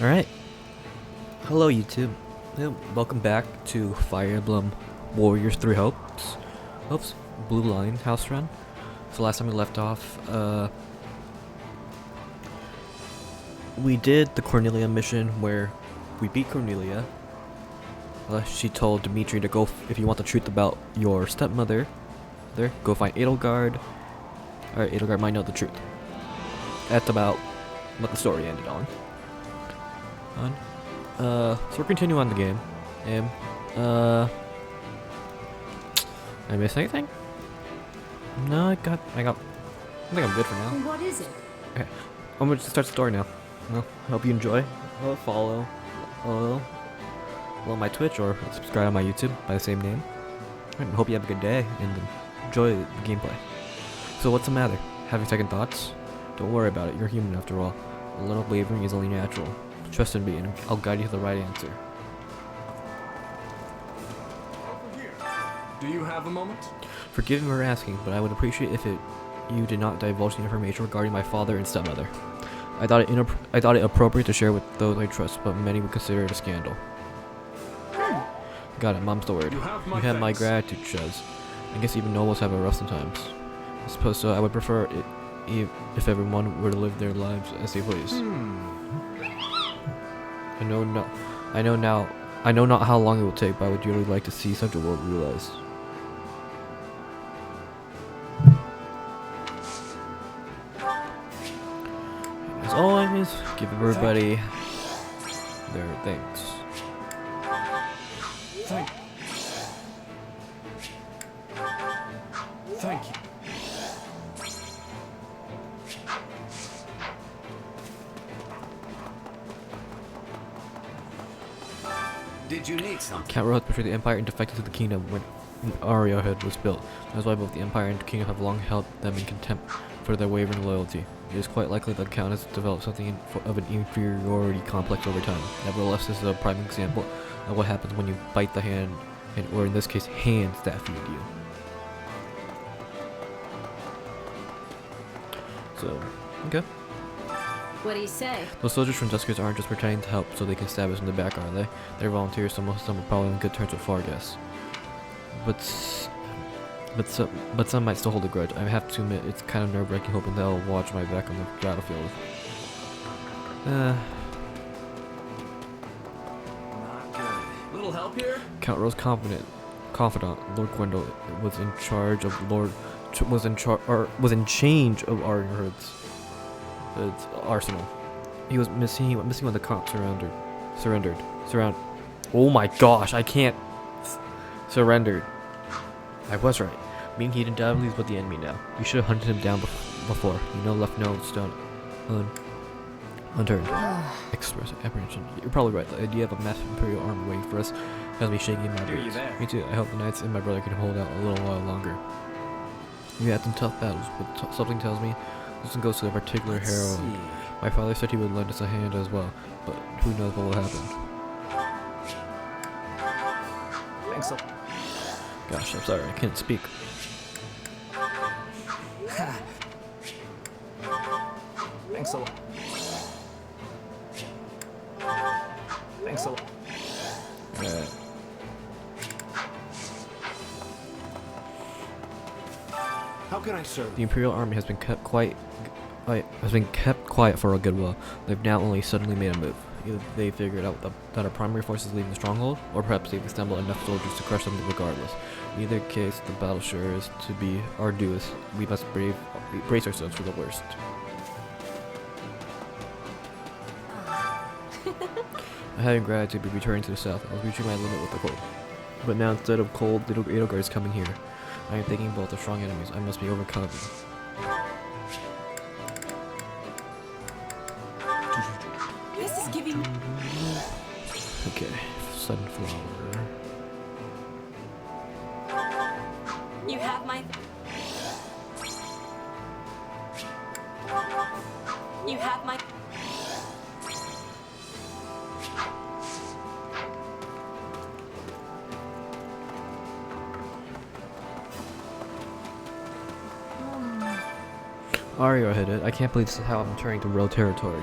Alright, hello YouTube. Welcome back to Fire Emblem Warriors 3 Hopes Blue Line house run. So last time we left off, we did the Cornelia mission where we beat Cornelia. She told Dimitri to go, if you want the truth about your stepmother, go find Edelgard. Alright, Edelgard might know the truth. That's about what the story ended on. So we're continuing on the game. And, did I miss anything? No, I think I'm good for now. What is it? Okay, I'm gonna just start the story now. Well, I hope you enjoy. Follow my Twitch or subscribe on my YouTube by the same name. And hope you have a good day and enjoy the gameplay. So what's the matter? Having second thoughts? Don't worry about it, you're human after all. A little wavering is only natural. Trust in me and I'll guide you to the right answer. Do you have a moment? Forgive me for asking, but I would appreciate if you did not divulge the information regarding my father and stepmother. I thought it appropriate to share with those I trust, but many would consider it a scandal. Got it, mom's the word. You have my gratitude, Chaz. I guess even nobles have a rough sometimes. I suppose so. I would prefer it if everyone were to live their lives as they please. I know not how long it will take, but I would really like to see such a world realized. As always, give everybody their thanks. Thank you. Did you need something? Count Roth betrayed the Empire and defected to the kingdom when Arrowhead was built. That's why both the Empire and the kingdom have long held them in contempt for their wavering loyalty. It is quite likely that the Count has developed something of an inferiority complex over time. Nevertheless, this is a prime example of what happens when you bite the hand, or in this case, hands that feed you. So, okay. What do you say? Those soldiers from Duskers aren't just pretending to help so they can stab us in the back, are they? They're volunteers, so most of them are probably on good terms with Fargas. But some might still hold a grudge. I have to admit, it's kind of nerve-wracking hoping they'll watch my back on the battlefield. Not good. Little help here? Count Rose's confidant, Lord Gwendol, was in charge of was in change of Arrowhead's arsenal. He went missing when the Count surrendered. Oh my gosh, I can't. Surrendered. I was right. Meaning he undoubtedly is with the enemy now. We should have hunted him down before. Left no stone unturned. Express apprehension. You're probably right. The idea of a massive Imperial army waiting for us has me shaking in my boots. Me too. I hope the knights and my brother can hold out a little while longer. We had some tough battles, but something tells me this one goes to a particular hero. My father said he would lend us a hand as well, but who knows what will happen. Thanks a Gosh, I'm sorry, I can't speak. Thanks a lot. Thanks a lot. How can I serve? The Imperial army has been kept quiet for a good while. They've now only suddenly made a move. Either they figured out that our primary force is leaving the stronghold, or perhaps they've assembled enough soldiers to crush them regardless. In either case, the battle sure is to be arduous. We must brace ourselves for the worst. I had gratitude to be returning to the south. I was reaching my limit with the cold. But now instead of cold, little Edelgard is coming here. I am thinking both are strong enemies. I must be overcome. This is giving. Okay, sunflower. You have my. You have my. Arrowhead, I can't believe this is how I'm turning to real territory.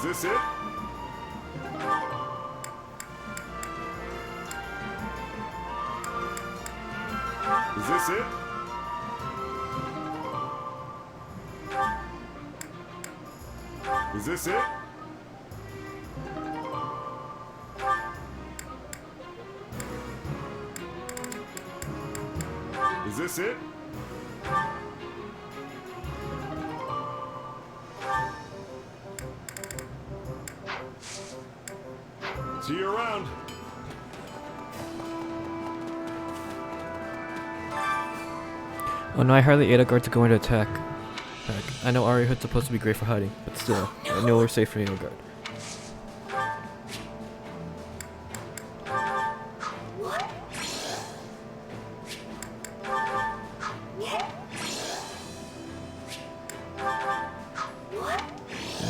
Is this it? Is this it? Is this it? Is this it? See you around. Oh no, I hardly ate a guard to go into attack. Heck, I know Ari Hood's supposed to be great for hiding, but still, I know we're safe for Edo guard.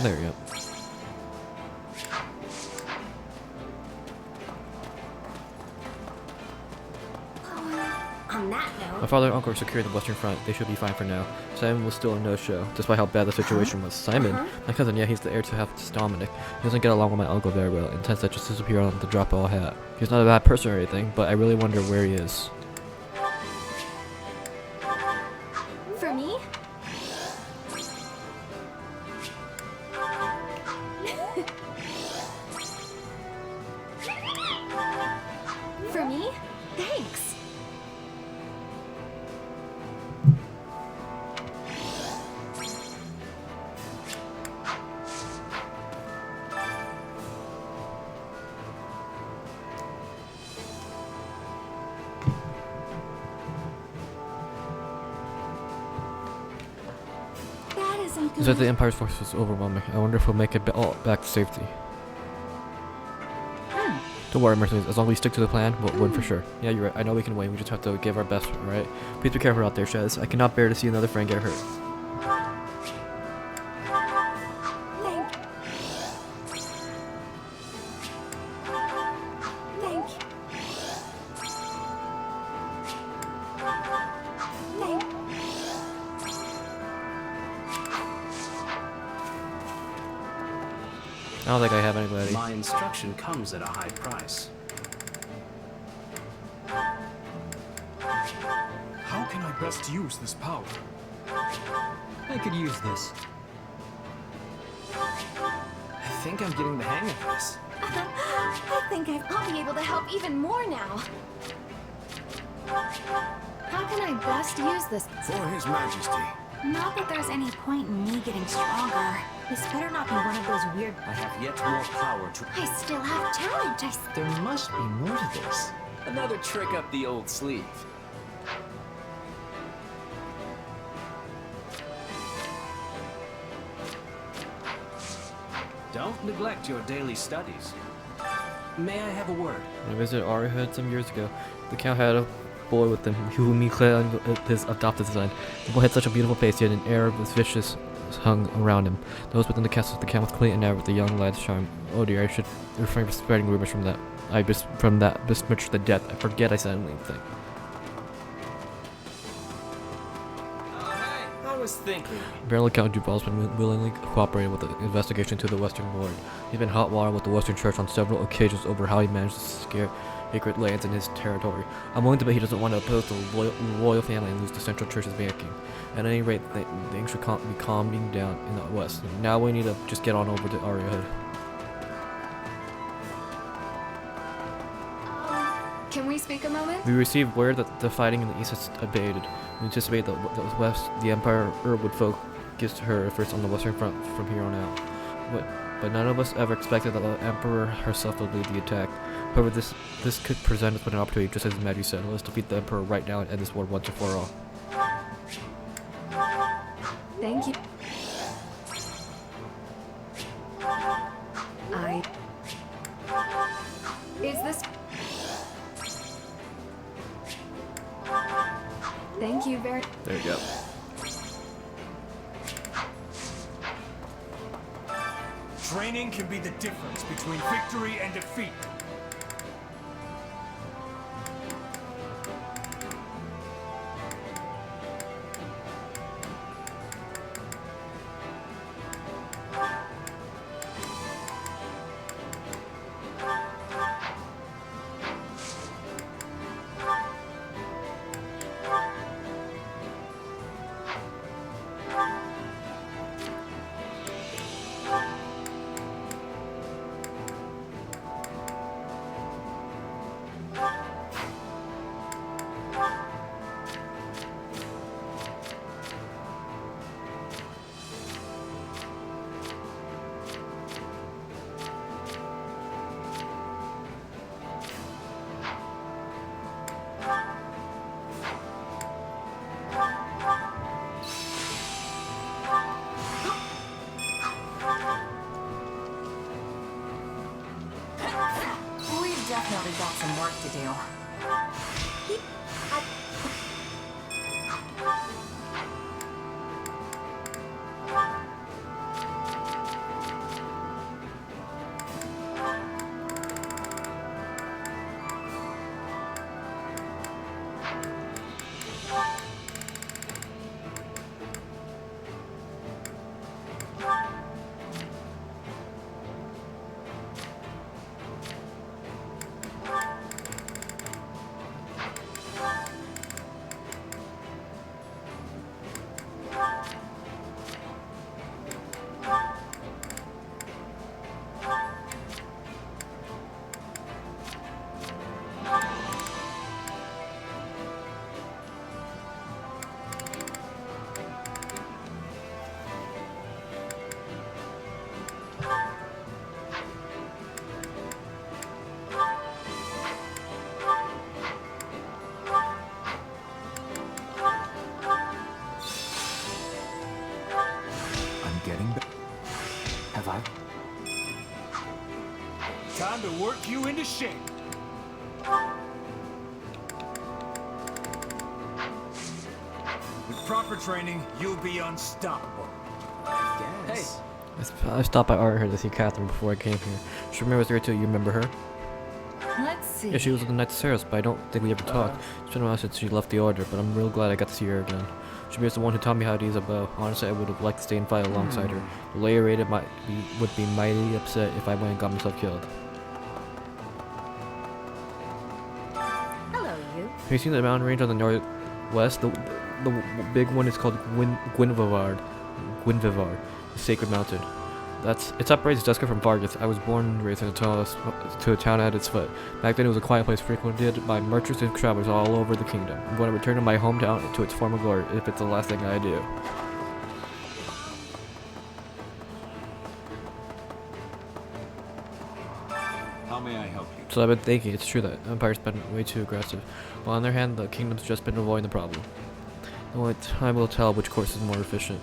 There we go. On that note, My father and uncle secured the western front. They should be fine for now. Simon was still a no-show, despite how bad the situation was. Simon? My cousin, yeah, he's the heir to half Dominic. He doesn't get along with my uncle very well, and tends to just disappear on the drop of a hat. He's not a bad person or anything, but I really wonder where he is. for me? For me? Thanks. That isn't He said the good. Empire's force was overwhelming. I wonder if we'll make it all back to safety. Don't worry, Mercedes. As long as we stick to the plan, we'll win for sure. Yeah, you're right. I know we can win. We just have to give our best, alright? Please be careful out there, Shaz. I cannot bear to see another friend get hurt. Thank Thank Thank I don't think I have anybody. My instruction comes at a high price. How can I best use this power? I could use this. I think I'm getting the hang of this. I think I'll be able to help even more now. How can I best use this? For His Majesty. Not that there's any point in me getting stronger. This better not be one of those weird... I have yet more power to... I still have talent. There must be more to this. Another trick up the old sleeve. Don't neglect your daily studies. May I have a word? When I visited Ari Hood some years ago, the Count had a boy with him, whom he claimed his adopted son. The boy had such a beautiful face, he had an air of vicious hung around him. Those within the castle, the Count was clean and ever with the young lad's charm. Oh dear, I should refrain from spreading rumors from that. From that besmirched the death. I forget I said anything. I was thinking. Apparently Count Duval's been willingly cooperating with the investigation to the Western Lord. He's been hot water with the Western Church on several occasions over how he managed to scare sacred lands in his territory. I'm willing to bet he doesn't want to oppose the royal family and lose the Central Church's backing. At any rate, things should be calming down in the West. Now we need to just get on over to Aria Hood. Can we speak a moment? We received word that the fighting in the east has abated. We anticipate that the Empire would focus her efforts on the Western Front from here on out. But none of us ever expected that the Emperor herself would lead the attack. However, this could present us with an opportunity, just as His Majesty said. Let's defeat the Emperor right now and end this war once and for all. Thank you. Is this... Thank you very... There you go. Training can be the difference between victory and defeat. work to do. I'm getting better. Have I? Time to work you into shape. With proper training, you'll be unstoppable. Guess. I stopped by art here to see Catherine before I came here. She was there too. You remember her? Let's see. Yeah, she was with the Knights of Ceres, but I don't think we ever talked. It's been a while since she left the order, but I'm real glad I got to see her again. She was the one who taught me how to use a bow. Honestly, I would have liked to stay and fight alongside her. The layer rated would be mighty upset if I went and got myself killed. Hello, you. Have you seen the mountain range on the northwest? The big one is called Gwynvivard, the Sacred Mountain. It's uprising Jessica from Vargas. I was born and raised in a town at its foot. Back then it was a quiet place frequented by merchants and travelers all over the kingdom. I'm going to return to my hometown to its former glory if it's the last thing I do. How may I help you? So I've been thinking, it's true that Empire's been way too aggressive. But on the other hand, the kingdom's just been avoiding the problem. Only time will tell which course is more efficient.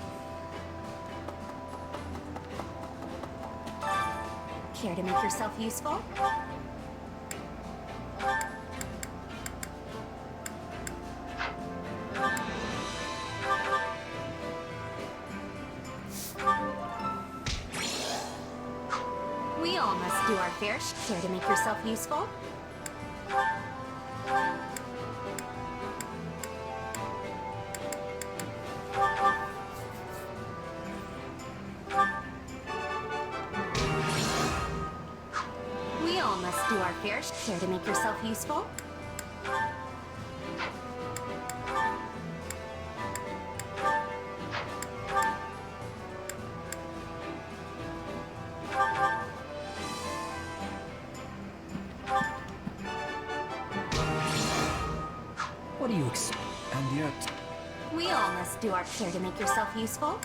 Care to make yourself useful? We all must do our fair share. Care to make yourself useful? We all must do our fair share. To make yourself useful? What do you expect? And yet, We all must do our share. To make yourself useful?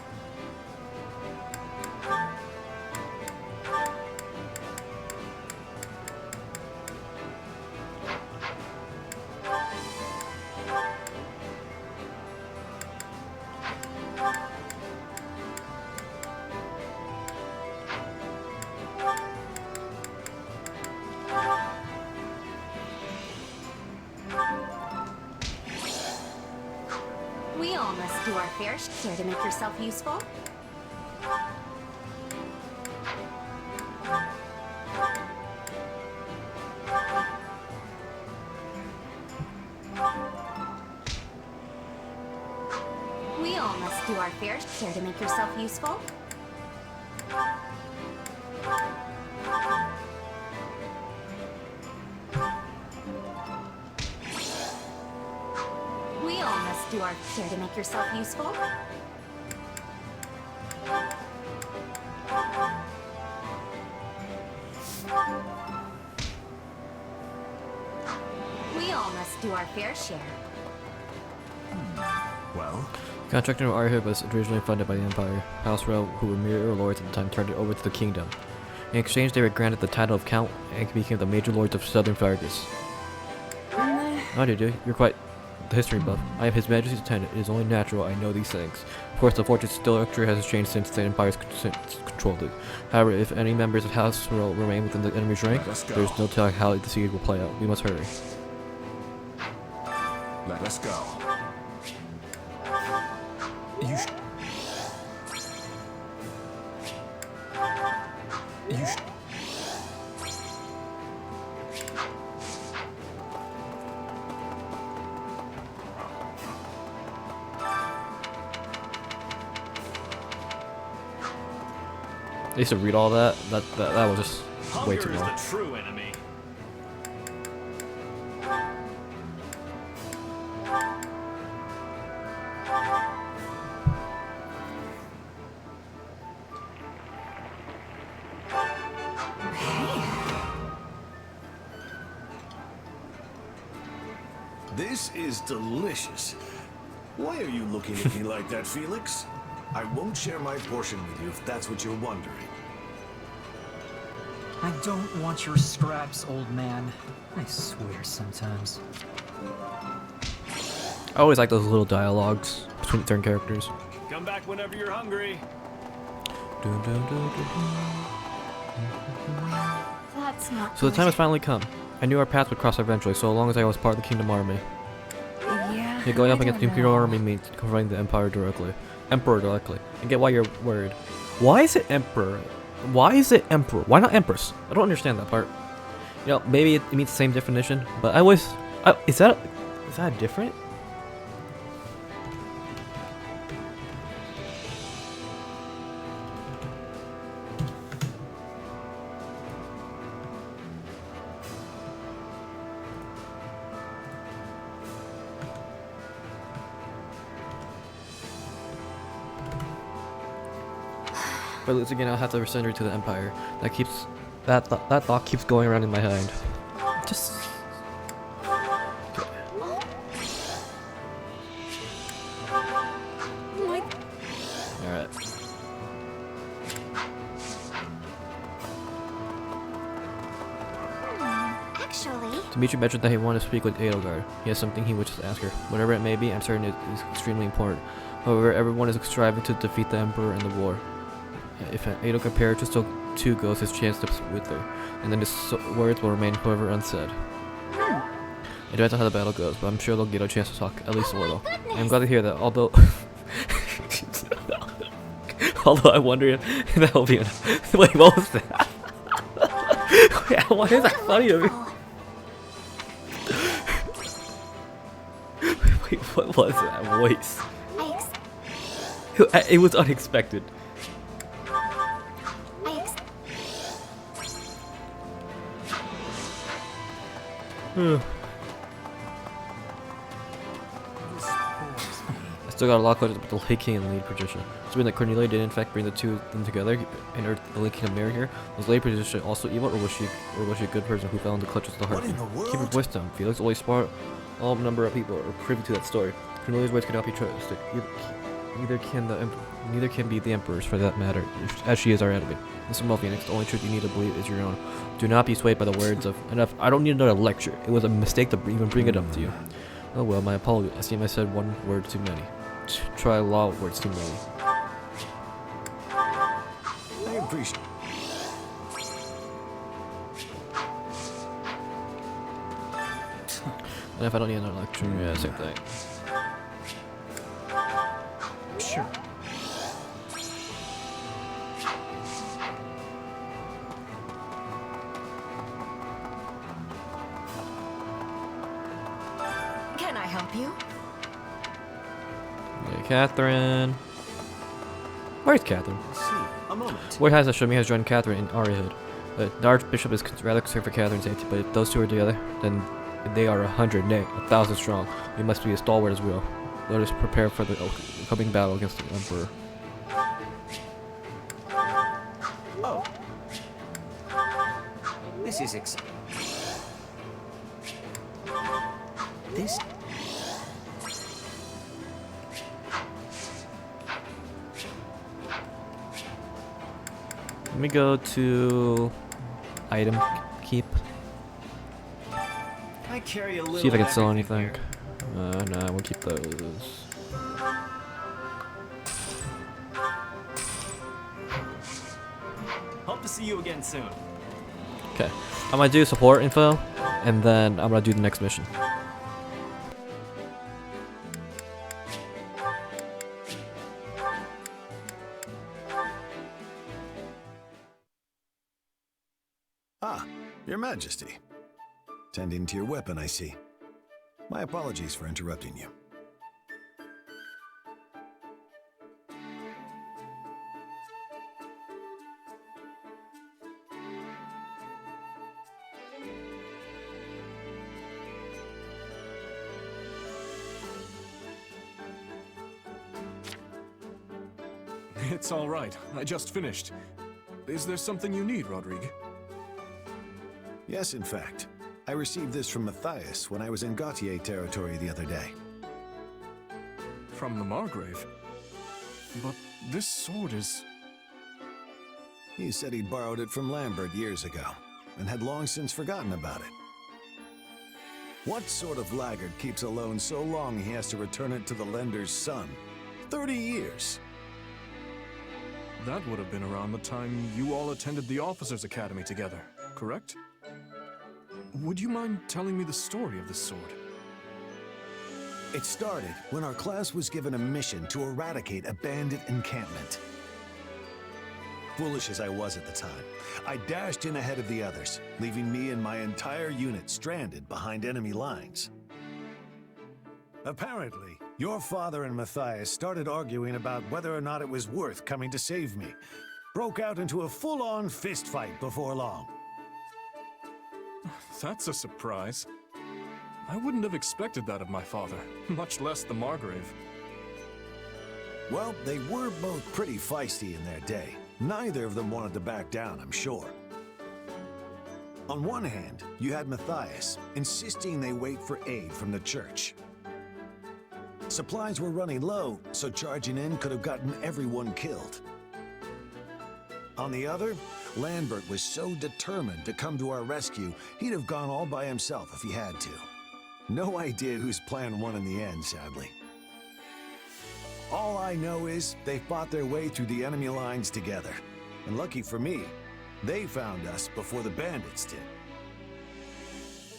We all must do our fair share. To make yourself useful? We all must do our fair share. To make yourself useful? We all must do our share. To make yourself useful? We all must do our fair share. well, Contracting of Arhib was originally funded by the Empire. House Royal, who were mere lords at the time, turned it over to the kingdom. In exchange, they were granted the title of Count and became the major lords of southern Vargas. Oh, dude, you're quite the history buff. I am His Majesty's attendant. It is only natural I know these things. Of course, the fortune structure has changed since the Empire's controlled it. However, if any members of House will remain within the enemy's rank, Let us go. there is no telling how the siege will play out. We must hurry. Let us go. You sh- You sh- I used to read all that. That was just way Hunger too is long. the true enemy. This is delicious. Why are you looking at me like that, Felix? I won't share my portion with you if that's what you're wondering. I don't want your scraps, old man. I swear sometimes. I always like those little dialogues between certain characters. Come back whenever you're hungry. Dun, dun, dun, dun, dun. That's not So the time good. has finally come. I knew our paths would cross eventually, so long as I was part of the Kingdom Army. Yeah. Yeah, going up I against the don't Imperial know. Army means confronting the Emperor directly. I get why you're worried. Why is it Emperor? Why is it Emperor? Why not Empress? I don't understand that part. You know, maybe it means the same definition, but is that different? But once again, I'll have to surrender to the Empire. That thought keeps going around in my mind. Just. Alright. Actually, Dimitri mentioned that he wanted to speak with Edelgard. He has something he wishes to ask her. Whatever it may be, I'm certain it is extremely important. However, everyone is striving to defeat the Emperor in the war. If Edelgard perishes, so too goes his chance to with her, and then his words will remain forever unsaid. It depends on how the battle goes, but I'm sure they'll get a chance to talk at least a little. I'm glad to hear that, although I wonder if that will be enough. Wait, what was that? Why is that funny to me? Wait, what was that voice? It was unexpected. I still got a lot closer with the Lake King and lead position. So when that Cornelia did in fact bring the two of them together and earth the Lake King mirror here, was Lady Position also evil, or was she a good person who fell into clutches of the heart? What in the world? Keep your voice down. Felix, only smart all number of people are privy to that story. Cornelia's words cannot be trusted. Neither can be the Emperor's for that matter, as she is our enemy. Listen well, Phoenix, the only truth you need to believe is your own. Do not be swayed by the words of enough. I don't need another lecture. It was a mistake to even bring it up to you. Oh well, my apologies. I seem I said one word too many. Try a lot of words too many. I appreciate And if I don't need another lecture, yeah, same thing. Sure. Can I help you? Okay, Catherine. Where's Catherine? See, a moment. Word has shown me has joined Catherine in Arihood. The Archbishop is rather concerned for Catherine's safety, but if those two are together, then they are 100, nay, 1,000 strong. We must be a stalwart as well. Let us prepare for the coming battle against the Emperor. Oh. This is This... Let me go to item keep. I might carry a little. See if I can sell everything anything. here. Nah, we'll keep those. Hope to see you again soon. Okay, I'm gonna do support info, and then I'm gonna do the next mission. Ah, Your Majesty. Tending to your weapon, I see. My apologies for interrupting you. It's all right. I just finished. Is there something you need, Rodrigue? Yes, in fact. I received this from Matthias when I was in Gautier territory the other day. From the Margrave? But this sword is... He said he'd borrowed it from Lambert years ago, and had long since forgotten about it. What sort of laggard keeps a loan so long he has to return it to the lender's son? 30 years! That would have been around the time you all attended the Officers' Academy together, correct? Would you mind telling me the story of this sword? It started when our class was given a mission to eradicate a bandit encampment. Foolish as I was at the time, I dashed in ahead of the others, leaving me and my entire unit stranded behind enemy lines. Apparently, your father and Matthias started arguing about whether or not it was worth coming to save me. Broke out into a full-on fistfight before long. That's a surprise. I wouldn't have expected that of my father, much less the Margrave. Well, they were both pretty feisty in their day. Neither of them wanted to back down, I'm sure. On one hand, you had Matthias, insisting they wait for aid from the church. Supplies were running low, so charging in could have gotten everyone killed. On the other, Lambert was so determined to come to our rescue, he'd have gone all by himself if he had to. No idea whose plan won in the end, sadly. All I know is they fought their way through the enemy lines together. And lucky for me, they found us before the bandits did.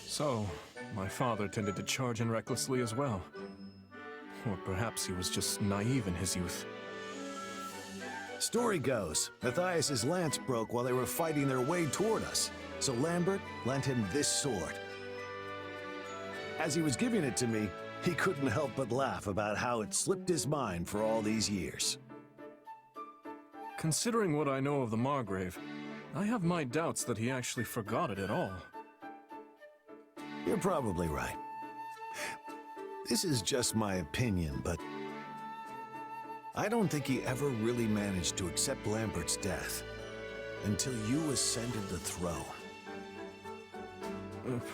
So, my father tended to charge in recklessly as well. Or perhaps he was just naive in his youth. Story goes, Matthias's lance broke while they were fighting their way toward us, so Lambert lent him this sword. As he was giving it to me, he couldn't help but laugh about how it slipped his mind for all these years. Considering what I know of the Margrave, I have my doubts that he actually forgot it at all. You're probably right. This is just my opinion, but I don't think he ever really managed to accept Lambert's death until you ascended the throne.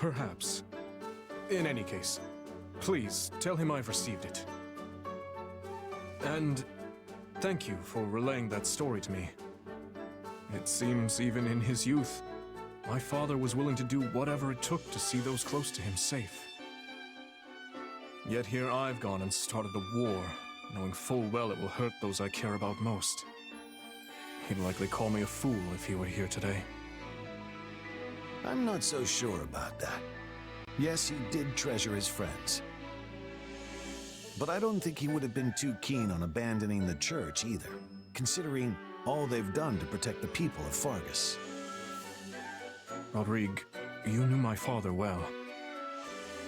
Perhaps. In any case, please tell him I've received it. And thank you for relaying that story to me. It seems even in his youth, my father was willing to do whatever it took to see those close to him safe. Yet here I've gone and started a war, knowing full well it will hurt those I care about most. He'd likely call me a fool if he were here today. I'm not so sure about that. Yes, he did treasure his friends. But I don't think he would have been too keen on abandoning the church either, considering all they've done to protect the people of Fargus. Rodrigue, you knew my father well.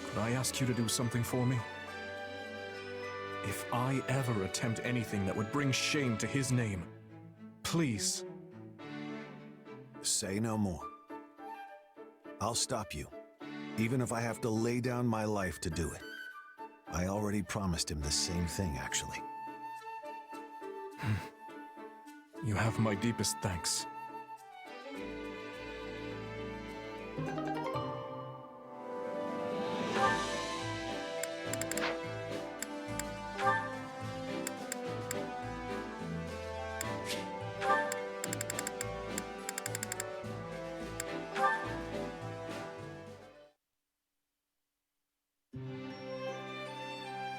Could I ask you to do something for me? If I ever attempt anything that would bring shame to his name, please. Say no more. I'll stop you, even if I have to lay down my life to do it. I already promised him the same thing, actually. You have my deepest thanks.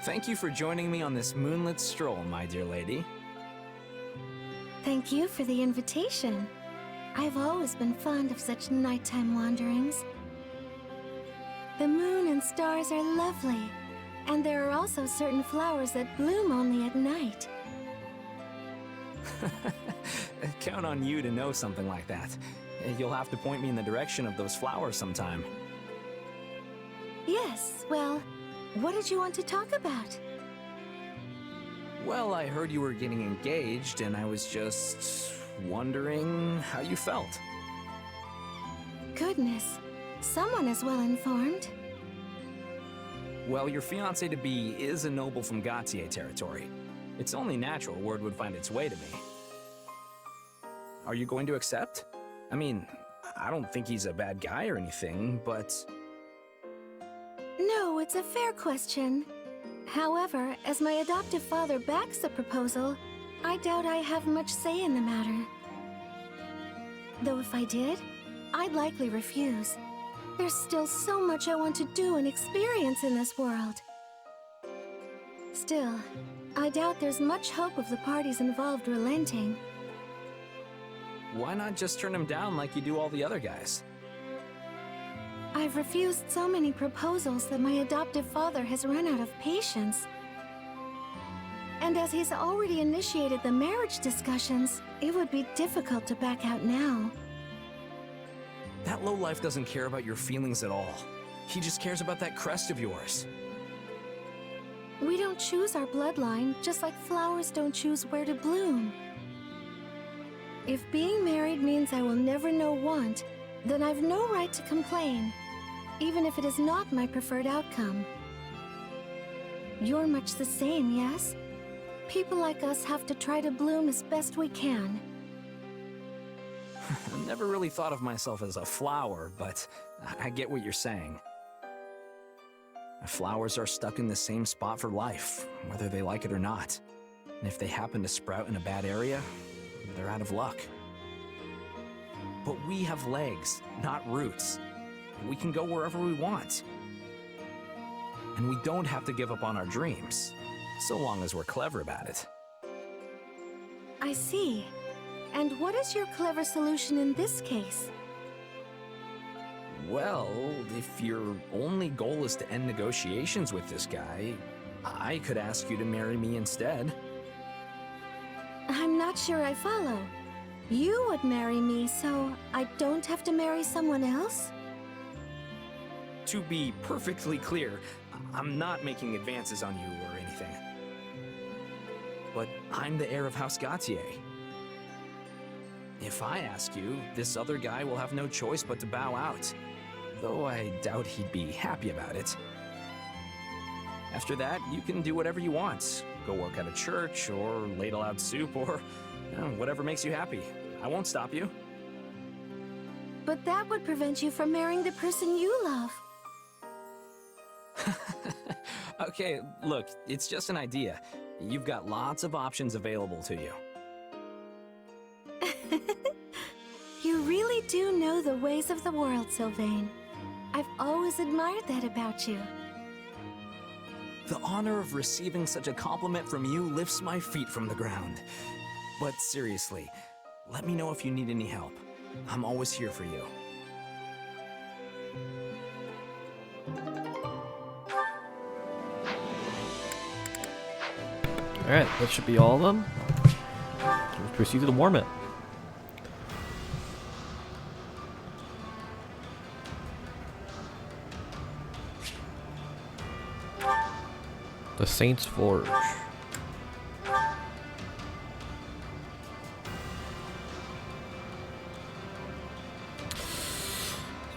Thank you for joining me on this moonlit stroll, my dear lady. Thank you for the invitation. I've always been fond of such nighttime wanderings. The moon and stars are lovely, and there are also certain flowers that bloom only at night. Count on you to know something like that. You'll have to point me in the direction of those flowers sometime. Yes, well, what did you want to talk about? Well, I heard you were getting engaged, and I was just wondering how you felt. Goodness, someone is well informed. Well, your fiancé-to-be is a noble from Gautier territory. It's only natural word would find its way to me. Are you going to accept? I mean, I don't think he's a bad guy or anything, but... No, it's a fair question. However, as my adoptive father backs the proposal, I doubt I have much say in the matter. Though if I did, I'd likely refuse. There's still so much I want to do and experience in this world. Still, I doubt there's much hope of the parties involved relenting. Why not just turn him down like you do all the other guys? I've refused so many proposals that my adoptive father has run out of patience. And as he's already initiated the marriage discussions, it would be difficult to back out now. That lowlife doesn't care about your feelings at all. He just cares about that crest of yours. We don't choose our bloodline, just like flowers don't choose where to bloom. If being married means I will never know want, then I've no right to complain, even if it is not my preferred outcome. You're much the same, yes? People like us have to try to bloom as best we can. I've never really thought of myself as a flower, but I get what you're saying. Flowers are stuck in the same spot for life, whether they like it or not. And if they happen to sprout in a bad area, they're out of luck. But we have legs, not roots. We can go wherever we want. And we don't have to give up on our dreams, so long as we're clever about it. I see. And what is your clever solution in this case? Well, if your only goal is to end negotiations with this guy, I could ask you to marry me instead. I'm not sure I follow. You would marry me, so I don't have to marry someone else? To be perfectly clear, I'm not making advances on you or anything. But I'm the heir of House Gautier. If I ask you, this other guy will have no choice but to bow out. Though I doubt he'd be happy about it. After that, you can do whatever you want. Go work at a church, or ladle out soup, or whatever makes you happy. I won't stop you. But that would prevent you from marrying the person you love. Okay, look, it's just an idea. You've got lots of options available to you. You really do know the ways of the world, Sylvain. I've always admired that about you. The honor of receiving such a compliment from you lifts my feet from the ground. But seriously, let me know if you need any help. I'm always here for you. Alright, that should be all of them. Let's proceed to the warm it. The Saint's Forge.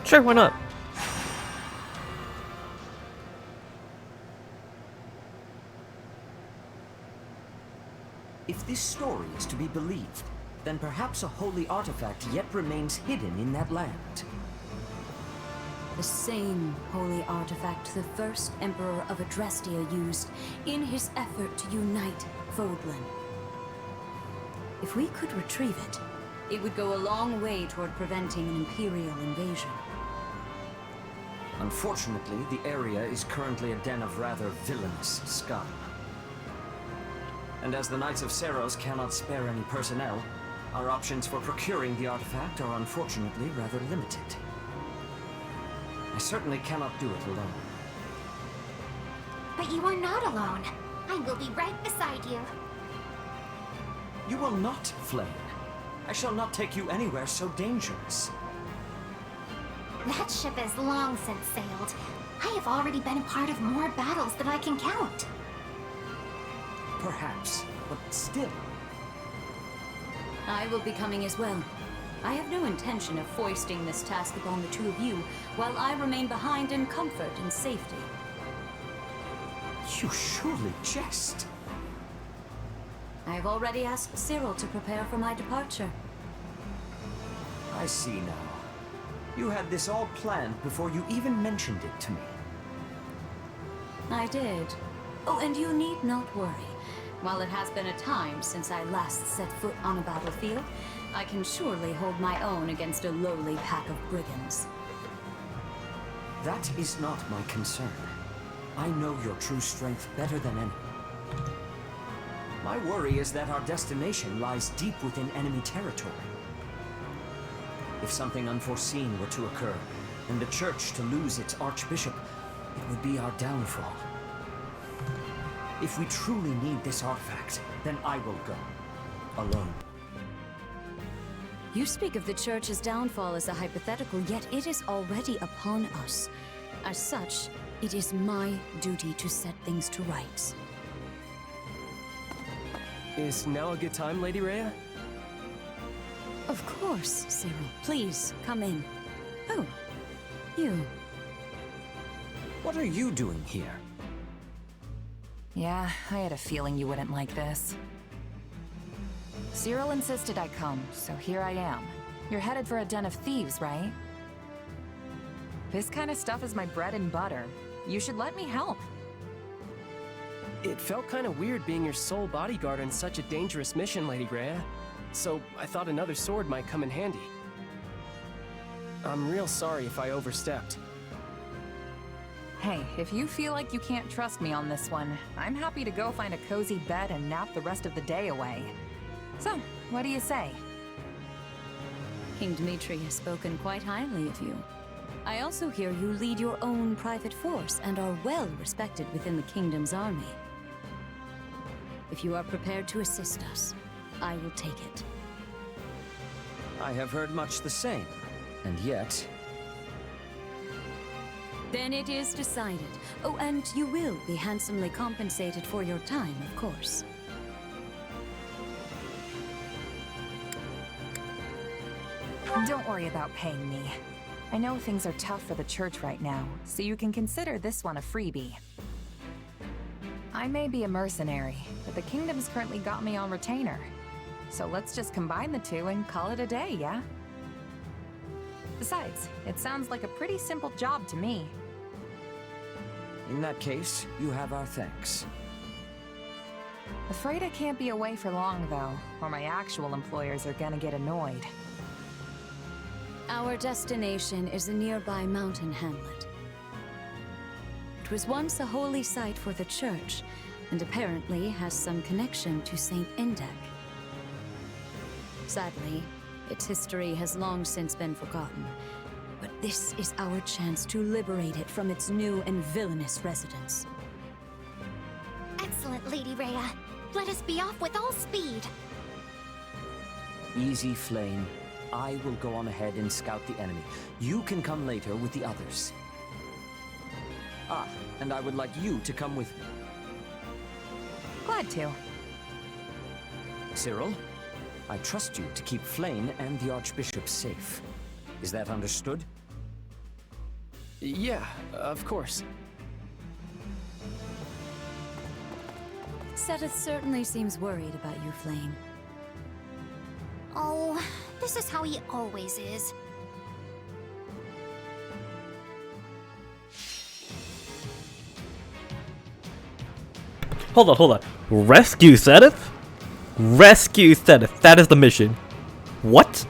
Sure, why not? If this story is to be believed, then perhaps a holy artifact yet remains hidden in that land. The same holy artifact the first Emperor of Adrestia used in his effort to unite Vodland. If we could retrieve it, it would go a long way toward preventing an Imperial invasion. Unfortunately, the area is currently a den of rather villainous scum. And as the Knights of Seros cannot spare any personnel, our options for procuring the artifact are unfortunately rather limited. I certainly cannot do it alone. But you are not alone. I will be right beside you. You will not, Flame. I shall not take you anywhere so dangerous. That ship has long since sailed. I have already been a part of more battles than I can count. Perhaps, but still. I will be coming as well. I have no intention of foisting this task upon the two of you, while I remain behind in comfort and safety. You surely jest. I have already asked Cyril to prepare for my departure. I see now. You had this all planned before you even mentioned it to me. I did. Oh, and you need not worry. While it has been a time since I last set foot on a battlefield, I can surely hold my own against a lowly pack of brigands. That is not my concern. I know your true strength better than any. My worry is that our destination lies deep within enemy territory. If something unforeseen were to occur, and the Church to lose its Archbishop, it would be our downfall. If we truly need this artifact, then I will go. Alone. You speak of the Church's downfall as a hypothetical, yet it is already upon us. As such, it is my duty to set things to rights. Is now a good time, Lady Rhea? Of course, Cyril. Please, come in. Oh, you. What are you doing here? Yeah, I had a feeling you wouldn't like this. Cyril insisted I come, so here I am. You're headed for a den of thieves, right? This kind of stuff is my bread and butter. You should let me help. It felt kind of weird being your sole bodyguard on such a dangerous mission, Lady Rhea. So I thought another sword might come in handy. I'm real sorry if I overstepped. Hey, if you feel like you can't trust me on this one, I'm happy to go find a cozy bed and nap the rest of the day away. So, what do you say? King Dmitri has spoken quite highly of you. I also hear you lead your own private force and are well respected within the kingdom's army. If you are prepared to assist us, I will take it. I have heard much the same, and yet... Then it is decided. Oh, and you will be handsomely compensated for your time, of course. Don't worry about paying me. I know things are tough for the Church right now, so you can consider this one a freebie. I may be a mercenary, but the Kingdom's currently got me on retainer. So let's just combine the two and call it a day, yeah? Besides, it sounds like a pretty simple job to me. In that case, you have our thanks. Afraid I can't be away for long, though, or my actual employers are gonna get annoyed. Our destination is a nearby mountain hamlet. It was once a holy site for the Church, and apparently has some connection to Saint Indek. Sadly, its history has long since been forgotten, but this is our chance to liberate it from its new and villainous residents. Excellent, Lady Rhea. Let us be off with all speed. Easy, Flame. I will go on ahead and scout the enemy. You can come later with the others. Ah, and I would like you to come with me. Glad to. Cyril, I trust you to keep Flame and the Archbishop safe. Is that understood? Yeah, of course. Seteth certainly seems worried about you, Flame. Oh, this is how he always is. Hold on. Rescue Seteth? Rescue Seteth. That is the mission. What?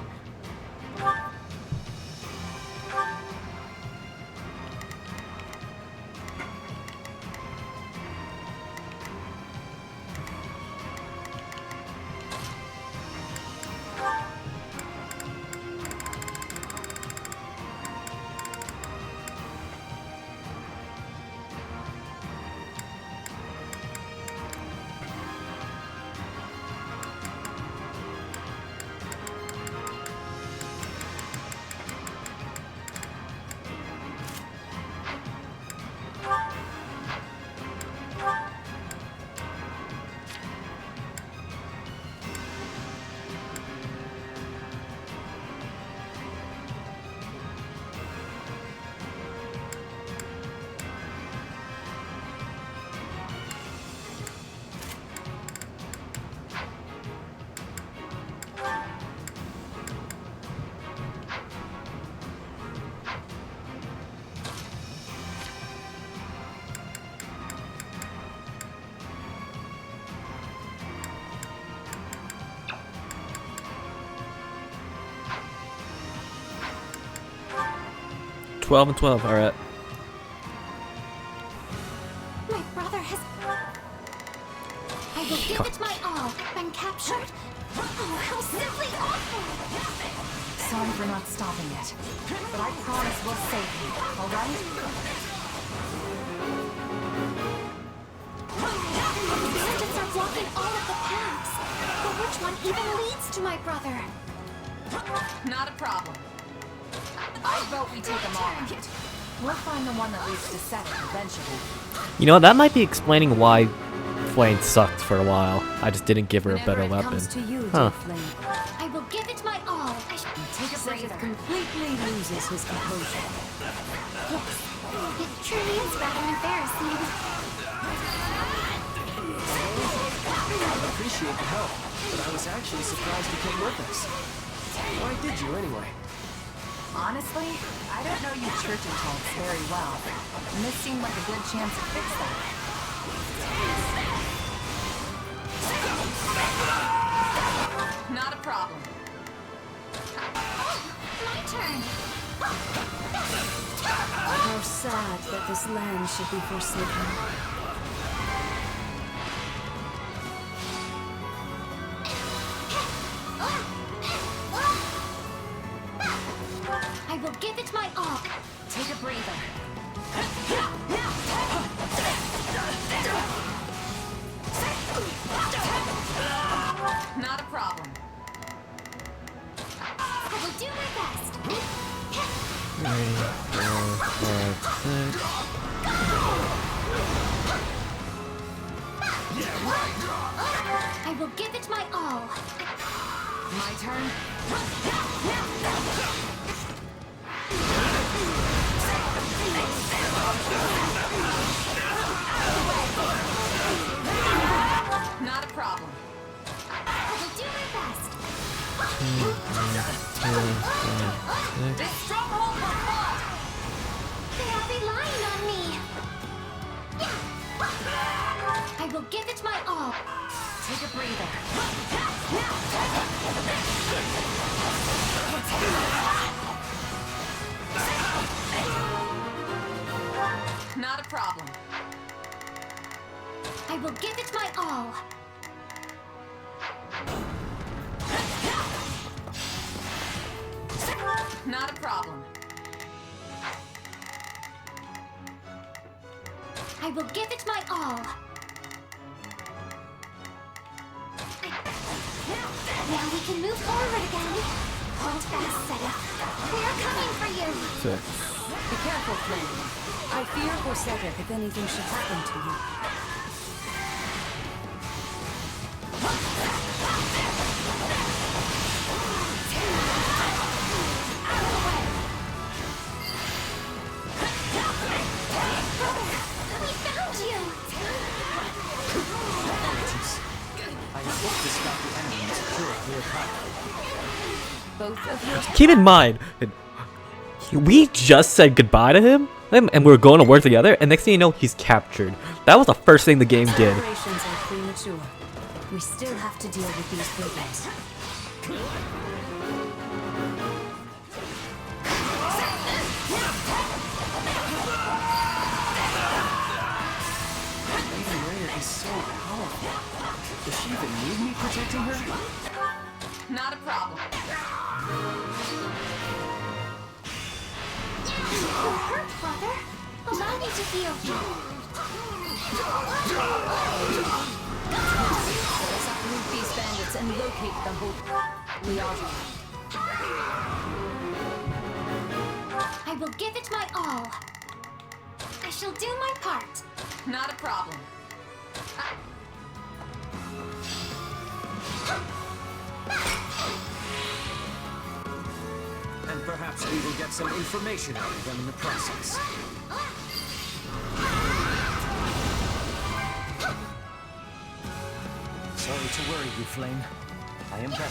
12 and 12. All right. My brother has... I will give it my all. Been captured? Oh, how simply awful! Sorry for not stopping it, but I promise we'll save you, alright? The bandits are blocking all of the paths. But which one even leads to my brother? Not a problem. I vote we take them all out. We'll find the one that leads to Seven eventually. You know, that might be explaining why Flame sucked for a while. I just didn't give her a better Whenever it weapon. comes to you, Huh. dear Flame, I will give it my all. Take a breather. Seth completely loses his composure. Yes, it truly is rather embarrassing. I appreciate the help, but I was actually surprised you came with us. Why did you anyway? Honestly, I don't know you church adults very well, and this seemed like a good chance to fix that. Not a problem. My turn. How sad that this land should be forsaken. I will give it my all. Take a breather. Not a problem. I will do my best. 3, 4, 5, 6. I will give it my all. My turn? Not a problem. I will do my best. 2, 4, 5, 6. This stronghold will fall! They are relying on me. I will give it my all. Take a breather. Not a problem. I will give it my all. Not a problem. I will give it my all. Now we can move forward again. Hold fast, Seta. We are coming for you. 6. Be careful, Flame. I fear for Cedric if anything should happen to you. We found you. I hope this got the enemy and secure a clear path. Both of your Keep in mind, we just said goodbye to him, and we were going to work together, and next thing you know, he's captured. That was the first thing the game did. preparations are premature. We still have to deal with these brigands. Lady Rhea is so powerful. Does she even need me protecting her? Not a problem. You hurt, brother. Allow me to heal you. Let us uproot these bandits and locate the hope. We are. I will give it my all. I shall do my part. Not a problem. And perhaps we will get some information out of them in the process. Sorry to worry you, Flame. I am better.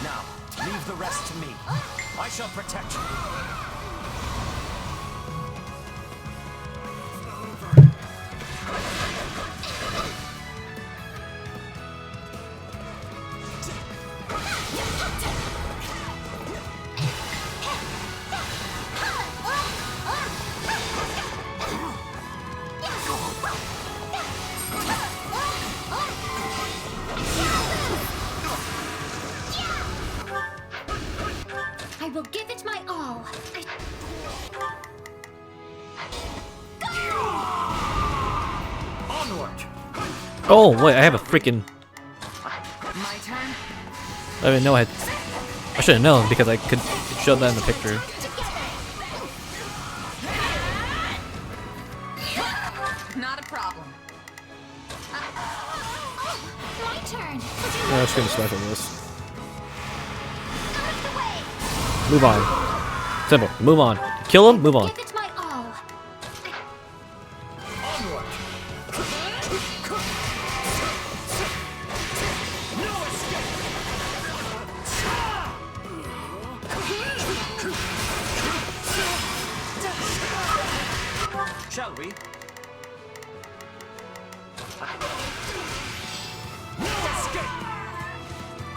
Now, leave the rest to me. I shall protect you. Oh wait, I have a freaking. My turn. I didn't know I had. I should have known because I could show that in the picture. Not a problem. My turn. Yeah, I'm just gonna swipe on this. Move on. Simple. Move on. Kill him. Move on. Give it my all. Shall we?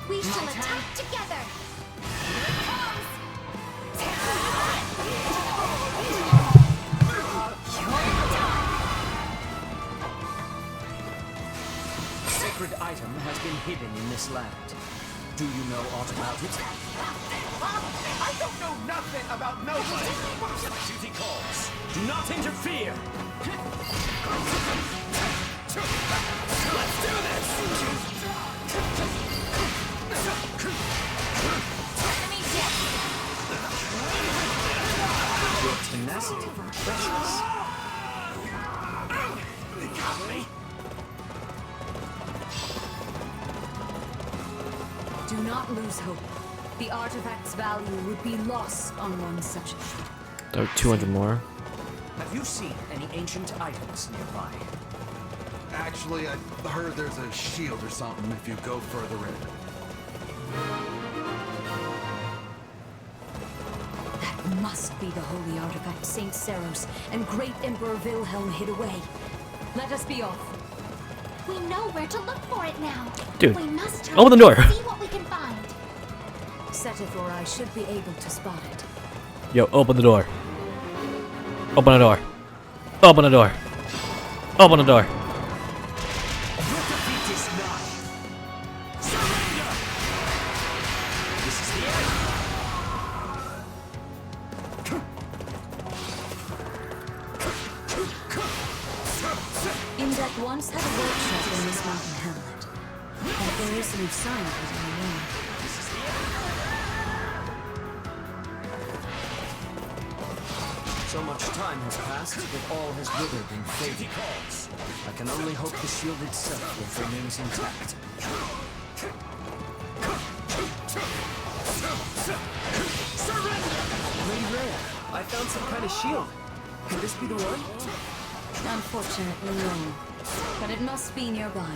We shall attack together. A sacred item has been hidden in this land. Do you know aught about it? I don't know nothing about nobody. Duty calls. Do not interfere! Let's do this. Your tenacity precious. They got me. Do not lose hope. The artifact's value would be lost on one such a trip. Oh, 200 more. Have you seen any ancient items nearby? Actually, I heard there's a shield or something if you go further in. That must be the holy artifact Saint Seros and Great Emperor Wilhelm hid away. Let us be off. We know where to look for it now. Dude, We must hurry open the door. and see what we can find. Setith or I should be able to spot it. Yo, open the door. Open the door. Open the door. Open the door. Your defeat is nigh. Surrender! This is the end. Indek once had a workshop in this mountain hamlet. But there is no sign of it anymore. So much time has passed that all has withered and faded. I can only hope the shield itself remains intact. Lady Rhea, I found some kind of shield. Could this be the one? Unfortunately, no. But it must be nearby.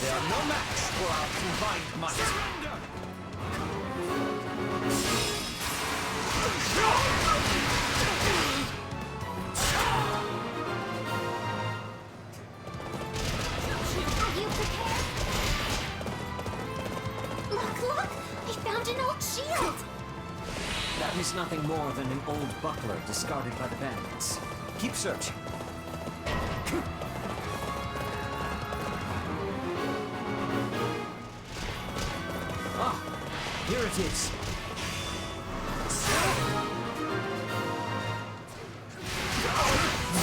They are no match for our combined might. Are you prepared? Look, look! I found an old shield! That is nothing more than an old buckler discarded by the bandits. Keep searching. Ah, here it is.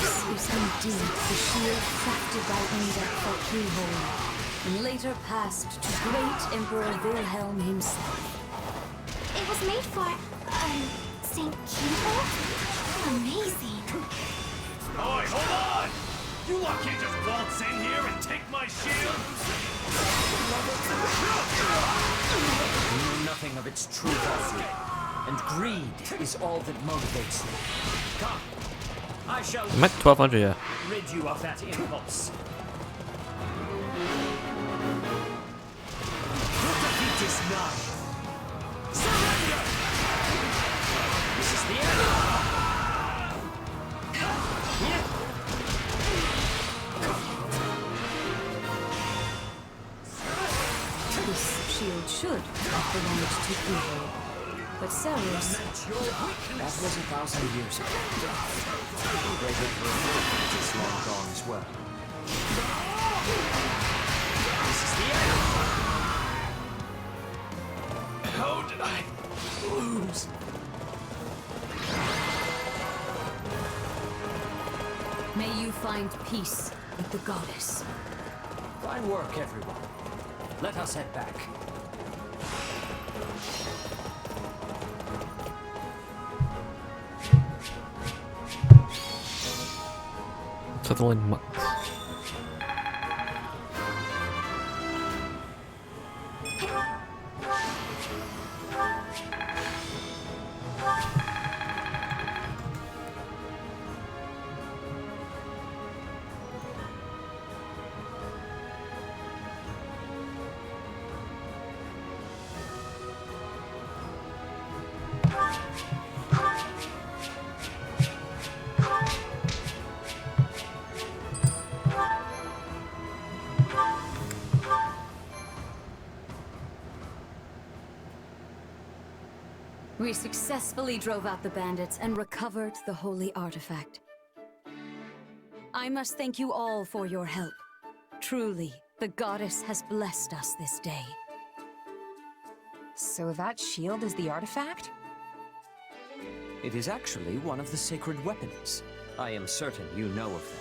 This is indeed the shield crafted by Indek for Keyhole, and later passed to Great Emperor Wilhelm himself. It was made for, St. Keyhole? Amazing. Oi, hold on! You lot can't just waltz in here and take my shield! We know nothing of its true value, and greed is all that motivates me. Come, I shall I'm at 1200, yeah. rid you of that impulse. Your defeat is nigh. Surrender! This is the end. This shield should have belonged to Keyhole. But Seros, That was 1,000 years ago. The great emperor is long gone as well. This is the end. How did I lose? May you find peace with the goddess. Fine work, everyone. Let us head back. Sutherland months. We successfully drove out the bandits and recovered the holy artifact. I must thank you all for your help. Truly, the goddess has blessed us this day. So that shield is the artifact? It is actually one of the sacred weapons. I am certain you know of them.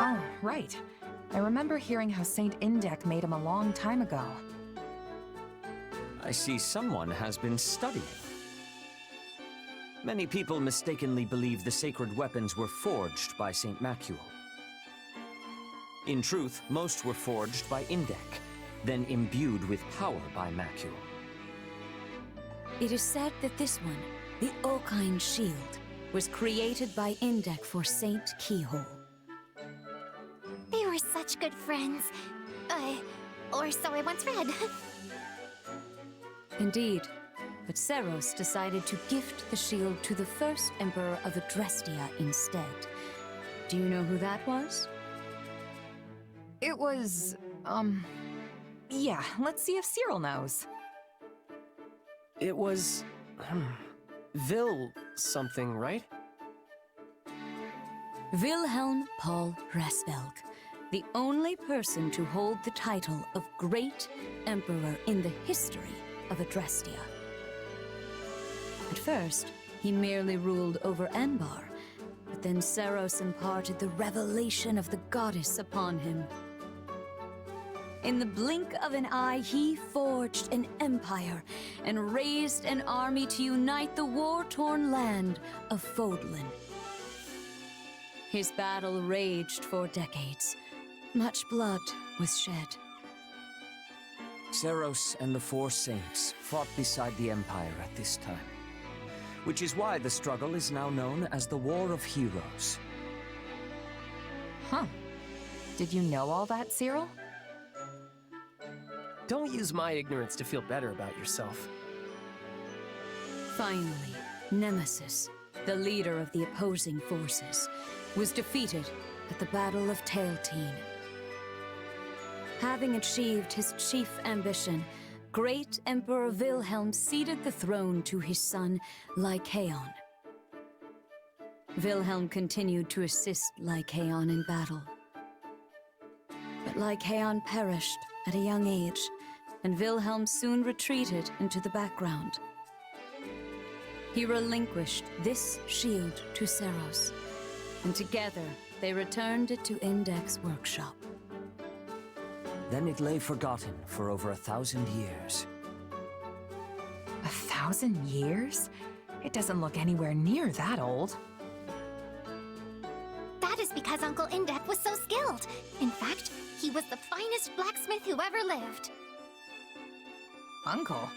Oh, right. I remember hearing how Saint Indek made him a long time ago. I see someone has been studying. Many people mistakenly believe the sacred weapons were forged by Saint Macuel. In truth, most were forged by Indek, then imbued with power by Macuel. It is said that this one, the Okine Shield, was created by Indek for Saint Keyhole. They were such good friends. Or so I once read. Indeed, but Seros decided to gift the shield to the first Emperor of Adrestia instead. Do you know who that was? It was, yeah, let's see if Cyril knows. It was... Vil something, right? Wilhelm Paul Rasvelg, the only person to hold the title of Great Emperor in the history of Adrestia. At first, he merely ruled over Anbar, but then Seros imparted the revelation of the goddess upon him. In the blink of an eye, he forged an empire and raised an army to unite the war-torn land of Fodlan. His battle raged for decades. Much blood was shed. Seros and the Four Saints fought beside the Empire at this time, which is why the struggle is now known as the War of Heroes. Huh. Did you know all that, Cyril? Don't use my ignorance to feel better about yourself. Finally, Nemesis, the leader of the opposing forces, was defeated at the Battle of Tailteen. Having achieved his chief ambition, Great Emperor Wilhelm ceded the throne to his son, Lycaon. Wilhelm continued to assist Lycaon in battle. But Lycaon perished at a young age, and Wilhelm soon retreated into the background. He relinquished this shield to Seros, and together they returned it to Indek's workshop. Then it lay forgotten for over 1,000 years. 1,000 years? It doesn't look anywhere near that old. That is because Uncle Indek was so skilled. In fact, he was the finest blacksmith who ever lived. Uncle?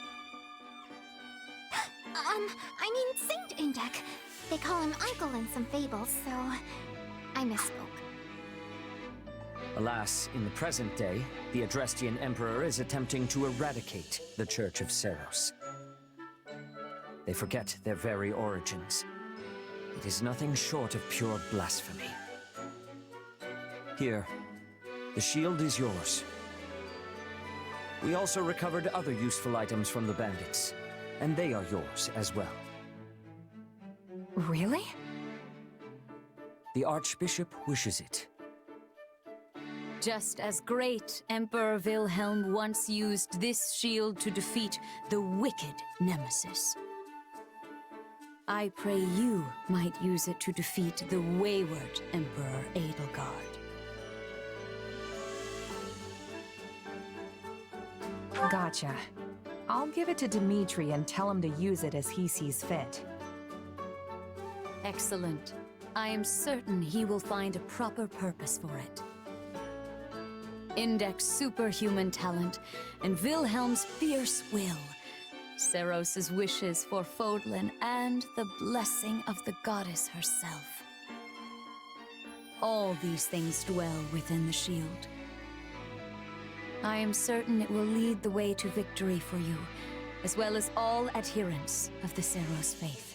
I mean Saint Indek. They call him Uncle in some fables, so I misspoke. Alas, in the present day, the Adrestian Emperor is attempting to eradicate the Church of Seros. They forget their very origins. It is nothing short of pure blasphemy. Here, the shield is yours. We also recovered other useful items from the bandits, and they are yours as well. Really? The Archbishop wishes it. Just as great Emperor Wilhelm once used this shield to defeat the wicked Nemesis, I pray you might use it to defeat the wayward Emperor Edelgard. Gotcha. I'll give it to Dimitri and tell him to use it as he sees fit. Excellent. I am certain he will find a proper purpose for it. Index superhuman talent and Wilhelm's fierce will, Seros's wishes for Fodlan, and the blessing of the goddess herself. All these things dwell within the shield. I am certain it will lead the way to victory for you, as well as all adherents of the Seros faith.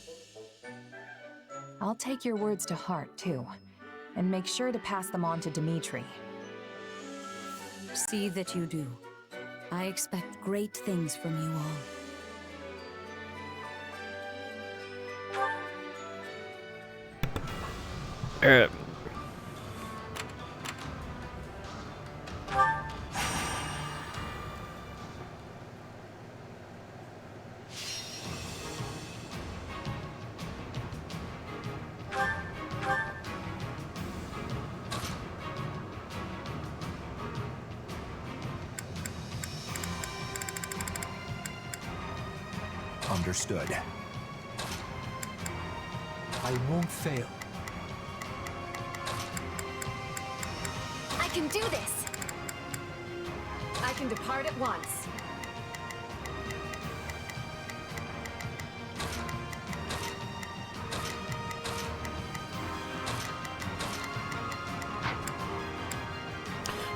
I'll take your words to heart, too, and make sure to pass them on to Dimitri. See that you do. I expect great things from you all. Understood. I won't fail. I can do this! I can depart at once.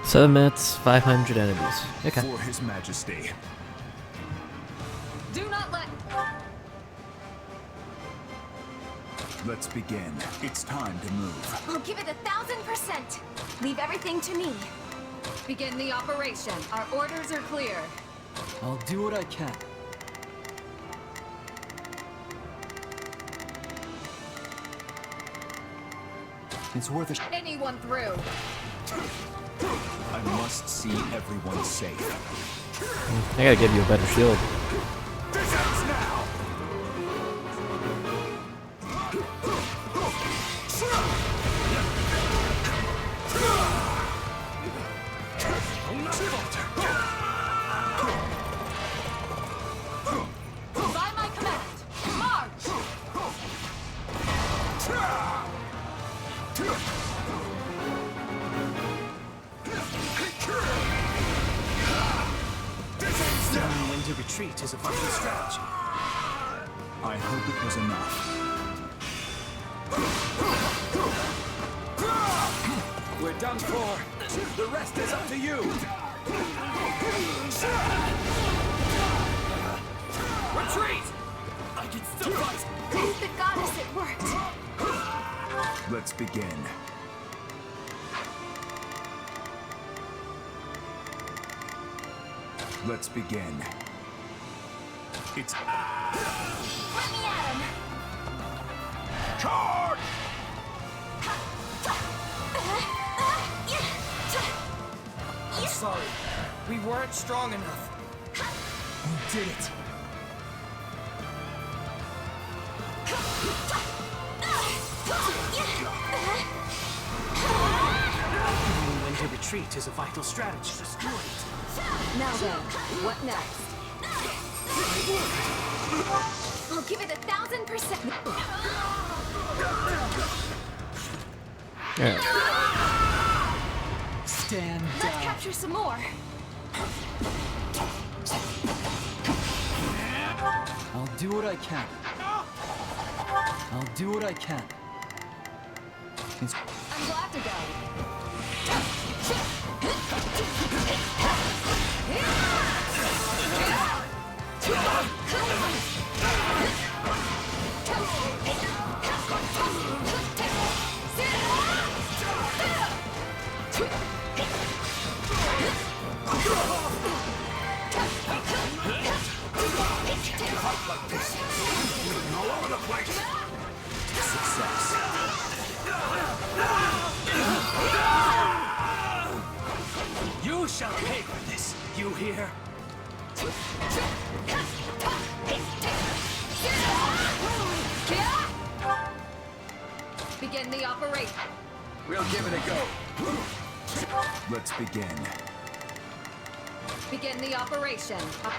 Seven minutes, 500 enemies. Okay. For His Majesty. Do not let... Let's begin. It's time to move. I'll give it 1,000%! Leave everything to me. Begin the operation. Our orders are clear. I'll do what I can. It's worth a Anyone through. I must see everyone safe. I gotta give you a better shield. This ends now! By my command, march! Knowing when to retreat is a vital strategy. I hope it was enough. We're done for. The rest is up to you. Retreat! I can still fight. The goddess at work! Let's begin. Let's begin. It's... Let me at him! Charge! I'm sorry. We weren't strong enough. You did it. Knowing when to retreat is a vital strategy. Now then, what next? I'll give it 1,000%! Stand Let's down. capture some more! I'll do what I can. I'll do what I can. It's I'm glad to go. all over the place. Success. You shall pay for this, you hear? Begin the operation. We'll give it a go. Let's begin. Begin the operation. I'll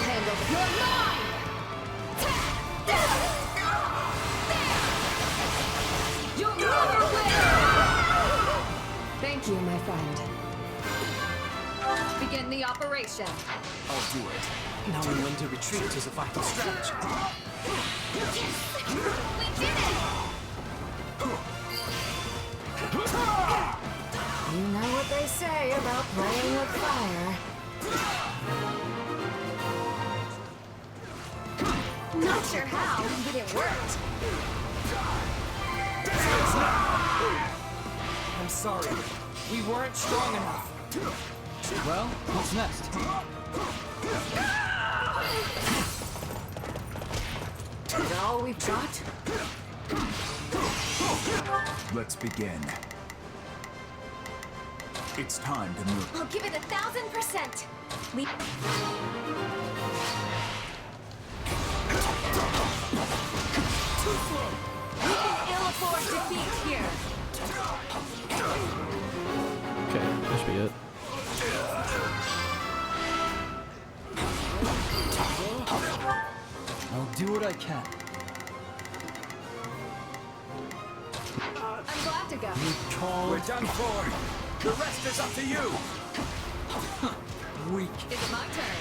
handle it. You're mine! You'll never win! Thank you, my friend. Begin the operation. I'll do it. Knowing when to retreat is a vital strategy. We did it! You know what they say about playing with fire. Not sure how, but it worked. I'm sorry. We weren't strong enough. Well, what's next? Is that all we've got? Let's begin. It's time to move. I'll give it 1,000%. We... We can ill afford defeat here. Okay, that should be it. I'll do what I can. I'm glad to go. We're done for. The rest is up to you. Weak. Is it my turn?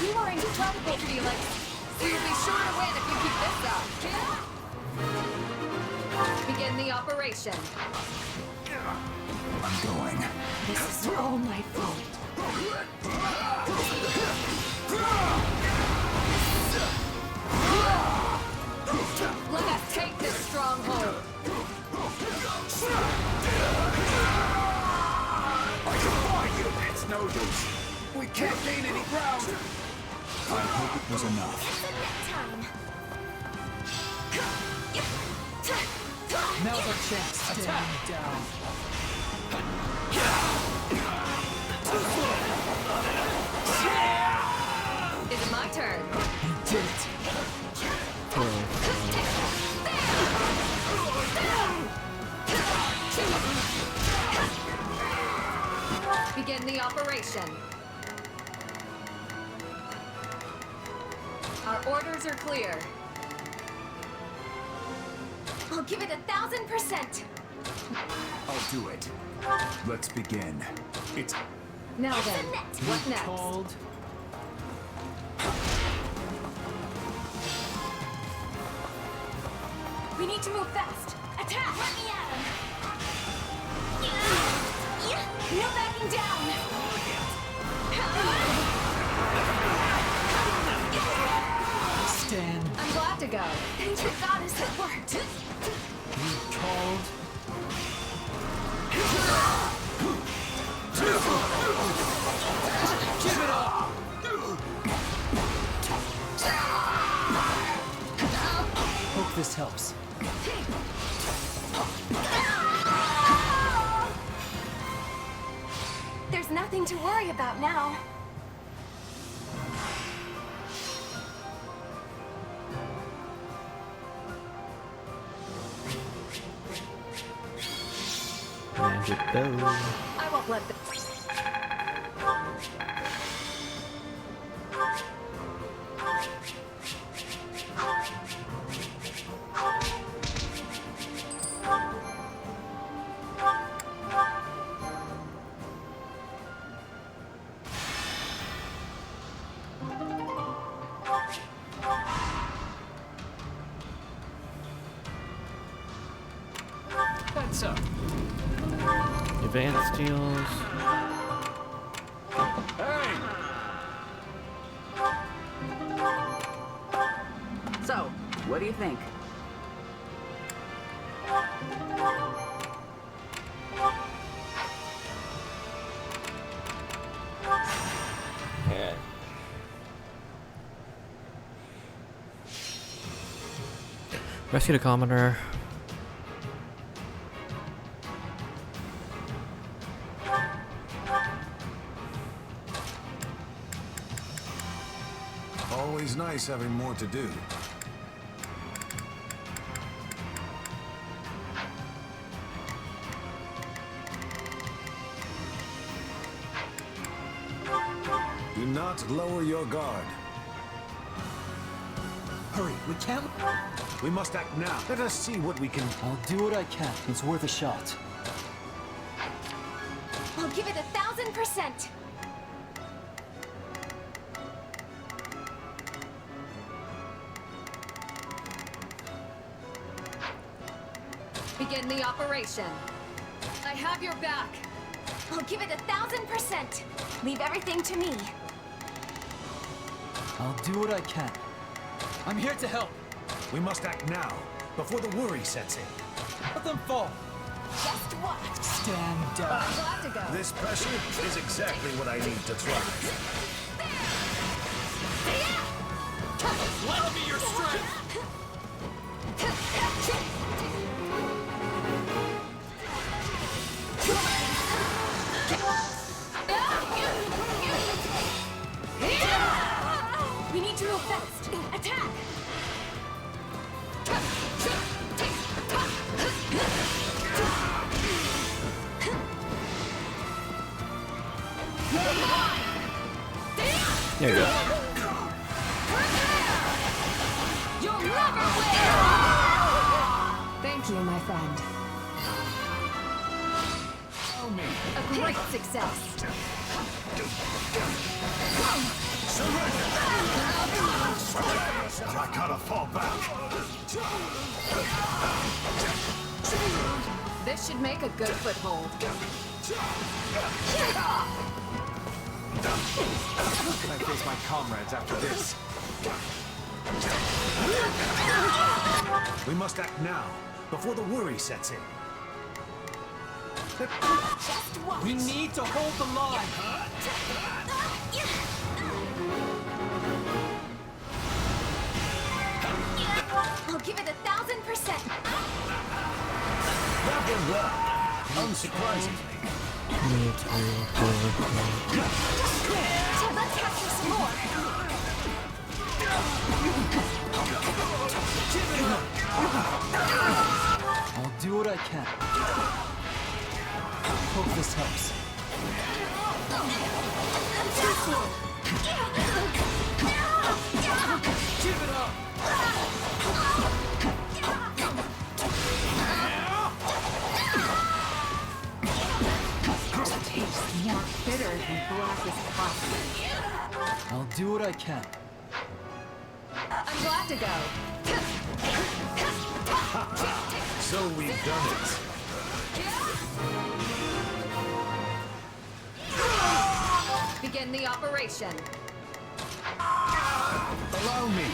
You are in trouble. Felix, so you'll be sure to win if you keep this up. Begin the operation. I'm going. This is all my fault. Let us take this stronghold. It's no use. We can't gain any ground. I hope it was enough. Now's our chance. Stand down. Is it my turn? You did it. Begin the operation. Our orders are clear. I'll give it 1,000%. I'll do it. Let's begin. It's Now then, what next? Called. We need to move fast. Attack! Let me at him. No backing down. Stand. I'm glad to go. Thank you, goddess, it worked. You called. Give it up. Hope this helps. There's nothing to worry about now. Magic bow. I won't let them. That's so. Advanced deals. Hey! So, what do you think? Yeah. Rescue the commoner. nice having more to do. Do not lower your guard. Hurry, we can't. We must act now. Let us see what we can... I'll do what I can. It's worth a shot. I'll give it 1000%. Begin the operation. I have your back. I'll give it 1000%. Leave everything to me. I'll do what I can. I'm here to help. We must act now, before the worry sets in. Let them fall. Just watch. Stand down. I'm glad to go. This pressure is exactly what I need to thrive. Let me your strength! We need to move fast. Attack! There you go. You'll never win! Thank you, my friend. A great success. I gotta fall back. This should make a good foothold. How can I face my comrades after this? We must act now, before the worry sets in. Just watch. We need to hold the line. I'll give it 1000%. That went well, unsurprisingly. So let's capture some more. I'll do what I can. Hope this helps. Give it up! Tastes more bitter than black as coffee. I'll do what I can. I'm glad to go. So we've done it. Begin the operation. Allow me.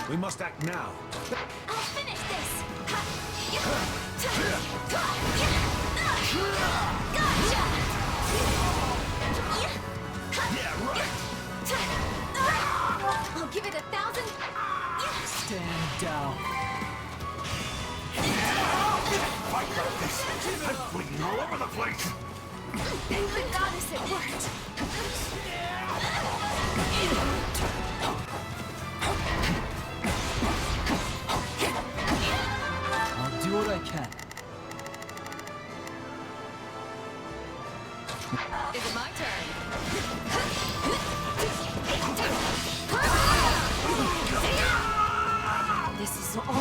We must act now. I'll finish this. Yeah, right. I'll give it 1000. Stand down. Fight like this. I'm bleeding all over the place. Thank the goddess it worked. I'll do what I can. Is it my turn? This is all my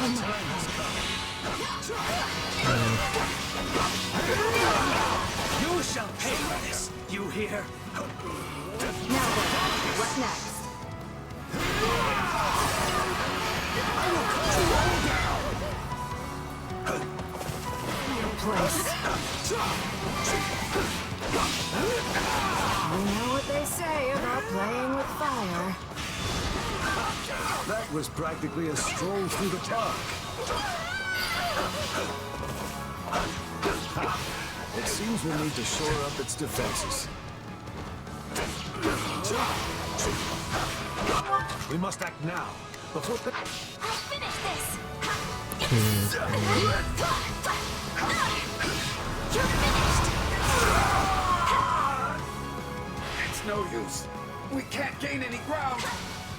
You shall pay for this. You hear? Now then, what next? You know what they say about playing with fire. That was practically a stroll through the park. It seems we'll need to shore up its defenses. We must act now, before the... I'll finish this. You're finished. It's no use. We can't gain any ground!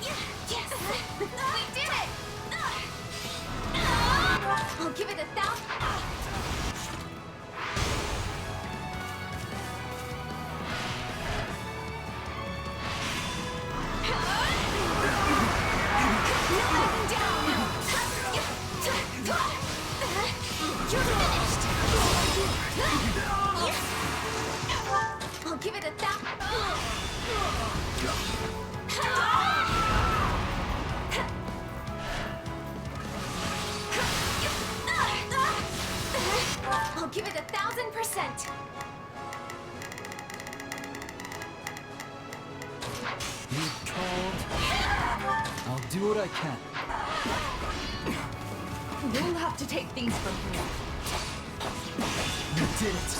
Yes! We did it! I'll give it 1,000... You're finished! I'll give it 1,000... I'll give it 1,000%. You told. I'll do what I can. You'll have to take these from here. You did it.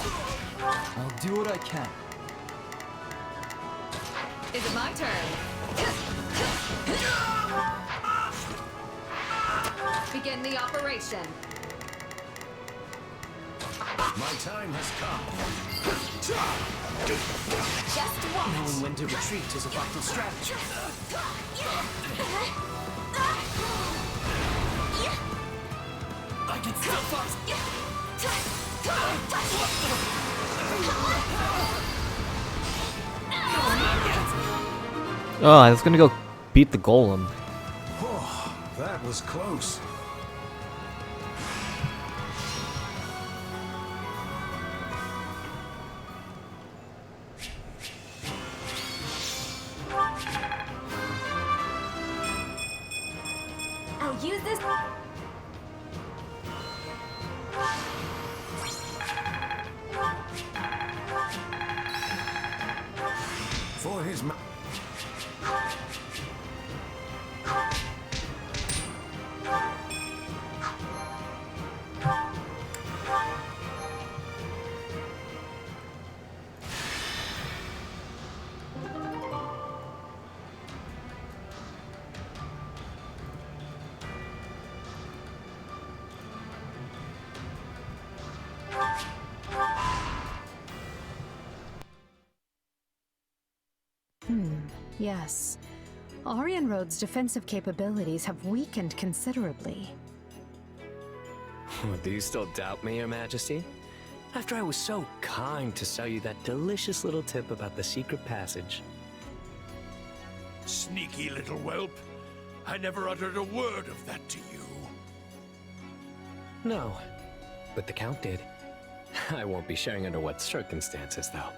I'll do what I can. Is it my turn? Begin the operation. My time has come. Just watch. Knowing when to retreat is a vital strategy. I can still fight! Oh, I was gonna go beat the golem. Oh, that was close. I'll use this... For his ma- Yes. Aryan Road's defensive capabilities have weakened considerably. Do you still doubt me, Your Majesty? After I was so kind to sell you that delicious little tip about the secret passage. Sneaky little whelp. I never uttered a word of that to you. No, but the Count did. I won't be sharing under what circumstances, though.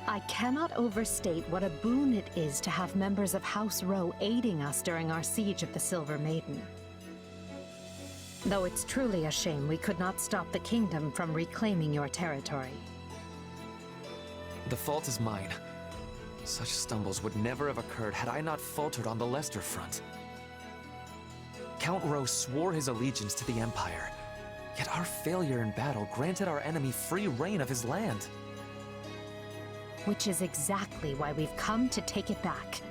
I cannot overstate what a boon it is to have members of House Rowe aiding us during our siege of the Silver Maiden. Though it's truly a shame we could not stop the kingdom from reclaiming your territory. The fault is mine. Such stumbles would never have occurred had I not faltered on the Leicester front. Count Rowe swore his allegiance to the Empire, yet our failure in battle granted our enemy free reign of his land. Which is exactly why we've come to take it back.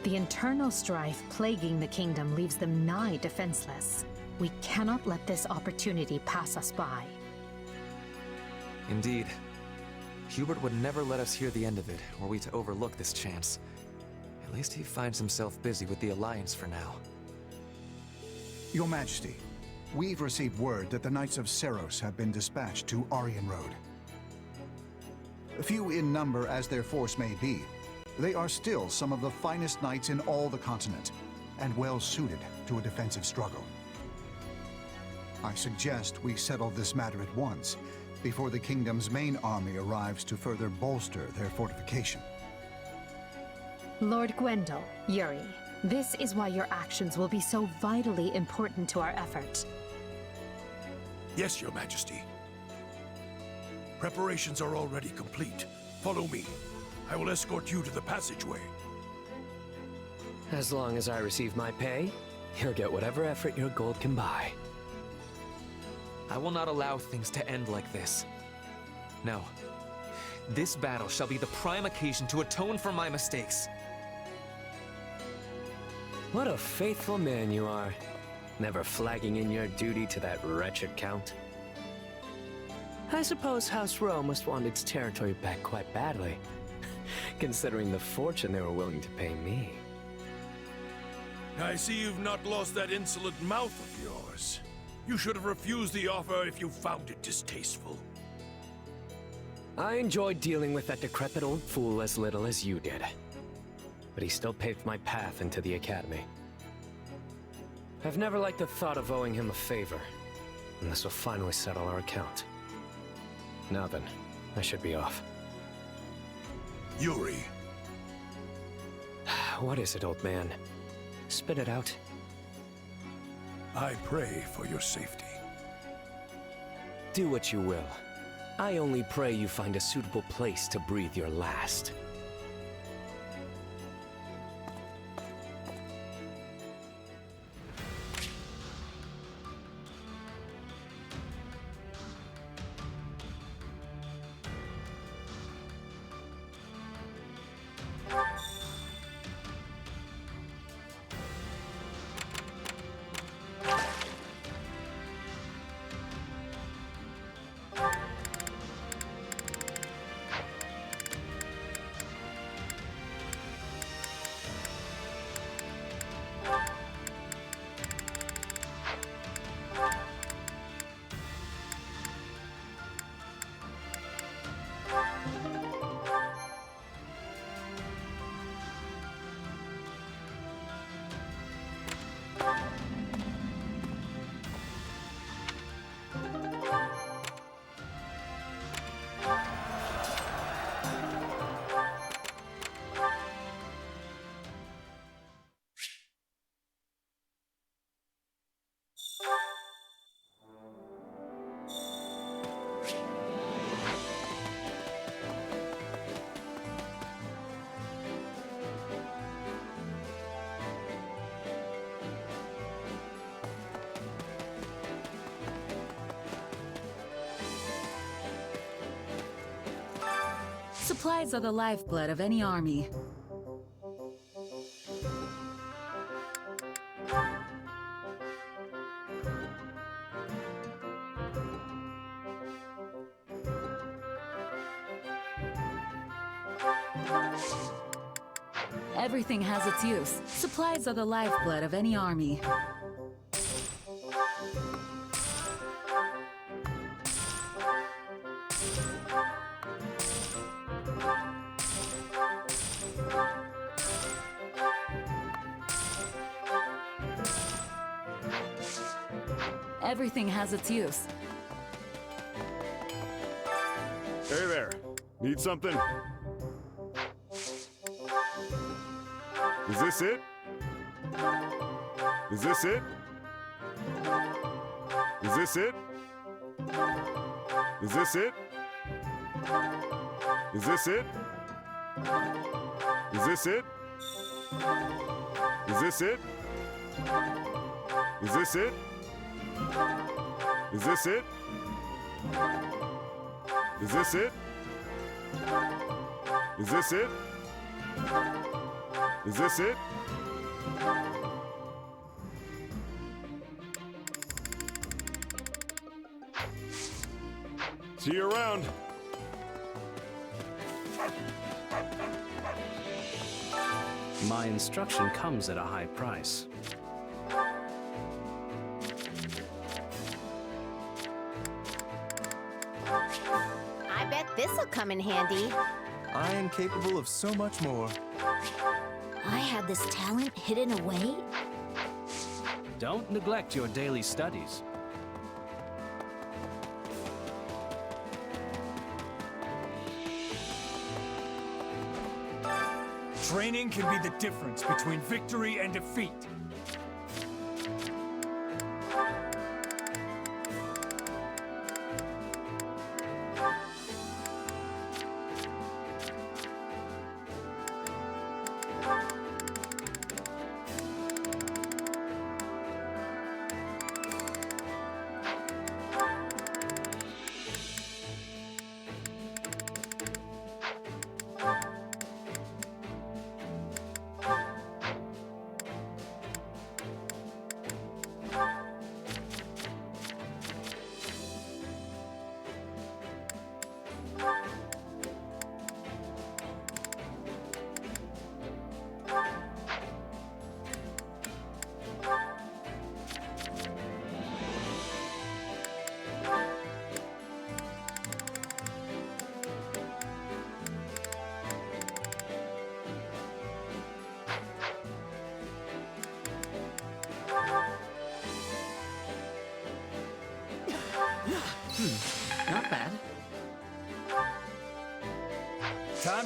The internal strife plaguing the kingdom leaves them nigh defenseless. We cannot let this opportunity pass us by. Indeed. Hubert would never let us hear the end of it, were we to overlook this chance. At least he finds himself busy with the Alliance for now. Your Majesty, we've received word that the Knights of Seros have been dispatched to Aryan Road. Few in number as their force may be, they are still some of the finest knights in all the continent, and well suited to a defensive struggle. I suggest we settle this matter at once, before the kingdom's main army arrives to further bolster their fortification. Lord Gwendol, Yuri, this is why your actions will be so vitally important to our effort. Yes, Your Majesty. Preparations are already complete. Follow me. I will escort you to the passageway. As long as I receive my pay, you'll get whatever effort your gold can buy. I will not allow things to end like this. No. This battle shall be the prime occasion to atone for my mistakes. What a faithful man you are. Never flagging in your duty to that wretched Count. I suppose House Rowe must want its territory back quite badly. considering the fortune they were willing to pay me. I see you've not lost that insolent mouth of yours. You should have refused the offer if you found it distasteful. I enjoyed dealing with that decrepit old fool as little as you did. But he still paved my path into the academy. I've never liked the thought of owing him a favor, and this will finally settle our account. Now then, I should be off. Yuri. What is it, old man? Spit it out. I pray for your safety. Do what you will. I only pray you find a suitable place to breathe your last. Supplies are the lifeblood of any army. Everything has its use. Supplies are the lifeblood of any army. Everything has its use. Hey there. Need something? Is this it? Is this it? Is this it? Is this it? Is this it? Is this it? Is this it? Is this it? Is this it? Is this it? Is this it? Is this it? See you around. My instruction comes at a high price. I bet this'll come in handy. I am capable of so much more. I had this talent hidden away? Don't neglect your daily studies. Training can be the difference between victory and defeat.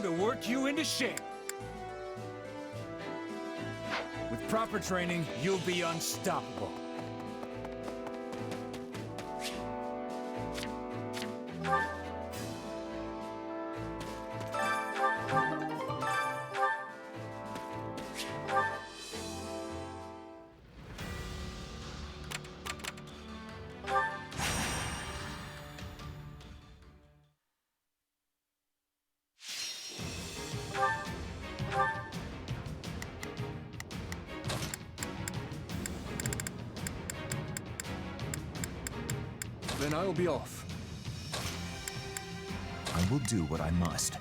to work you into shape. With proper training, you'll be unstoppable. Then I'll be off. I will do what I must.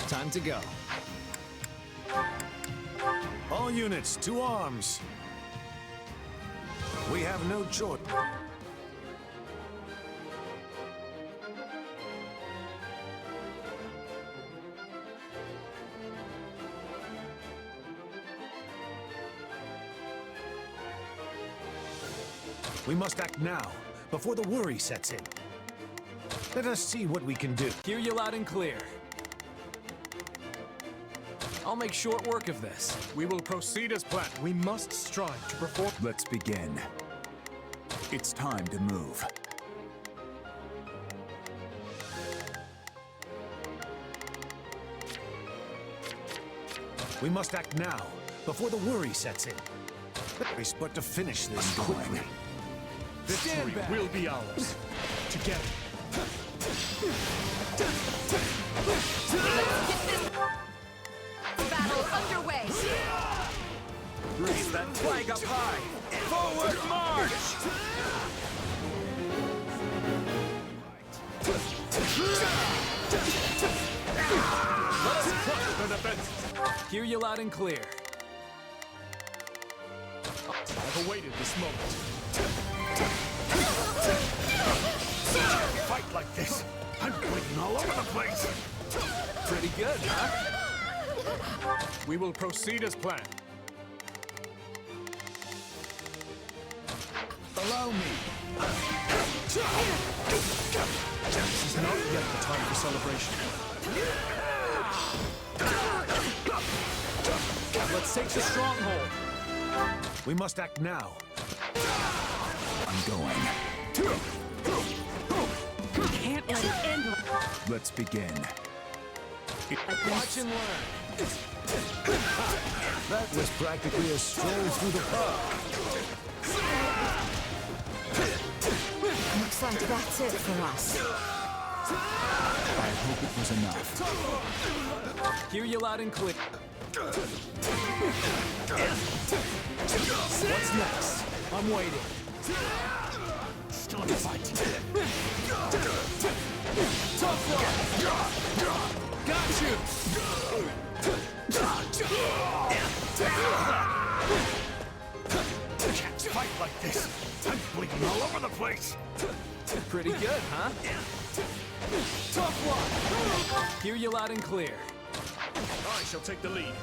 Time to go. All units, to arms. We have no choice. We must act now, before the worry sets in. Let us see what we can do. Hear you loud and clear. I'll make short work of this. We will proceed as planned. We must strive to perform. Let's begin. It's time to move. We must act now, before the worry sets in. But to finish this quickly. Victory will be ours. Together. Battle underway. Raise that flag up high. Forward march! Let us crush their defenses. Hear you loud and clear. I've awaited this moment. Fight like this. I'm bleeding all over the place. Pretty good, huh? We will proceed as planned. Allow me. This is not yet the time for celebration. Let's take the stronghold. We must act now. I'm going. Can't let it end. Let's begin. Watch and learn. That was practically a stroll through the park. Looks like that's it for us. I hope it was enough. Hear you loud and clear. What's next? I'm waiting. Start the fight. Tough luck. Got you. Can't fight like this. I'm bleeding all over the place. Pretty good, huh? Tough luck. Hear you loud and clear. I shall take the lead.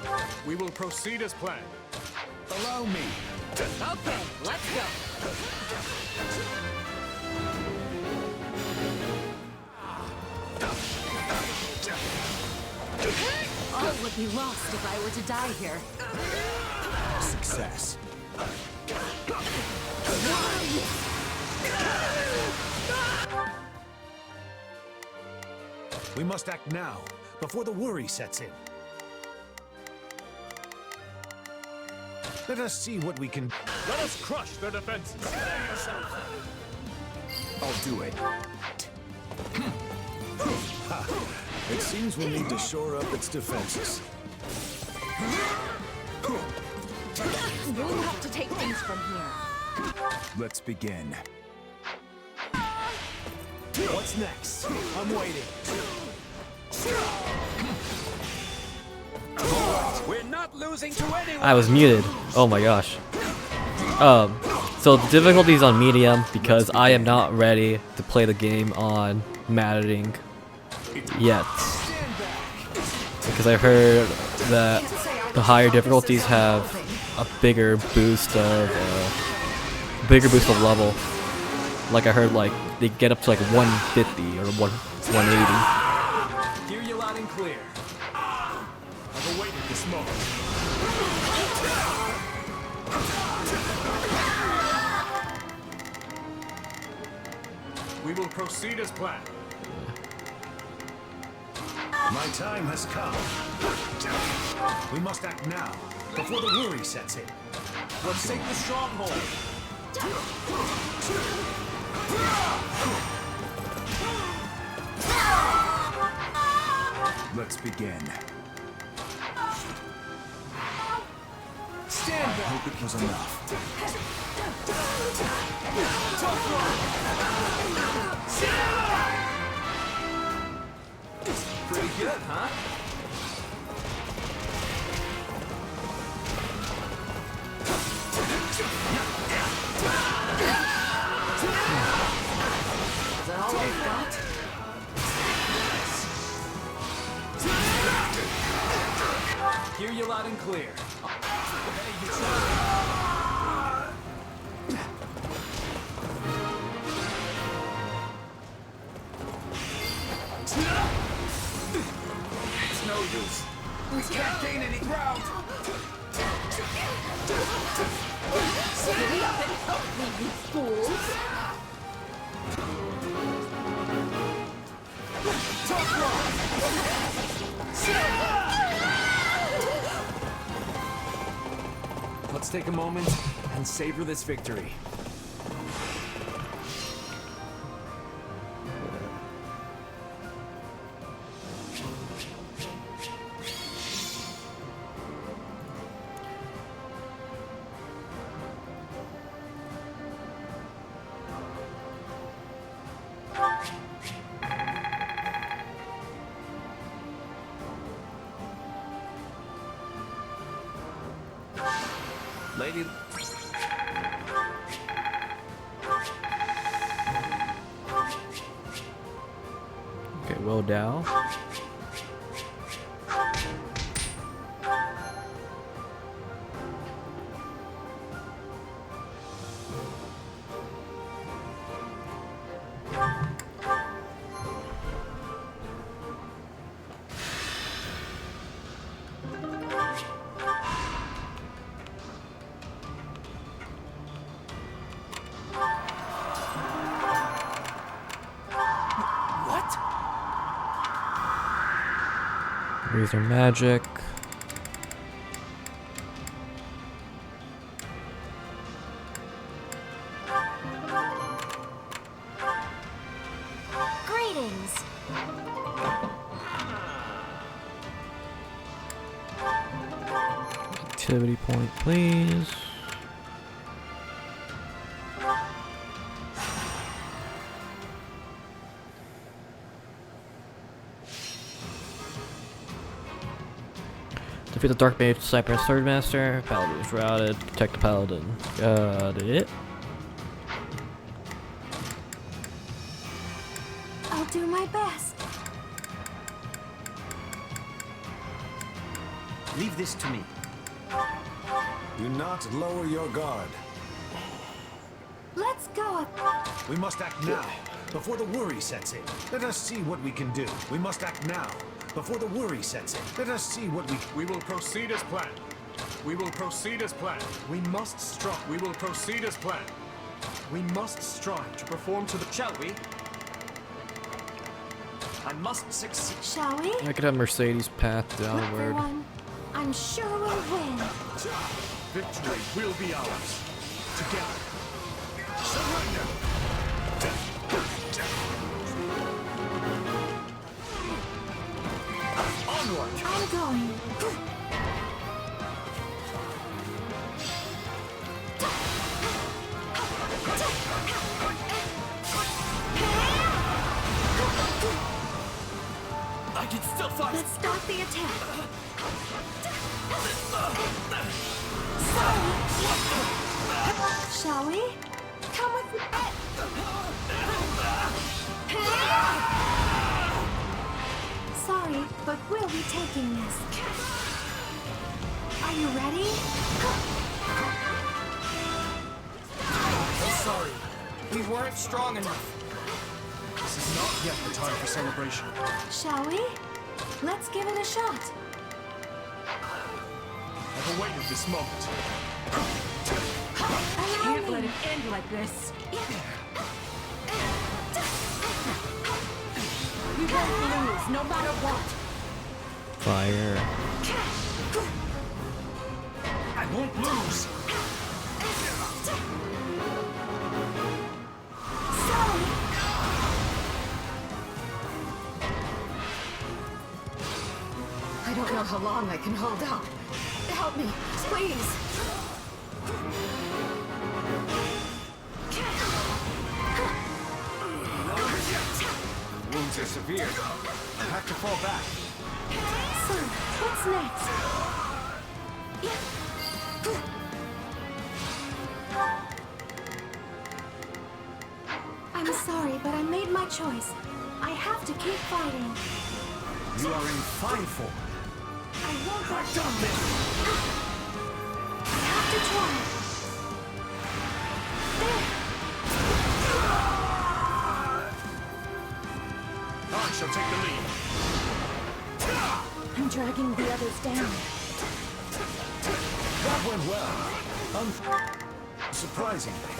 We will proceed as planned. Allow me. Okay, let's go. All would be lost if I were to die here. Success. We must act now, before the worry sets in. Let us see what we can... Let us crush their defenses. I'll do it. It seems we'll need to shore up its defenses. We'll have to take things from here. Let's begin. What's next? I'm waiting. We're not losing to anyone. I was muted. Oh my gosh. So the difficulty is on medium because I am not ready to play the game on mattering yet. Because I heard that the higher difficulties have a bigger boost of level. Like I heard, like they get up to like 150 or 180. Hear you loud and clear. I've awaited this moment. We will proceed as planned. My time has come. We must act now, before the worry sets in. Let's take the stronghold. Let's begin. Stand I back. hope it was enough. Pretty good, huh? Is that all we've got? Hear you loud and clear. Hey, you It's no use. We can't gain any ground. Hurry up and help me, you fools! Let's take a moment and savor this victory. Lady... Okay, well down. What? Raise their magic. Greetings. Activity point, please. Defeat the Dark Mage, Cypress Third Master. Paladin is routed. Protect the Paladin. Got it. I'll do my best. Leave this to me. Do not lower your guard. Let's go. We must act now, before the worry sets in. Let us see what we can do. We must act now, before the worry sets in. Let us see what we... We will proceed as planned. We will proceed as planned. We must strive. We will proceed as planned. We must strive to perform to the... Shall we? I must succeed. Shall we? I could have Mercedes path downward. Everyone, I'm sure we'll win. Victory will be ours. Together. Surrender. Onward. I'm going. I can still fight. Let's start the attack. Shall we? Come with me. Sorry, but we'll be taking this. Are you ready? Sorry. We weren't strong enough. This is not yet the time for celebration. Shall we? Let's give it a shot. I've awaited this moment. Can't let it end like this. We won't lose, no matter what. Fire. I won't lose. I don't know how long I can hold out. Help me, please. Wounds are severe. I have to fall back. So, what's next? I'm sorry, but I made my choice. I have to keep fighting. You are in fine form. I won't back down. I have to try. I shall take the lead. I'm dragging the others down. That went well. Surprisingly.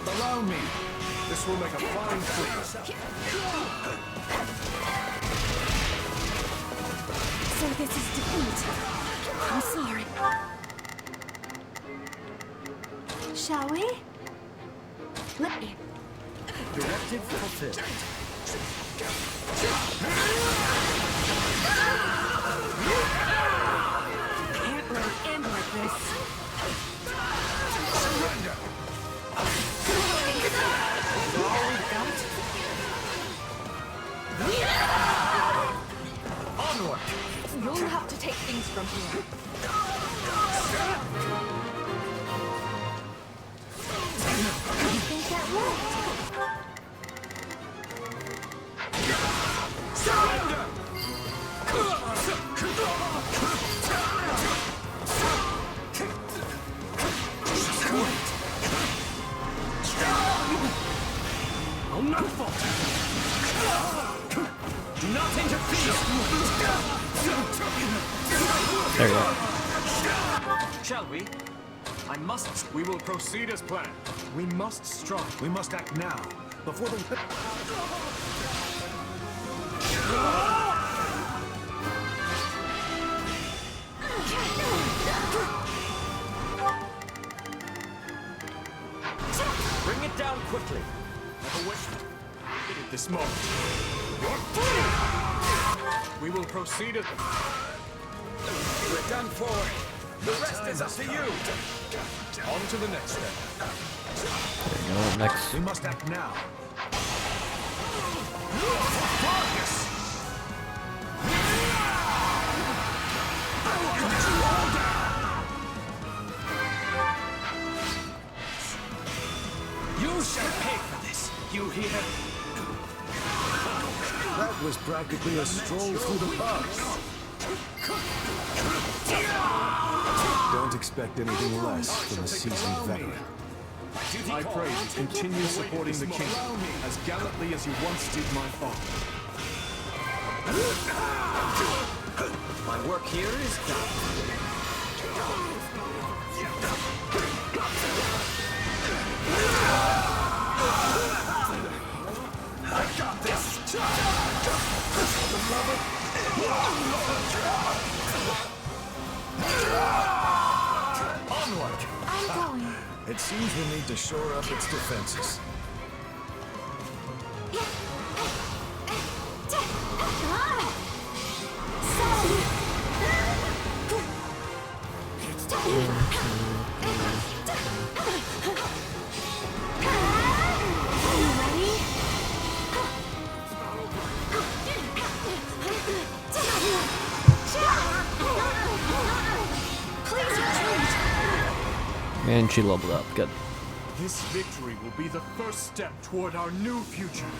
Allow me. This will make a fine fleet. So this is defeat. I'm sorry. Shall we? Let me. Directive fulfilled. Can't let it end like this. Surrender. All we've got? Onward. You'll have to take things from here. I think that worked. Surrender. I'll not falter. Do not interfere. There you go. Shall we? I must. We will proceed as planned. We must strike. We must act now, before the... Bring it down quickly. I've awaited this moment. We will proceed as... We're done for. The rest is up to you. On to the next step. There you go. Next. We must act now. You shall pay for this. You hear? That was practically a stroll through the park. Don't expect anything less from a seasoned veteran. I pray you continue supporting the king as gallantly as you once did my father. My work here is done. I got this! Onward! I'm going. It seems we need to shore up its defenses. And she leveled up. Good. This victory will be the first step toward our new future.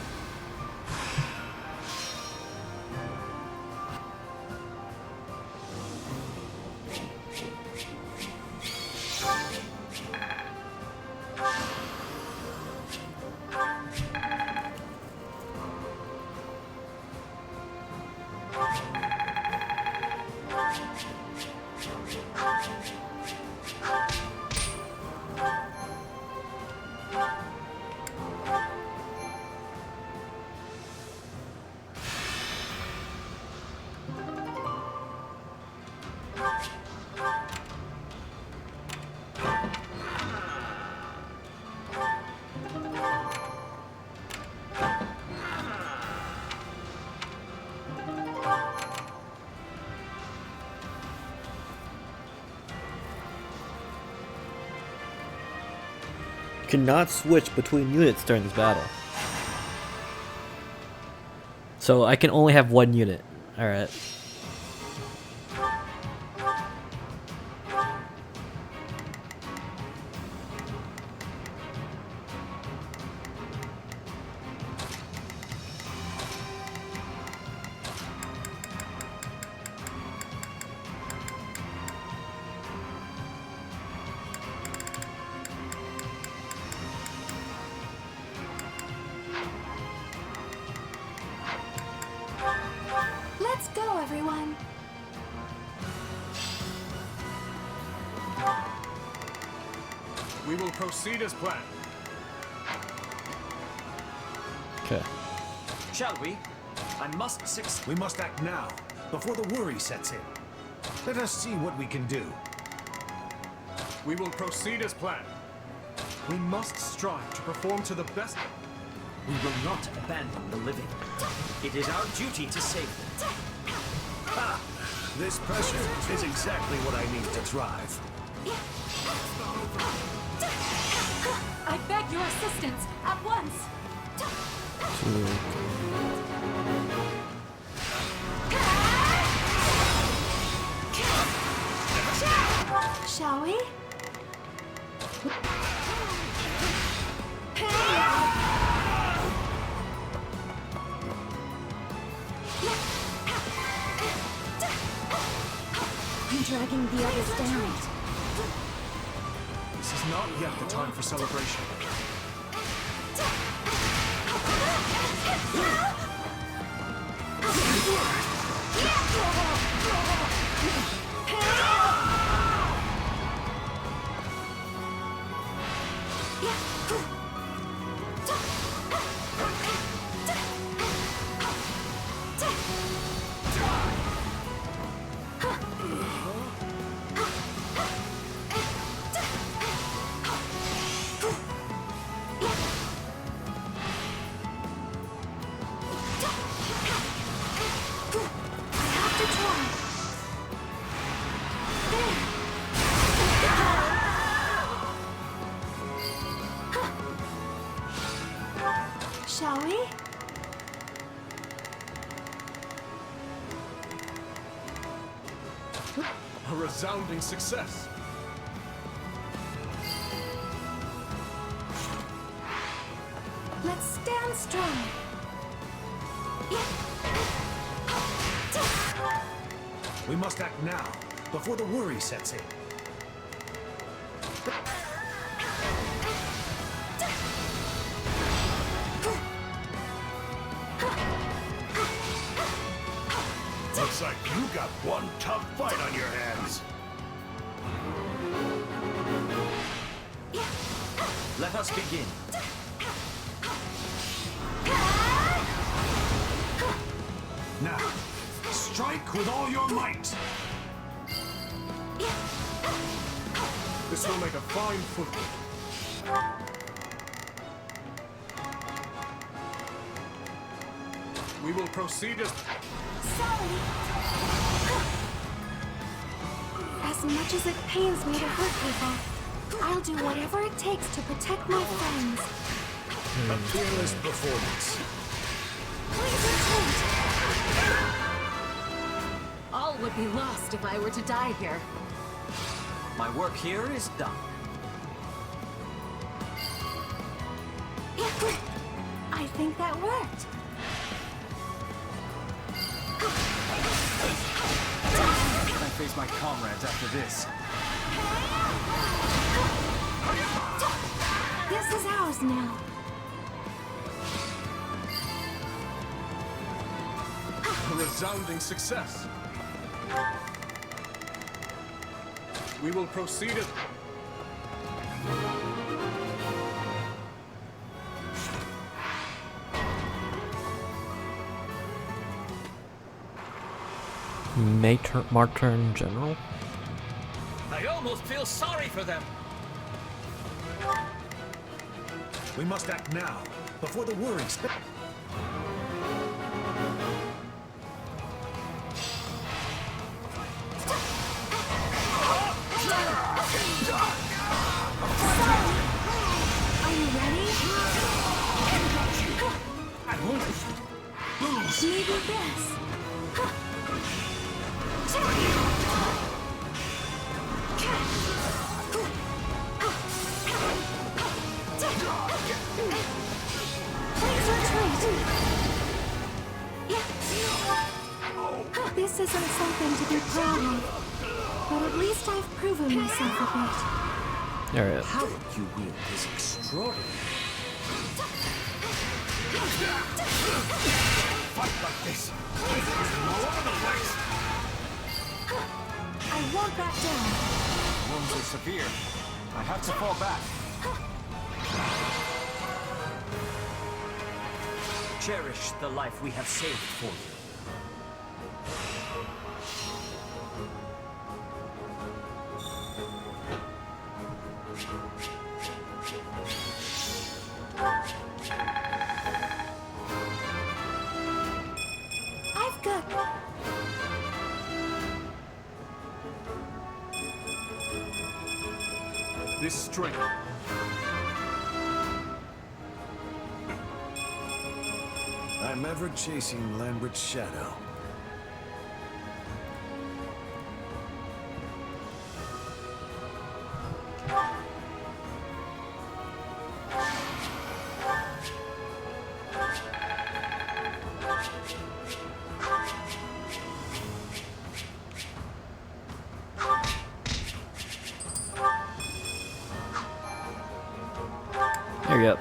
Cannot switch between units during this battle. So I can only have one unit. Alright. Let's go, everyone. We will proceed as planned. Okay. Shall we? We must act now, before the worry sets in. Let us see what we can do. We will proceed as planned. We must strive to perform to the best. We will not abandon the living. It is our duty to save them. Ha! This pressure is exactly what I need to thrive. I beg your assistance at once. Shall we? I'm dragging the others down. This is not yet the time for celebration. Shall we? A resounding success. Let's stand strong. We must act now, before the worry sets in. Looks like you got one tough fight on your hands. Let us begin. Now, strike with all your might. This will make a fine football. We will proceed as... Sorry. As much as it pains me to hurt people, I'll do whatever it takes to protect my friends. A fearless performance. All would be lost if I were to die here. My work here is done. I think that worked. Can I face my comrades after this? This is ours now. A resounding success. We will proceed it. Martern General? I almost feel sorry for them. We must act now, before the worry spreads. Are you ready? I won't lose. Maybe this. Please retreat. This isn't something to be proud of, but at least I've proven myself a bit. There it is. How you wield is extraordinary. Fight like this. All over the place. I won't back down. Wounds are severe. I have to fall back. Cherish the life we have saved for you. I've got... This strength. I'm ever chasing Lambert's shadow. There you go.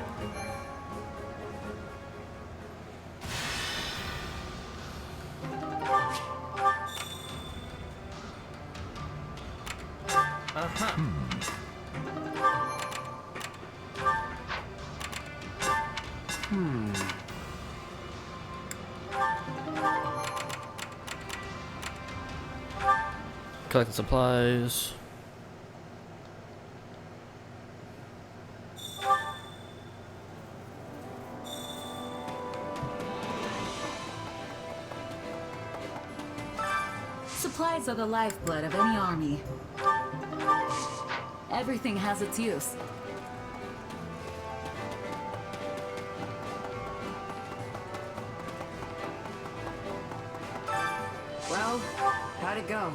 Collect the supplies. Supplies are the lifeblood of any army. Everything has its use. Well, how'd it go?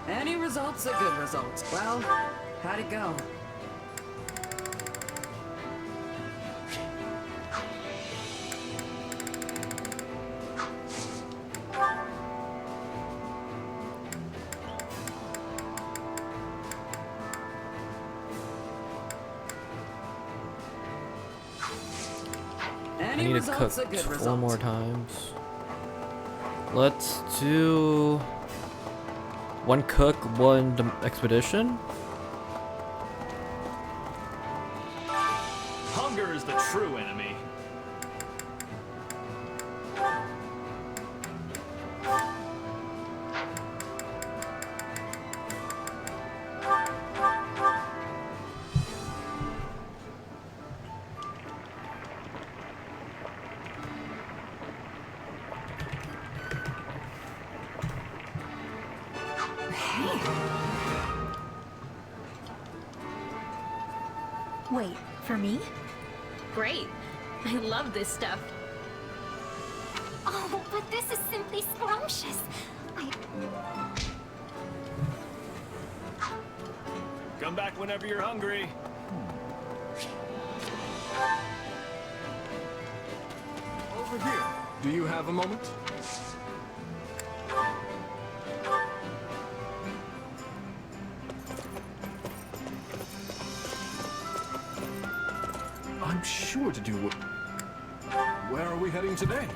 Any result's a good result. Well, how'd it go? I need to cook 4 more times. Let's do 1 cook, 1 expedition. Hunger is the true enemy. Wait, for me? Great. I love this stuff. Oh, but this is simply scrumptious. Come back whenever you're hungry. Over here. Do you have a moment? I'm sure to do what... Where are we heading today?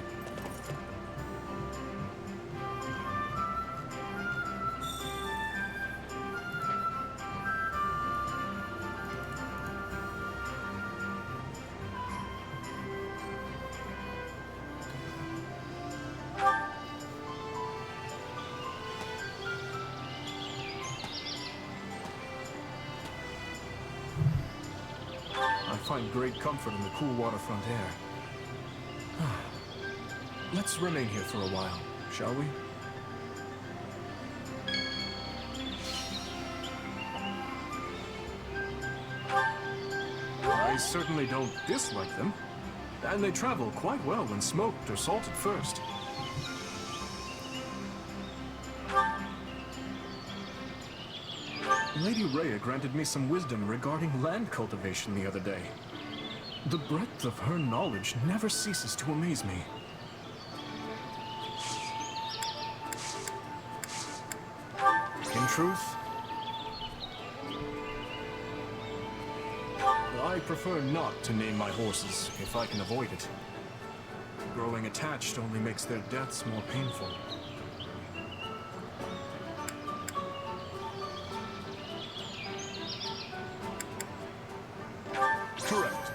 find great comfort in the cool waterfront air. Let's remain here for a while, shall we? I certainly don't dislike them, and they travel quite well when smoked or salted first. Lady Rhea granted me some wisdom regarding land cultivation the other day. The breadth of her knowledge never ceases to amaze me. In truth, I prefer not to name my horses if I can avoid it. Growing attached only makes their deaths more painful. Correct.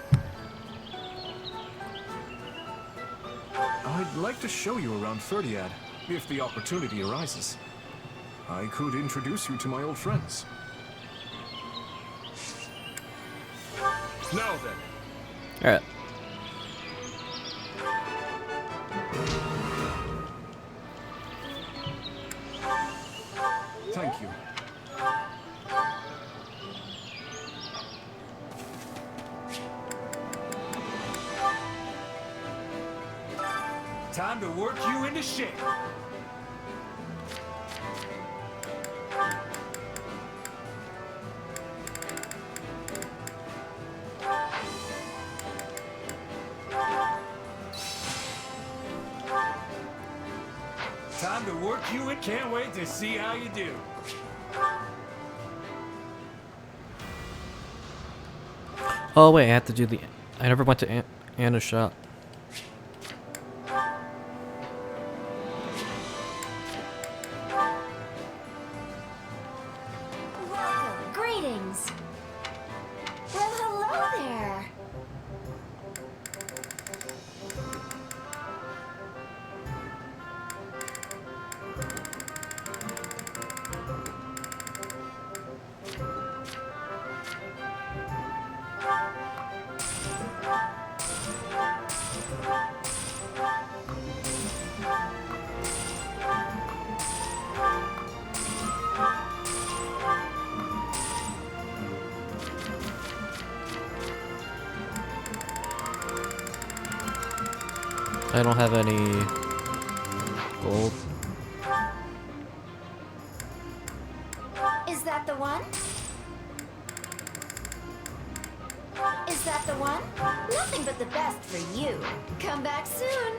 I'd like to show you around Ferdiad, if the opportunity arises. I could introduce you to my old friends. Now then. Alright. Thank you. Time to work you into shape. Time to work you in. Can't wait to see how you do. Oh wait, I have to do the. I never went to Anna's shop. Welcome. Greetings. Well, hello there. I don't have any gold. Is that the one? Is that the one? Nothing but the best for you. Come back soon.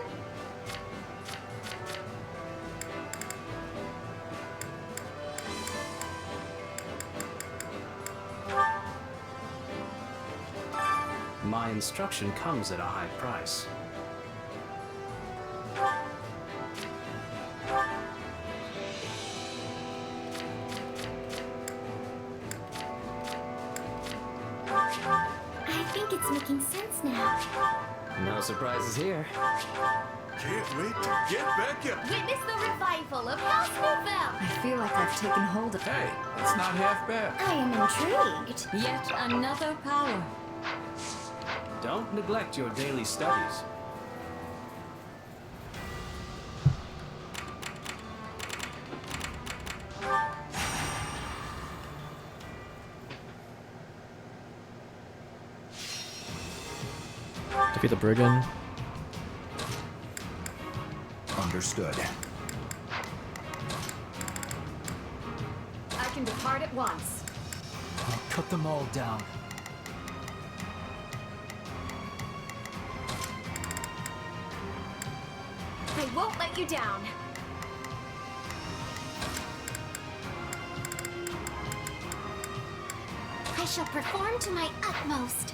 My instruction comes at a high price. I think it's making sense now. No surprises here. Can't wait to get back up. Witness the revival of House Nouvelle. I feel like I've taken hold of. Hey, that's not half bad. I am intrigued. Yet another power. Don't neglect your daily studies. Defeat the brigand. Understood. I can depart at once. I'll cut them all down. I won't let you down. I shall perform to my utmost.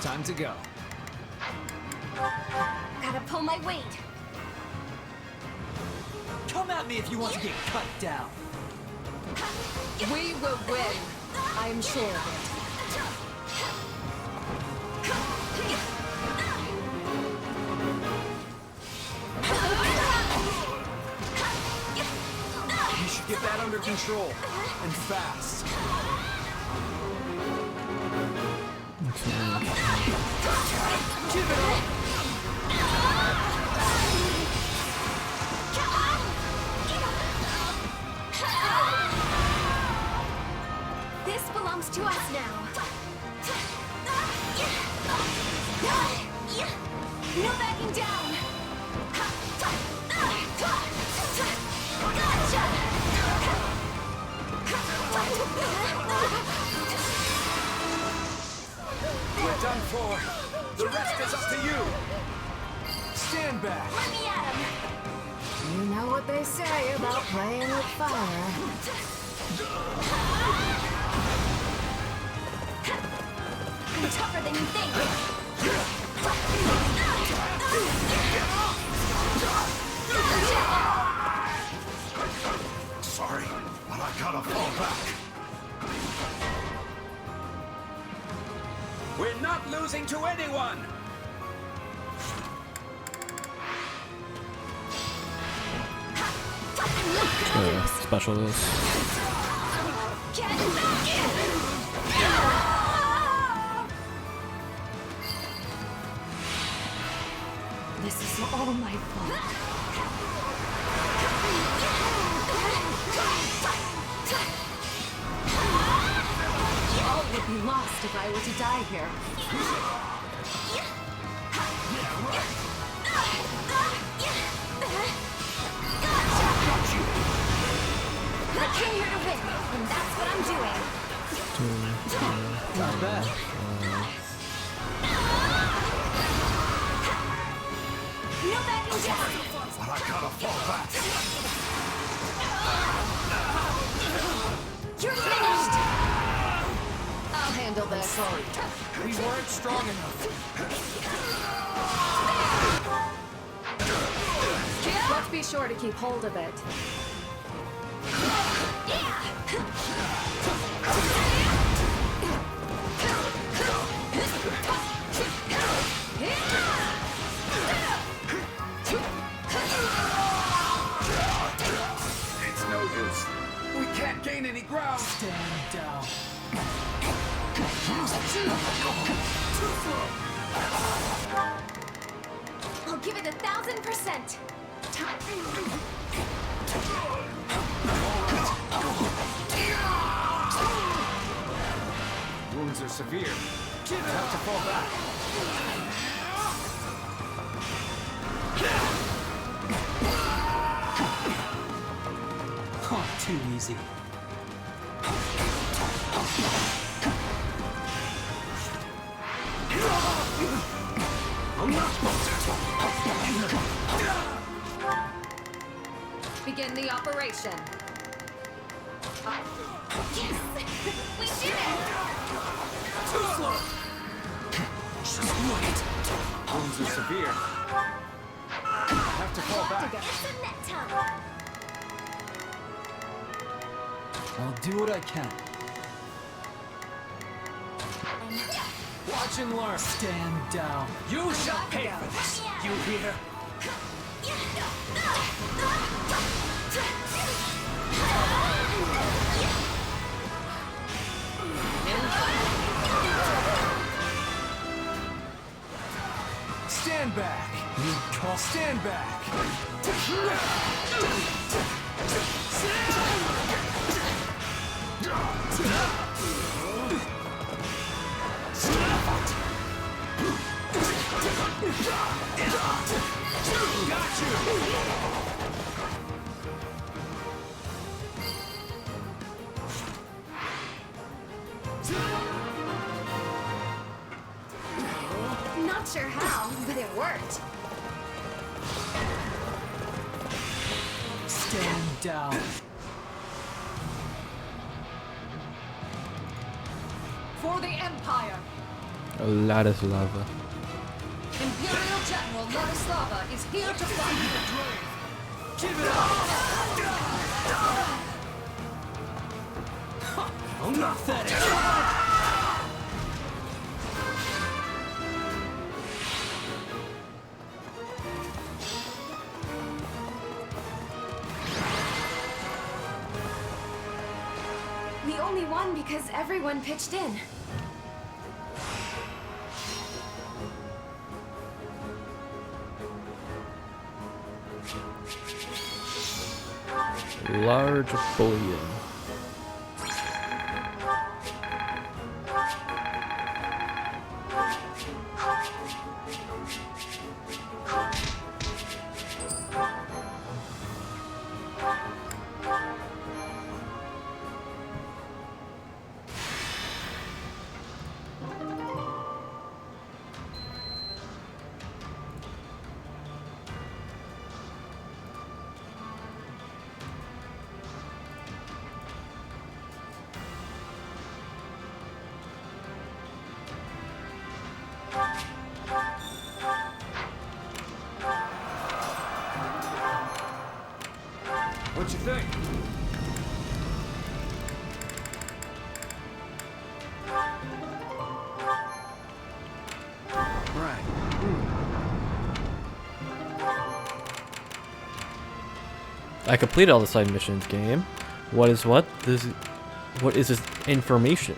Time to go. Gotta pull my weight. Come at me if you want to get cut down. We will win. I am sure of it. that under control. And fast. Give it up! This belongs to us now. No backing down. We're done for. The rest is up to you. Stand back. Let me at him. You know what they say about playing with fire. I'm tougher than you think. Sorry, but I gotta fall back. We're not losing to anyone. Special this. This is all my fault. All would be lost if I were to die here. I came here to win, and that's what I'm doing. Not bad. No backing down. But I gotta fall back. You're finished. I'll handle this. Sorry, we weren't strong enough. Let's be sure to keep hold of it. It's no use. We can't gain any ground. Stand down. I'll give it 1,000%. Wounds are severe. I have to fall back. Oh, too easy. Begin the operation. Yes! We did it! Too slow! Just look it. Wounds are severe. I have to fall back. It's a net time. I'll do what I can. Watch and learn. Stand down. You shall pay for this. You hear? Stand back. You call. Stand back. Got you. Not sure how, but it worked. Stand down. For the Empire! A lot of lava. Imperial General Ladislava is here to fight! Give it up! Pathetic! only won because everyone pitched in. Large bullion. What you think? Right. I completed all the side missions, game. What is what? What is this information?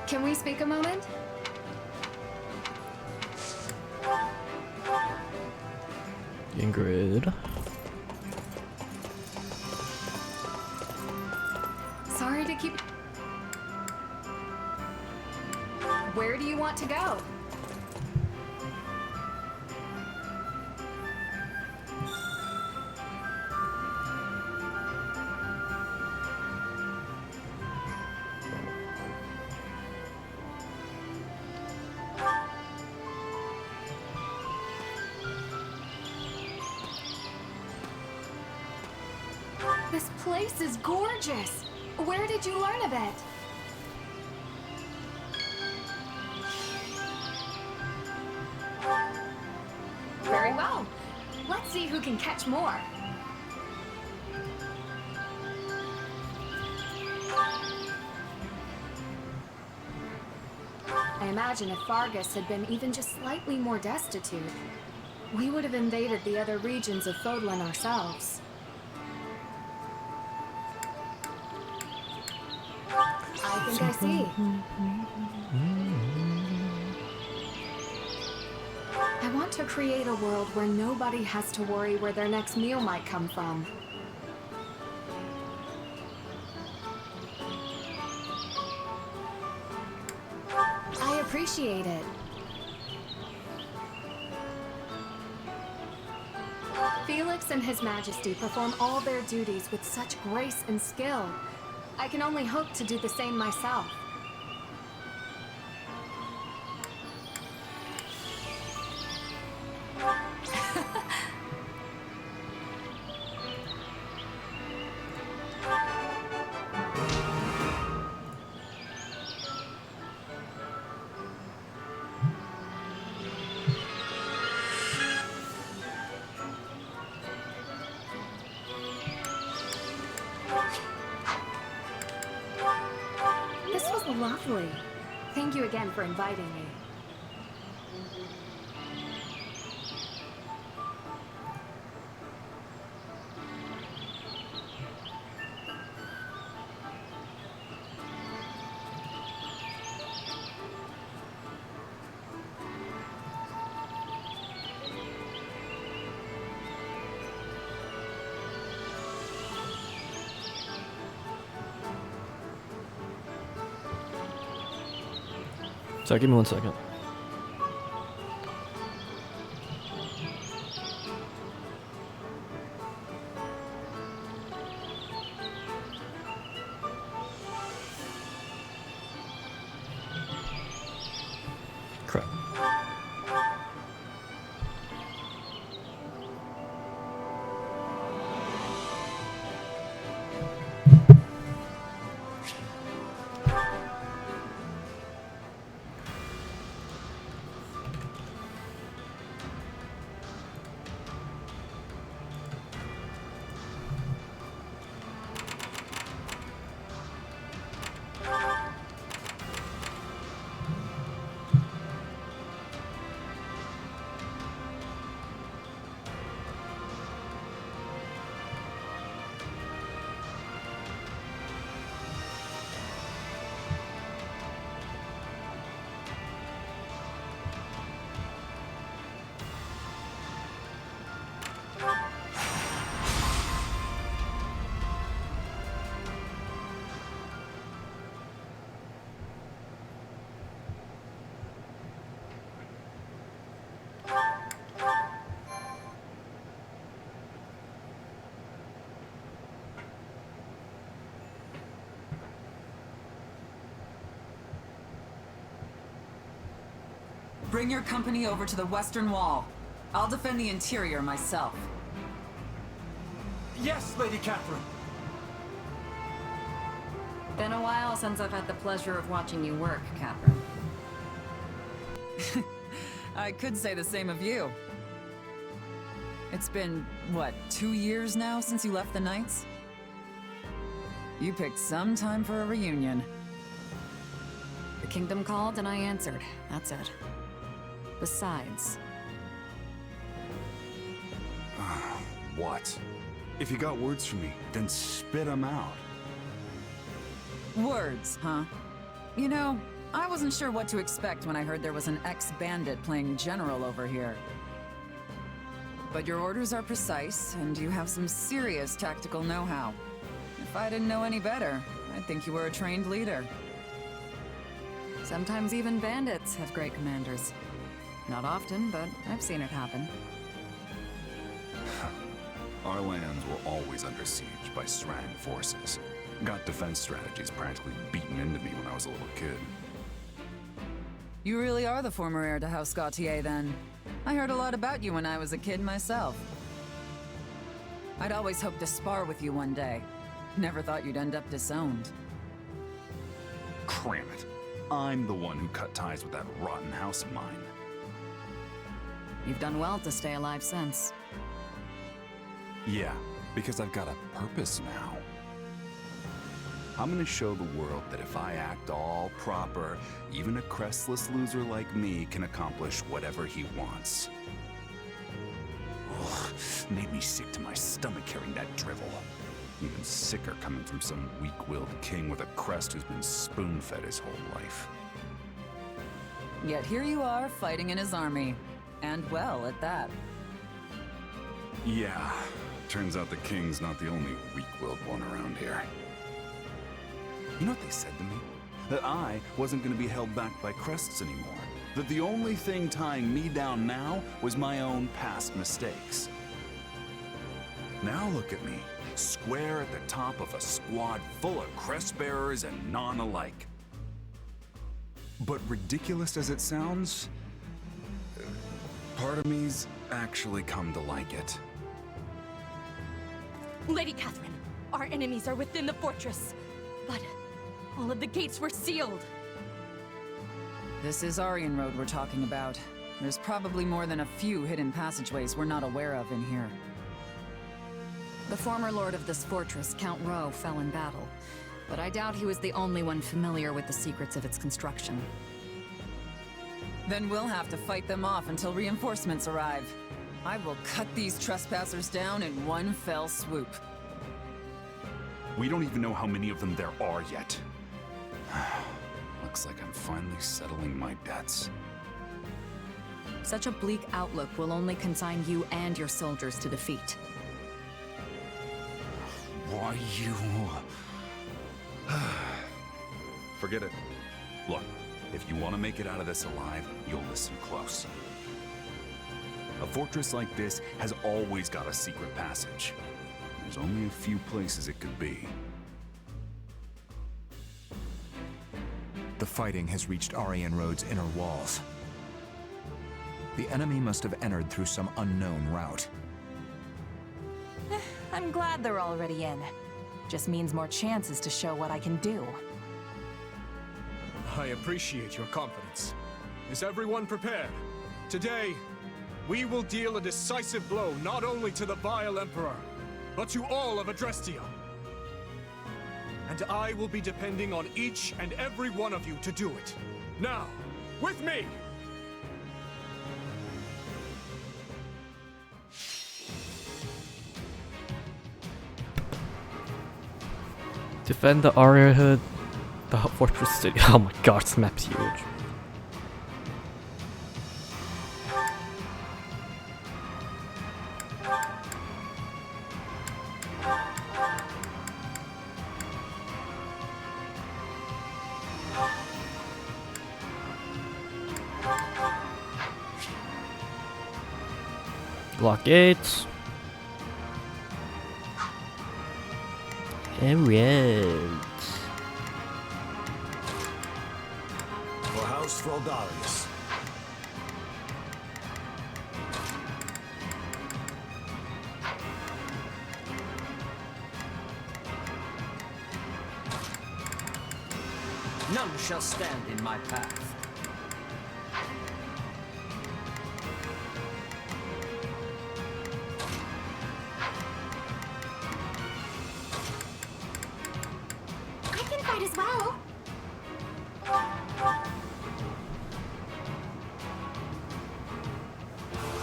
Can we speak a moment? Ingrid. Sorry to keep... Where do you want to go? This place is gorgeous. Where did you learn of it? Very well. Let's see who can catch more. I imagine if Fargus had been even just slightly more destitute, we would have invaded the other regions of Fodlan ourselves. I think I see. I want to create a world where nobody has to worry where their next meal might come from. I appreciate it. Felix and His Majesty perform all their duties with such grace and skill. I can only hope to do the same myself. lovely. Thank you again for inviting me. Sorry, give me 1 second. Crap. Bring your company over to the western wall. I'll defend the interior myself. Yes, Lady Catherine. Been a while since I've had the pleasure of watching you work, Catherine. I could say the same of you. It's been, what, 2 years now since you left the Knights? You picked some time for a reunion. The kingdom called and I answered. That's it. Besides... What? If you got words for me, then spit them out. Words, huh? You know, I wasn't sure what to expect when I heard there was an ex-bandit playing general over here. But your orders are precise, and you have some serious tactical know-how. If I didn't know any better, I'd think you were a trained leader. Sometimes even bandits have great commanders. Not often, but I've seen it happen. Our lands were always under siege by Srang forces. Got defense strategies practically beaten into me when I was a little kid. You really are the former heir to House Gautier, then. I heard a lot about you when I was a kid myself. I'd always hoped to spar with you one day. Never thought you'd end up disowned. Cram it. I'm the one who cut ties with that rotten house of mine. You've done well to stay alive since. Yeah, because I've got a purpose now. I'm gonna show the world that if I act all proper, even a crestless loser like me can accomplish whatever he wants. Ugh, made me sick to my stomach hearing that drivel. Even sicker coming from some weak-willed king with a crest who's been spoon-fed his whole life. Yet here you are, fighting in his army. And well, at that. Yeah, turns out the king's not the only weak-willed one around here. You know what they said to me? That I wasn't going to be held back by crests anymore. That the only thing tying me down now was my own past mistakes. Now look at me, square at the top of a squad full of crest bearers and none alike. But ridiculous as it sounds, part of me's actually come to like it. Lady Catherine, our enemies are within the fortress, but all of the gates were sealed. This is Aryan Road we're talking about. There's probably more than a few hidden passageways we're not aware of in here. The former lord of this fortress, Count Rowe, fell in battle. but I doubt he was the only one familiar with the secrets of its construction. Then we'll have to fight them off until reinforcements arrive. I will cut these trespassers down in one fell swoop. We don't even know how many of them there are yet. Looks like I'm finally settling my debts. Such a bleak outlook will only consign you and your soldiers to defeat. Why you... Forget it. Look, if you want to make it out of this alive, you'll listen close. A fortress like this has always got a secret passage. There's only a few places it could be. The fighting has reached Aryan Road's inner walls. The enemy must have entered through some unknown route. I'm glad they're already in. Just means more chances to show what I can do. I appreciate your confidence. Is everyone prepared? Today, we will deal a decisive blow not only to the vile Emperor, but to all of Adrestia. And I will be depending on each and every one of you to do it. Now, with me! Defend the Arya Hood, the fortress city. Oh my god, this map's huge. Lock gates. Alright. For House Feldarius. None shall stand in my path. As well.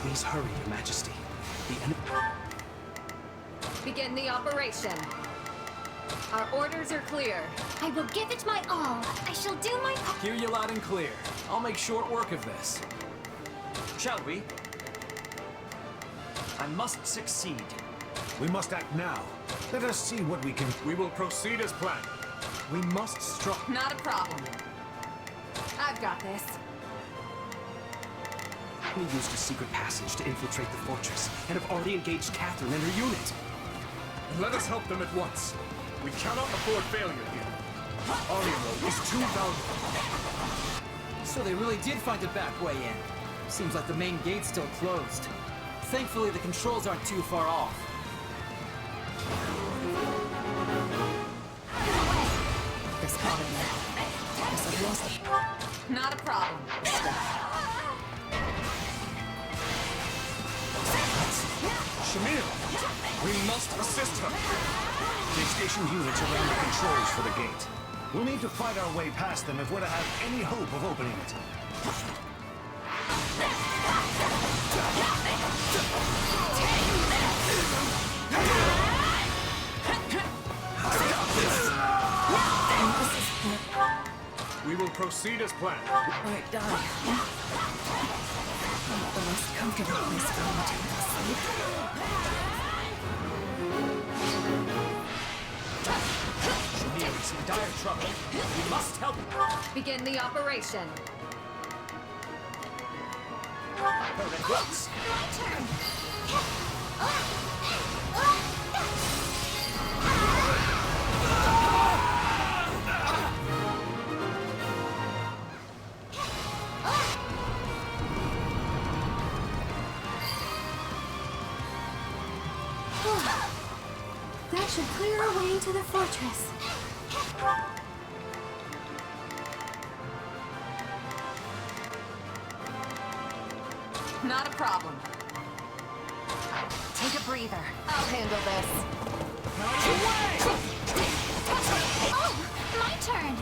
Please hurry, Your Majesty. The enemy... Begin the operation. Our orders are clear. I will give it my all. I shall do my part. Hear you loud and clear. I'll make short work of this. Shall we? I must succeed. We must act now. Let us see what we can... We will proceed as planned. We must strike. Not a problem. I've got this. We used a secret passage to infiltrate the fortress, and have already engaged Catherine and her unit. Let us help them at once. We cannot afford failure here. Aryan Road is too valuable. So they really did find a back way in. Seems like the main gate's still closed. Thankfully, the controls aren't too far off. Not a problem. Shamir, we must assist her. They stationed units around the controls for the gate. We'll need to fight our way past them if we're to have any hope of opening it. We will proceed as planned. Right, die. Not the most comfortable place for me to sleep. Shamir is in dire trouble. We must help him. Begin the operation. Perfect works. That should clear our way into the fortress. Not a problem. Take a breather. I'll handle this. Oh! turn.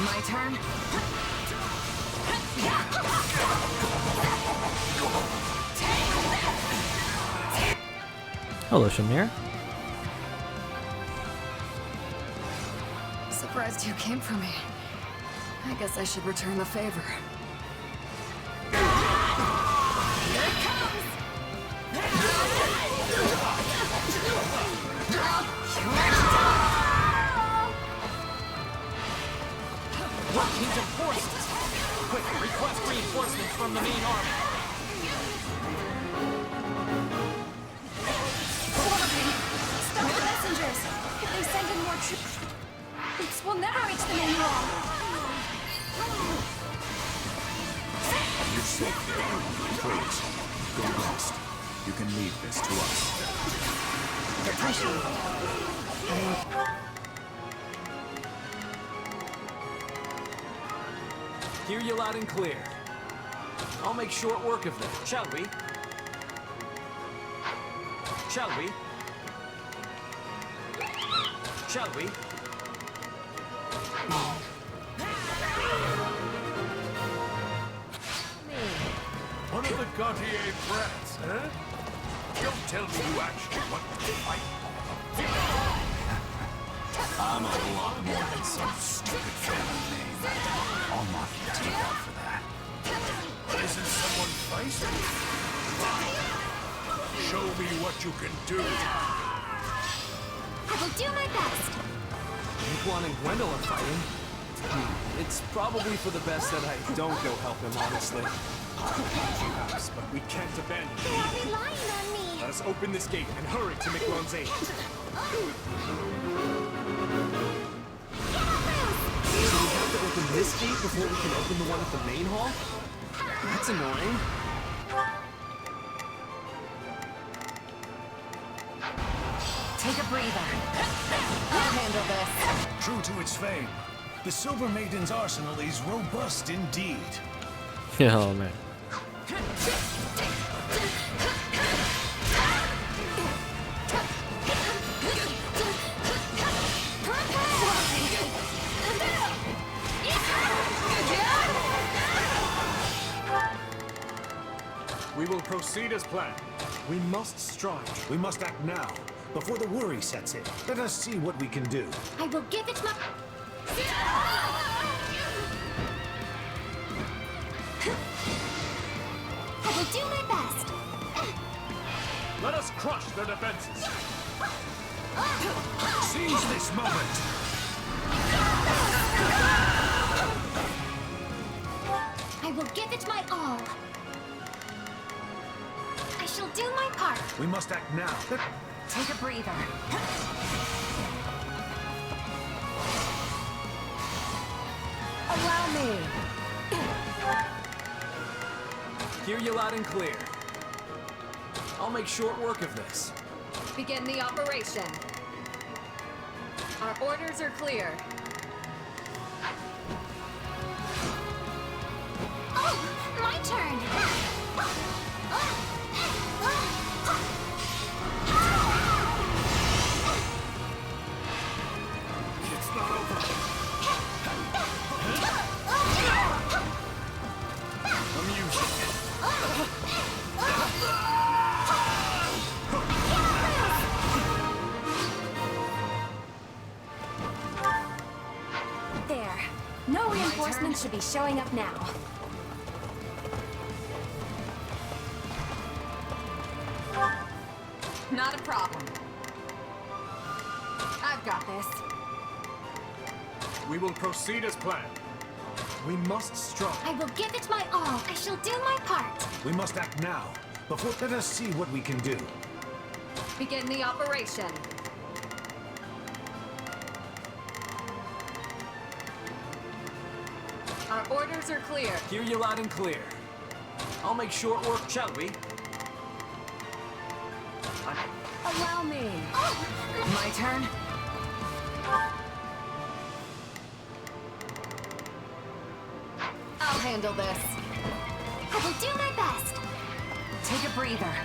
My turn? Hello, Shamir. Surprised you came for me. I guess I should return the favor. Here it comes! What kingdom forces? Quick, request reinforcements from the main army. Stop the messengers! If they send in more troops, this will never reach the main wall. You're safe here. Please, go rest. You can leave this to us. Hear you loud and clear. I'll make short work of them, shall we? Shall we? Shall we? One of the Gautier brats, huh? Don't tell me you actually want to fight. I'm a lot more than some stupid family name. I'll knock your teeth out for that. Isn't someone feisty? Show me what you can do. I will do my best. Antoine and Gwendol are fighting. It's probably for the best that I don't go help him, honestly. Perhaps, but we can't abandon him. You're relying on me. Let us open this gate and hurry to McLean's aid. Do we have to open this gate before we can open the one at the main hall? That's annoying. Take a breather. I'll handle this. True to its fame, the Silver Maiden's arsenal is robust indeed. Oh man. We will proceed as planned. We must strive. We must act now, before the worry sets in. Let us see what we can do. I will give it my... I will do my best. Let us crush their defenses. Seize this moment. I will give it my all. I shall do my part. We must act now. Take a breather. Allow me. Hear you loud and clear. I'll make short work of this. Begin the operation. Our orders are clear. Oh, my turn. It's not over. Amusing. There. No reinforcements should be showing up now. Not a problem. I've got this. We will proceed as planned. We must strive. I will give it my all. I shall do my part. We must act now, before... Let us see what we can do. Begin the operation. Our orders are clear. Hear you loud and clear. I'll make short work, shall we? Allow me. My turn? I'll handle this. I will do my best. Take a breather.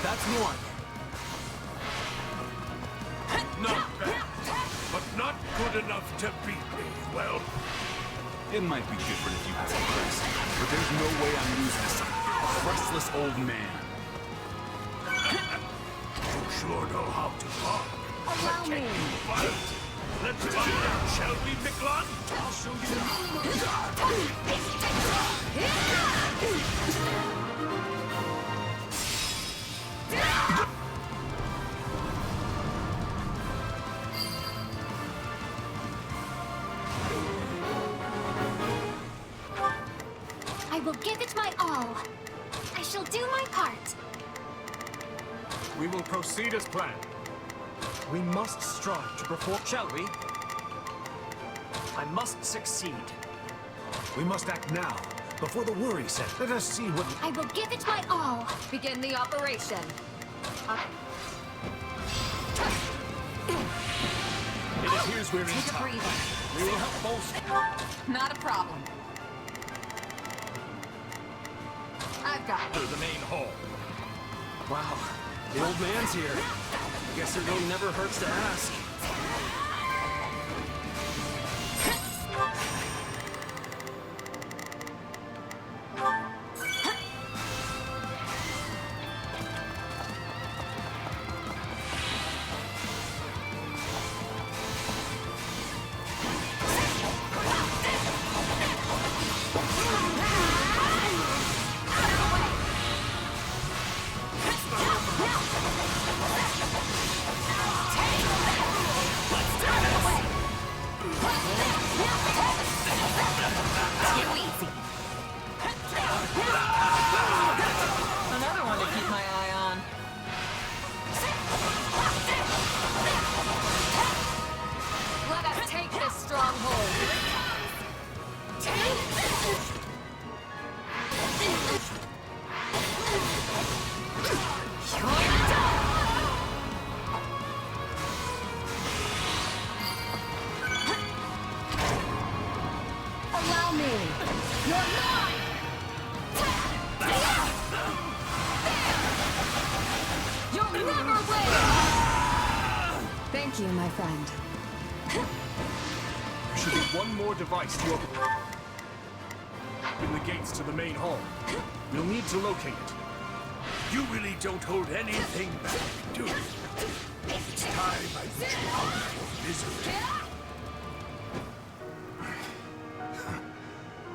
That's one. Not bad, but not good enough to beat me. Well, It might be different if you have a crest, but there's no way I'm losing to some crestless old man. you sure know how to talk. Allow me. Fight. Let's find out, shall we, Miklon? I'll show I will give it my all. I shall do my part. We will proceed as planned. We must strive to perform, shall we? I must succeed. We must act now, before the worry set. Let us see what... I will give it my all. Begin the operation. It appears we're in Take a time. breather. We will help bolster. Not a problem. I've got it. to the main hall. Wow, the old man's here. Guess it really never hurts to ask. Another one to keep my eye on. Let us take this stronghold. Allow me. You're mine. You'll never win! Thank you, my friend. There should be one more device to open the gates to the main hall. We'll need to locate it. You really don't hold anything back, do you? It's time I put you out of your misery.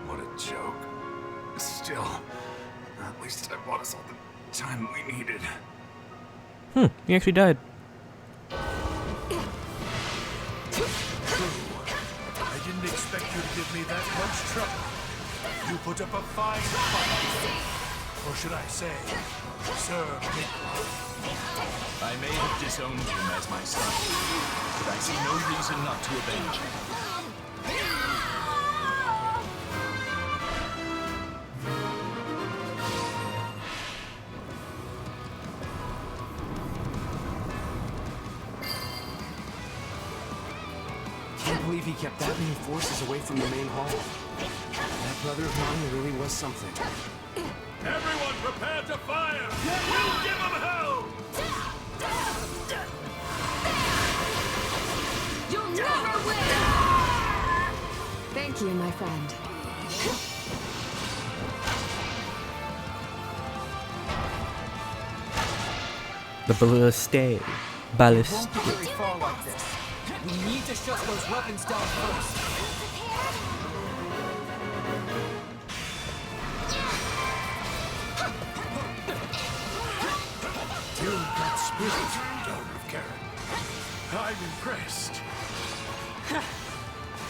What a joke. Still, at least I bought us all the time we needed. He actually died. I didn't expect you to give me that much trouble. You put up a fine fight. Or should I say, Sir Miklon. I may have disowned him as my son, but I see no reason not to avenge him. Can't believe he kept that many forces away from the main hall. That brother of mine really was something. Everyone prepare to fire! We'll give them hell! You'll never win! Thank you, my friend. The ballista. Ballista. Won't be very far like this. We need to shut those weapons down first. You've got spirit, daughter of Karen. I'm impressed.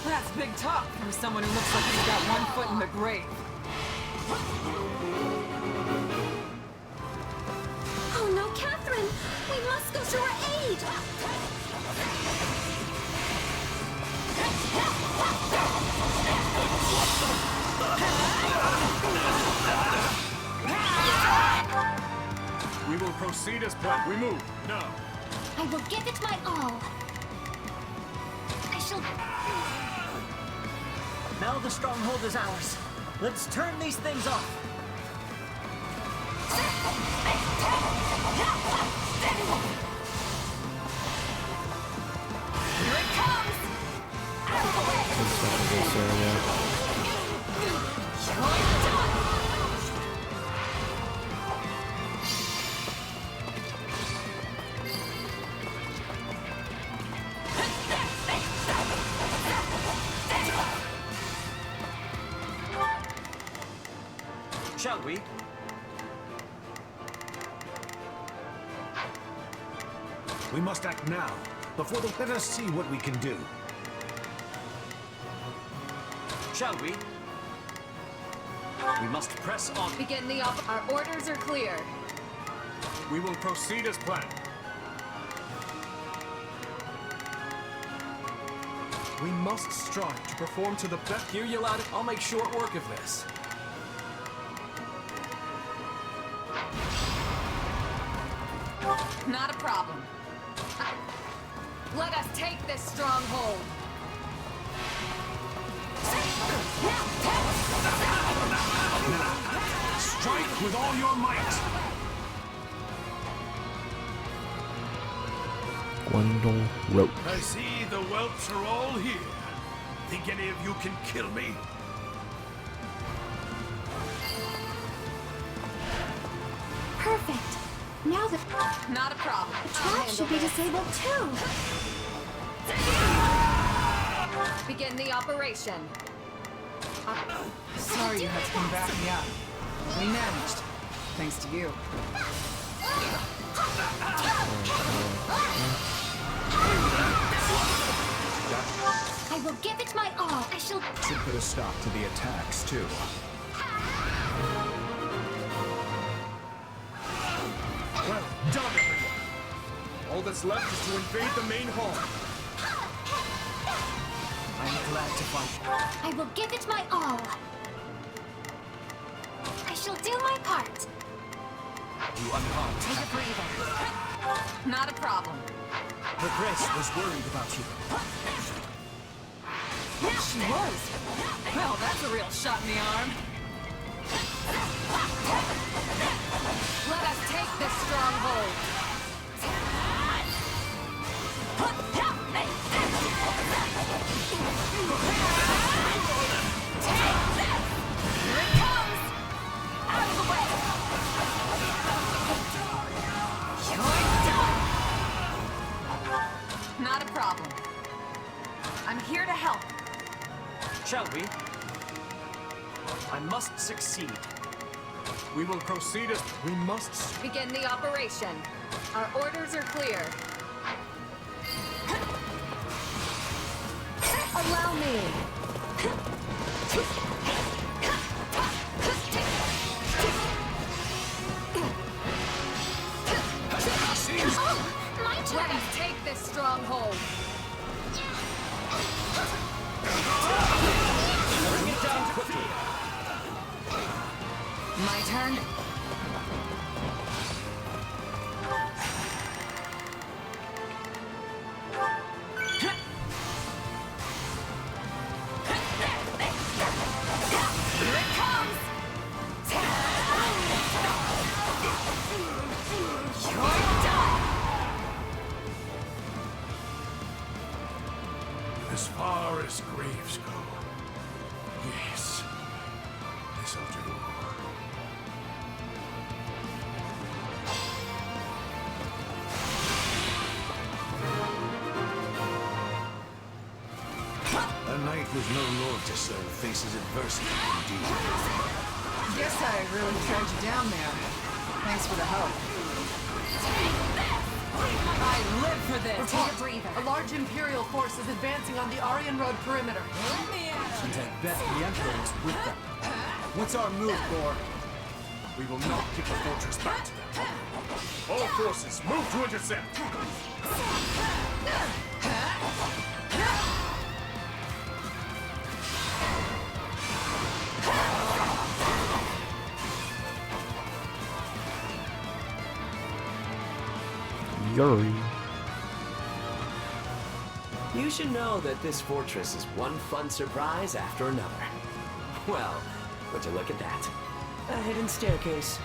That's big talk from someone who looks like he's got one foot in the grave. Oh no, Catherine! We must go to her aid! We will proceed as planned. We move, now. I will give it my all. I shall... Now the stronghold is ours. Let's turn these things off. Shall we? We must act now, before they let us see what we can do. Shall we? We must press on. Begin the op. Our orders are clear. We will proceed as planned. We must strive to perform to the best. Hear you loud. I'll make short work of this. Not a problem. Let us take this stronghold. Strike with all your might! Gwendol wrote. I see the whelps are all here. Think any of you can kill me? Perfect. Now the Not a problem. trap should be disabled too. Begin the operation. Sorry you had to come back me up. We managed. Thanks to you. I will give it my all. I shall... Should put a stop to the attacks, too. Well done, everyone. All that's left is to invade the main hall. I'm glad to fight. I will give it my all. I shall do my part. You unharmed. Take a breather. Not a problem. But Grace was worried about you. She was. Well, that's a real shot in the arm. Let us take this stronghold. Here it comes! Out of the way! You're done! Not a problem. I'm here to help. Shall we? I must succeed. We will proceed as we must. Begin the operation. Our orders are clear. Allow me. My turn. Let us take this stronghold. Bring it down quickly. My turn. Here it comes. You're done. As far as graves go. Yes. This'll do. A knight with no lord to serve faces adversity, indeed. Guess I really dragged you down there. Thanks for the help. I live for this. Take a breather. A large Imperial force is advancing on the Aryan Road perimeter. And I bet the Emperor is with them. What's our move, Thor? We will not give the fortress back to them. All forces, move to intercept. Yuri. You should know that this fortress is one fun surprise after another. Well, would you look at that? A hidden staircase.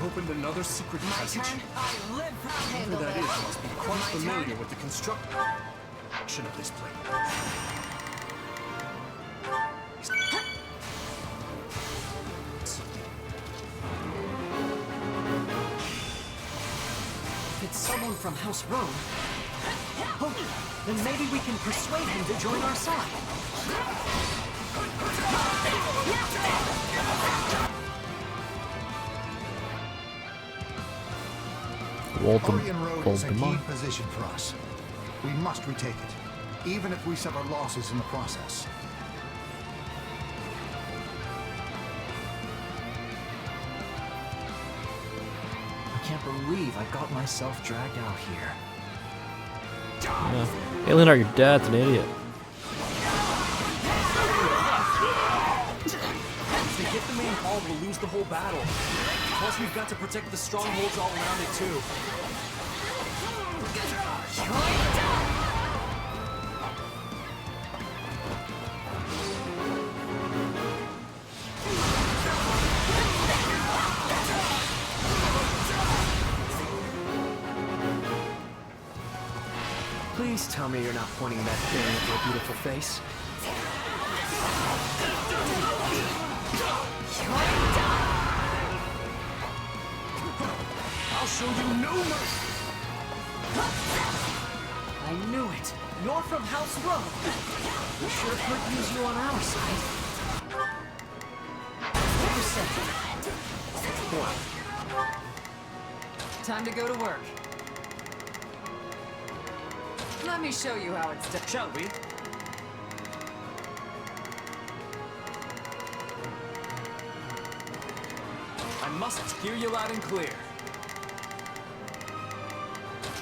opened another secret passage. I live for Whoever that is must be quite familiar with the construction of this place. If it's someone from House Road, then maybe we can persuade him to join our side. Orion Road is a key position for us. We must retake it, even if we suffer losses in the process. I can't believe I got myself dragged out here. Yeah. Hey, Leonard, your dad's an idiot. If they get the main hall, we'll lose the whole battle. Plus, we've got to protect the strongholds all around it, too. Please tell me you're not pointing that thing at your beautiful face. I'll show you no mercy! I knew it. You're from House Road. We sure could use you on our side. What you say? Time to go to work. Let me show you how it's done. Shall we? I must hear you loud and clear.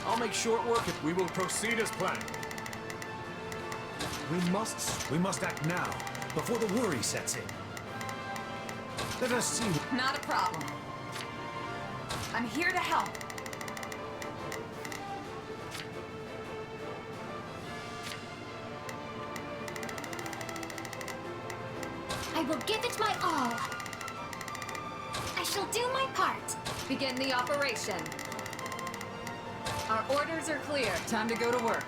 I'll make short work if we will proceed as planned. We must act now, before the worry sets in. Let us see. Not a problem. I'm here to help. I will give it my all. I shall do my part. Begin the operation. Our orders are clear. Time to go to work.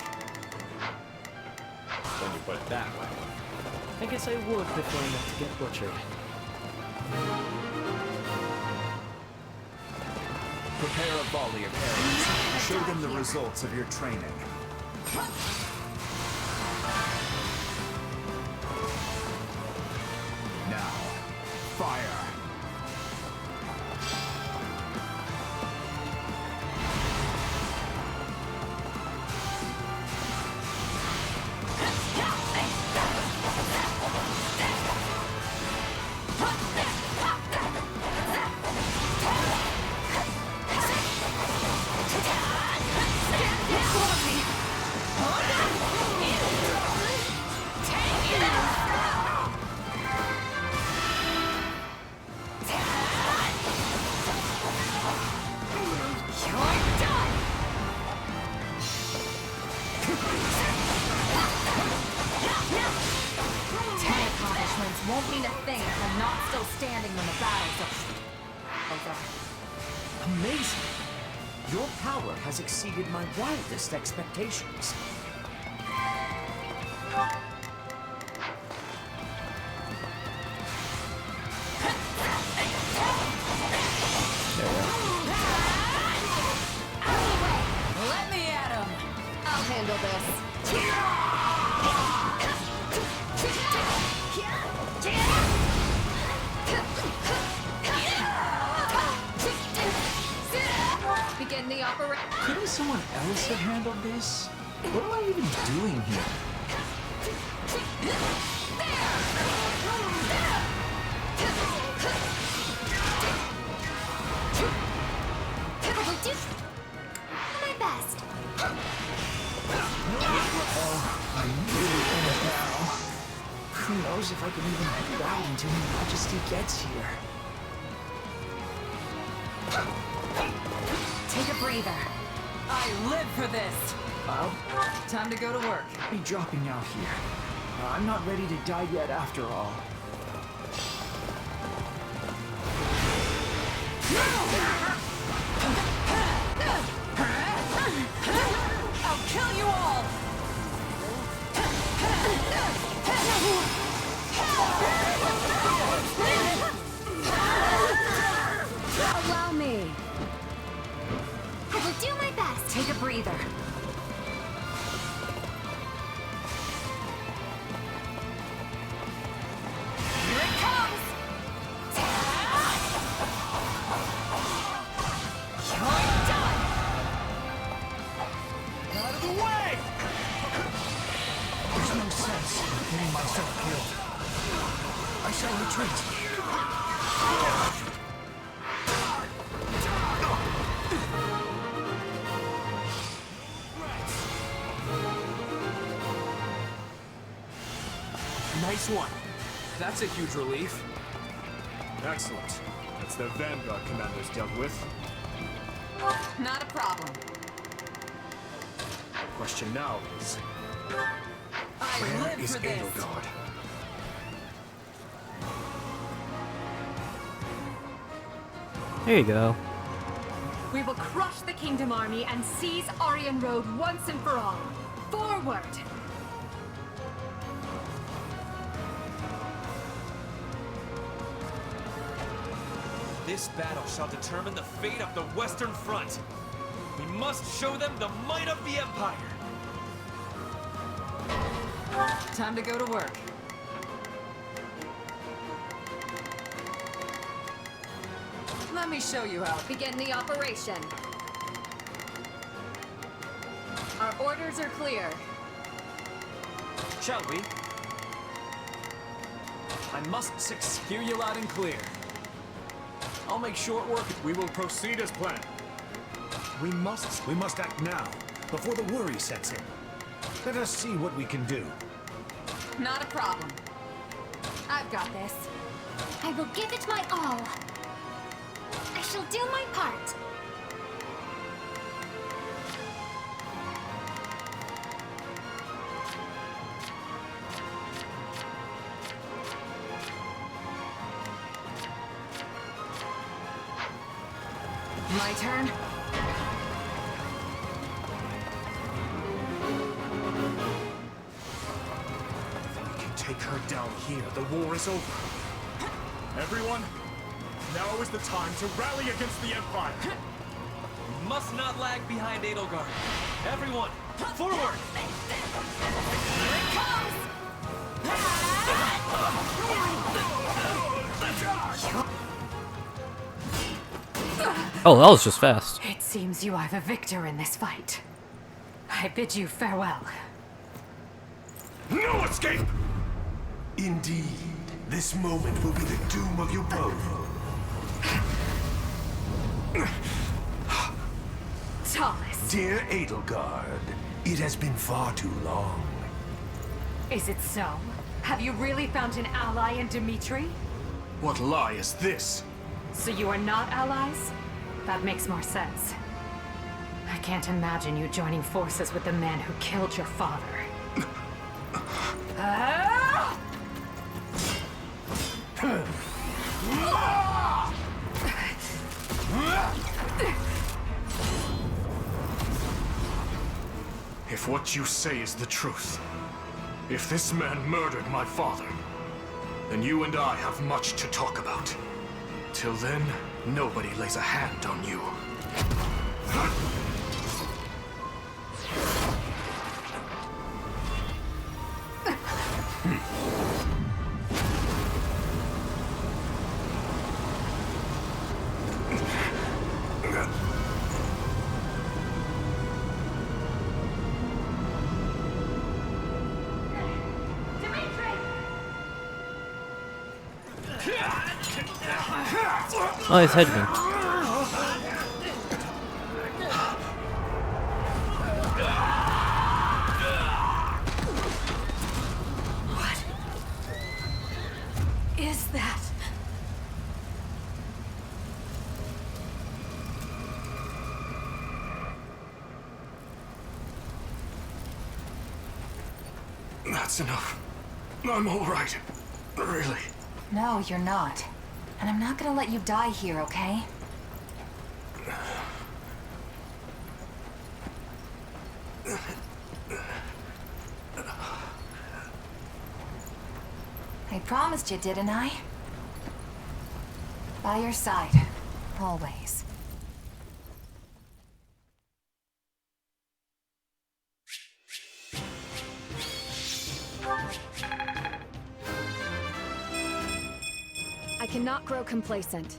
When you put it that way. I guess I would prefer not to get butchered. Prepare a volley of arrows. Show them the results of your training. Now, fire! Won't mean a thing if I'm not still standing when the battle's over. Amazing! Your power has exceeded my wildest expectations. Let me at him! I'll handle this. Begin the operation. Couldn't someone else have handled this? What am I even doing here? I will do my best. I really am now. Who knows if I can even head out until Her Majesty gets here. Take a breather. I live for this. Time to go to work. Be dropping out here. I'm not ready to die yet after all. No! Nice one. That's a huge relief. Excellent. That's the Vanguard commanders dealt with. Not a problem. Question now is, I where is Edelgard? There you go. We will crush the Kingdom Army and seize Aryan Road once and for all. Forward! This battle shall determine the fate of the Western Front. We must show them the might of the Empire. Time to go to work. Let me show you how. Begin the operation. Our orders are clear. Shall we? I must hear you loud and clear. I'll make short work. We will proceed as planned. We must act now, before the worry sets in. Let us see what we can do. Not a problem. I've got this. I will give it my all. I shall do my part. My turn? We can take her down here. The war is over. Everyone, now is the time to rally against the Empire. We must not lag behind Edelgard. Everyone, forward! Here it comes! Oh, that was just fast. It seems you are the victor in this fight. I bid you farewell. No escape! Indeed, this moment will be the doom of you both. Thomas. Dear Edelgard, it has been far too long. Is it so? Have you really found an ally in Dimitri? What lie is this? So you are not allies? That makes more sense. I can't imagine you joining forces with the man who killed your father. If what you say is the truth, if this man murdered my father, then you and I have much to talk about. Till then, nobody lays a hand on you. Oh, he's hedging. What is that? That's enough. I'm all right. Really. No, you're not. And I'm not gonna let you die here, okay? I promised you, didn't I? By your side. Always. I cannot grow complacent.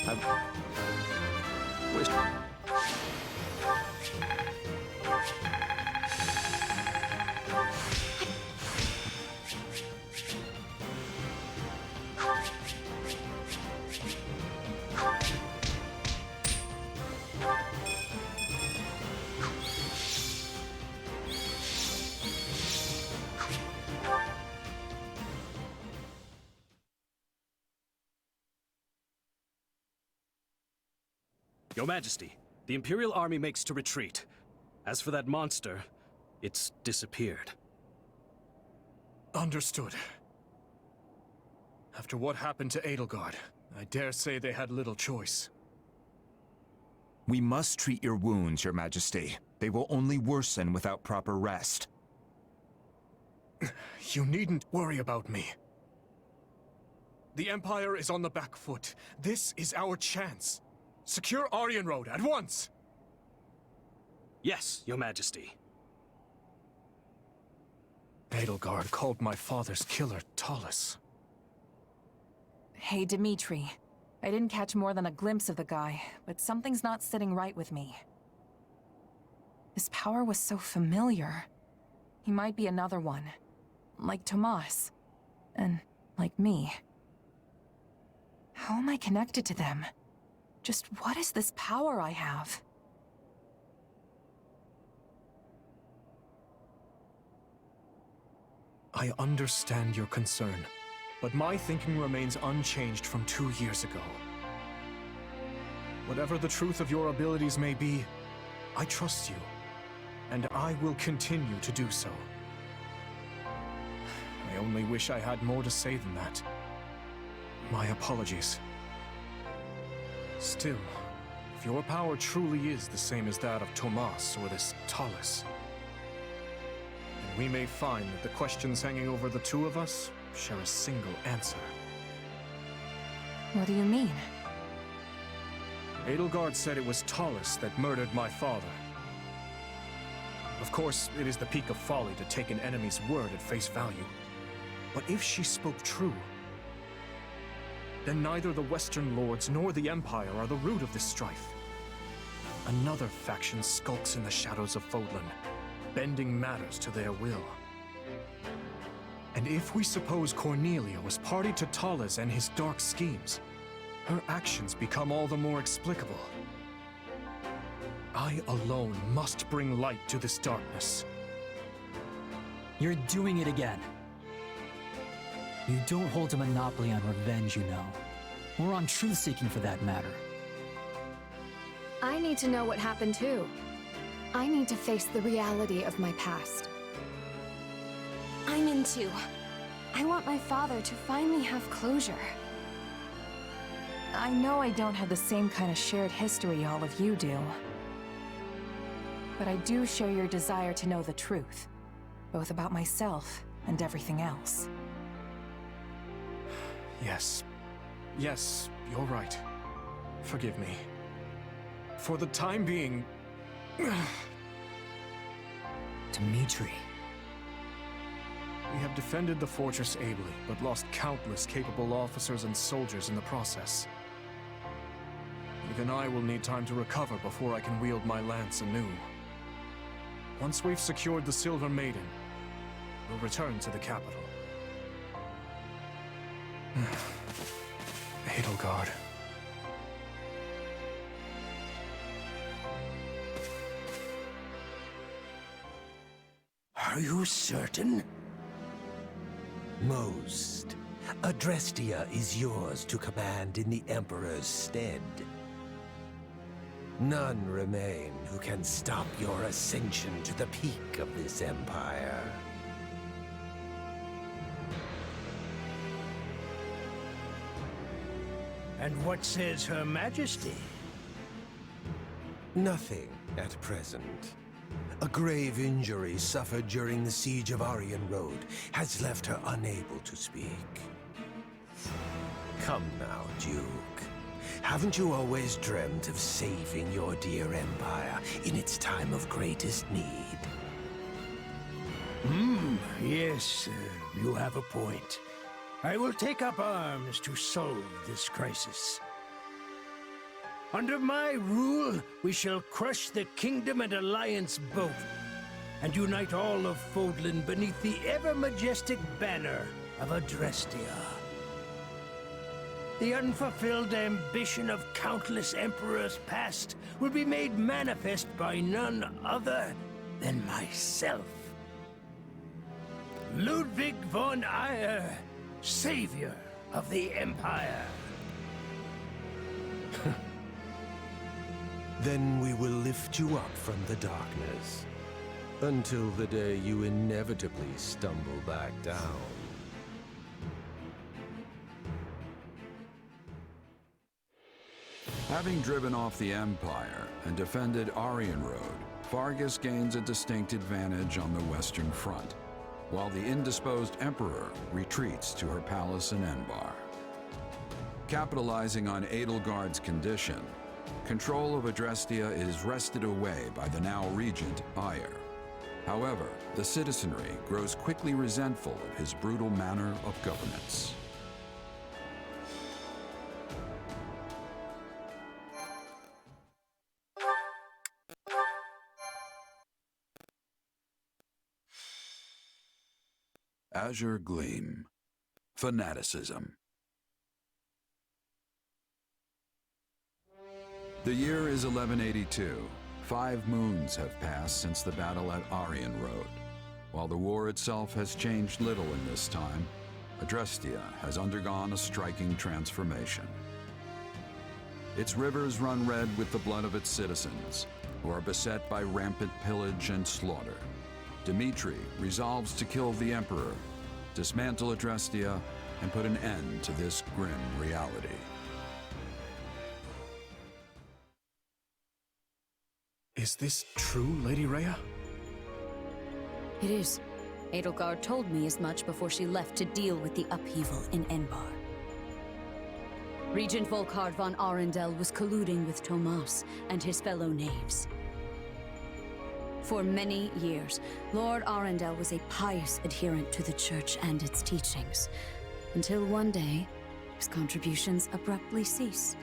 I wish... Your Majesty, the Imperial Army makes to retreat. As for that monster, it's disappeared. Understood. After what happened to Edelgard, I dare say they had little choice. We must treat your wounds, Your Majesty. They will only worsen without proper rest. You needn't worry about me. The Empire is on the back foot. This is our chance. Secure Aryan Road at once! Yes, Your Majesty. Edelgard called my father's killer Talus. Hey, Dimitri. I didn't catch more than a glimpse of the guy, but something's not sitting right with me. His power was so familiar. He might be another one. Like Tomas. And like me. How am I connected to them? Just what is this power I have? I understand your concern, but my thinking remains unchanged from 2 years ago. Whatever the truth of your abilities may be, I trust you, and I will continue to do so. I only wish I had more to say than that. My apologies. Still, if your power truly is the same as that of Tomas or this Talus, then we may find that the questions hanging over the two of us share a single answer. What do you mean? Edelgard said it was Talus that murdered my father. Of course, it is the peak of folly to take an enemy's word at face value. But if she spoke true, then neither the Western Lords nor the Empire are the root of this strife. Another faction skulks in the shadows of Fodlan, bending matters to their will. And if we suppose Cornelia was party to Talus and his dark schemes, her actions become all the more explicable. I alone must bring light to this darkness. You're doing it again. You don't hold a monopoly on revenge, you know. Or on truth-seeking for that matter. I need to know what happened too. I need to face the reality of my past. I'm in too. I want my father to finally have closure. I know I don't have the same kind of shared history all of you do. But I do share your desire to know the truth. Both about myself and everything else. Yes. Yes, you're right. Forgive me. For the time being... Dimitri. We have defended the fortress ably, but lost countless capable officers and soldiers in the process. Even I will need time to recover before I can wield my lance anew. Once we've secured the Silver Maiden, we'll return to the capital. Edelgard. Are you certain? Most. Adrestia is yours to command in the Emperor's stead. None remain who can stop your ascension to the peak of this empire. And what says Her Majesty? Nothing at present. A grave injury suffered during the siege of Aryan Road has left her unable to speak. Come now, Duke. Haven't you always dreamt of saving your dear empire in its time of greatest need? Yes, you have a point. I will take up arms to solve this crisis. Under my rule, we shall crush the Kingdom and Alliance both, and unite all of Fodlan beneath the ever-majestic banner of Adrestia. The unfulfilled ambition of countless emperors past will be made manifest by none other than myself. Ludwig von Eyre, Savior of the Empire. Then we will lift you up from the darkness. Until the day you inevitably stumble back down. Having driven off the Empire and defended Aryan Road, Vargas gains a distinct advantage on the Western Front, while the indisposed Emperor retreats to her palace in Enbar. Capitalizing on Edelgard's condition, control of Adrestia is wrested away by the now regent Ayer. However, the citizenry grows quickly resentful of his brutal manner of governance. Azure Gleam. Fanaticism. The year is 1182. 5 moons have passed since the battle at Aryan Road. While the war itself has changed little in this time, Adrestia has undergone a striking transformation. Its rivers run red with the blood of its citizens, who are beset by rampant pillage and slaughter. Dmitri resolves to kill the Emperor, dismantle Adrestia, and put an end to this grim reality. Is this true, Lady Rhea? It is. Edelgard told me as much before she left to deal with the upheaval in Enbar. Regent Volkard von Arundel was colluding with Tomas and his fellow knaves. For many years, Lord Arundel was a pious adherent to the Church and its teachings, until one day, his contributions abruptly ceased.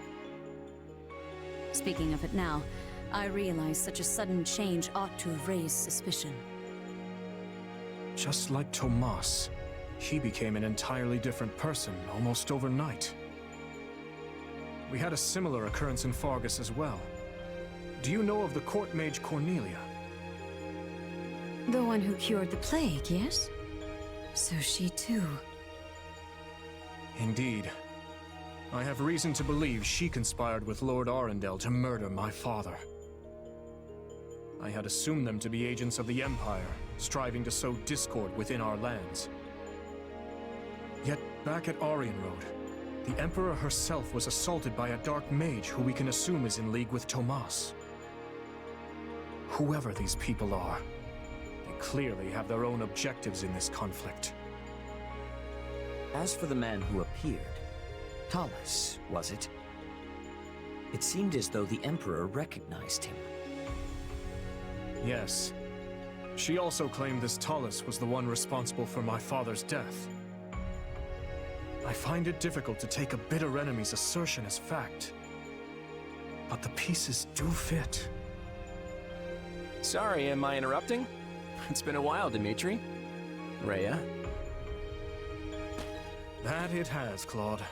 Speaking of it now, I realize such a sudden change ought to have raised suspicion. Just like Tomas, he became an entirely different person almost overnight. We had a similar occurrence in Fargus as well. Do you know of the court mage Cornelia? The one who cured the plague, yes? So she too. Indeed. I have reason to believe she conspired with Lord Arundel to murder my father. I had assumed them to be agents of the Empire, striving to sow discord within our lands. Yet, back at Aryan Road, the Emperor herself was assaulted by a dark mage who we can assume is in league with Tomas. Whoever these people are, they clearly have their own objectives in this conflict. As for the man who appeared, Talus, was it? It seemed as though the Emperor recognized him. Yes. She also claimed this Talus was the one responsible for my father's death. I find it difficult to take a bitter enemy's assertion as fact. But the pieces do fit. Sorry, am I interrupting? It's been a while, Dmitri. Rhea? That it has, Claude.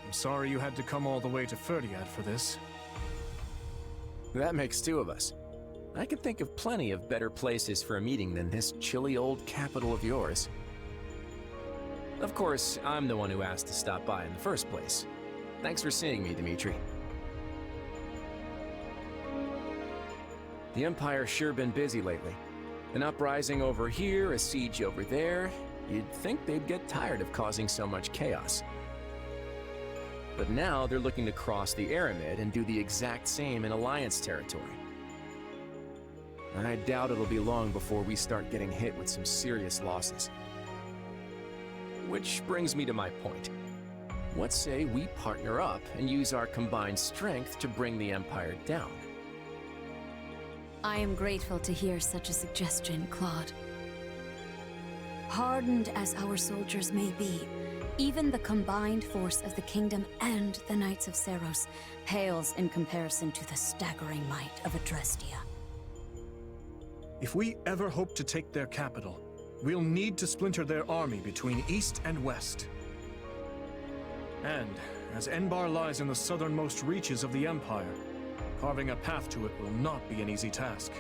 I'm sorry you had to come all the way to Ferdiad for this. That makes 2 of us. I can think of plenty of better places for a meeting than this chilly old capital of yours. Of course, I'm the one who asked to stop by in the first place. Thanks for seeing me, Dmitri. The Empire's sure been busy lately. An uprising over here, a siege over there. You'd think they'd get tired of causing so much chaos. But now they're looking to cross the Aramid and do the exact same in Alliance territory. I doubt it'll be long before we start getting hit with some serious losses. Which brings me to my point. What say we partner up and use our combined strength to bring the Empire down? I am grateful to hear such a suggestion, Claude. Hardened as our soldiers may be, even the combined force of the Kingdom and the Knights of Seros pales in comparison to the staggering might of Adrestia. If we ever hope to take their capital, we'll need to splinter their army between east and west. And, as Enbar lies in the southernmost reaches of the Empire, carving a path to it will not be an easy task.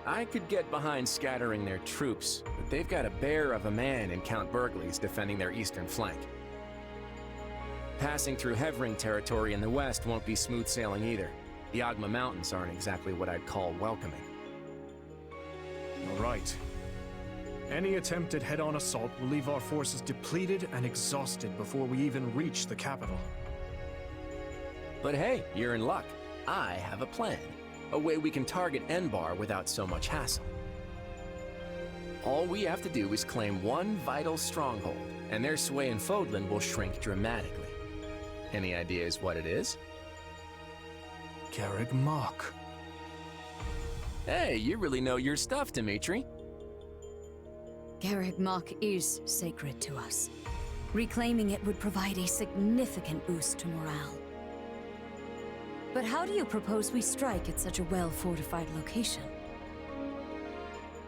I could get behind scattering their troops, but they've got a bear of a man in Count Bergley's defending their eastern flank. Passing through Hevring territory in the west won't be smooth sailing either. The Ogma Mountains aren't exactly what I'd call welcoming. All right. Any attempted head-on assault will leave our forces depleted and exhausted before we even reach the capital. But hey, you're in luck. I have a plan. A way we can target Enbar without so much hassle. All we have to do is claim one vital stronghold, and their sway in Fodlan will shrink dramatically. Any ideas what it is? Garreg Mach. Hey, you really know your stuff, Dimitri. Garreg Mach is sacred to us. Reclaiming it would provide a significant boost to morale. But how do you propose we strike at such a well-fortified location?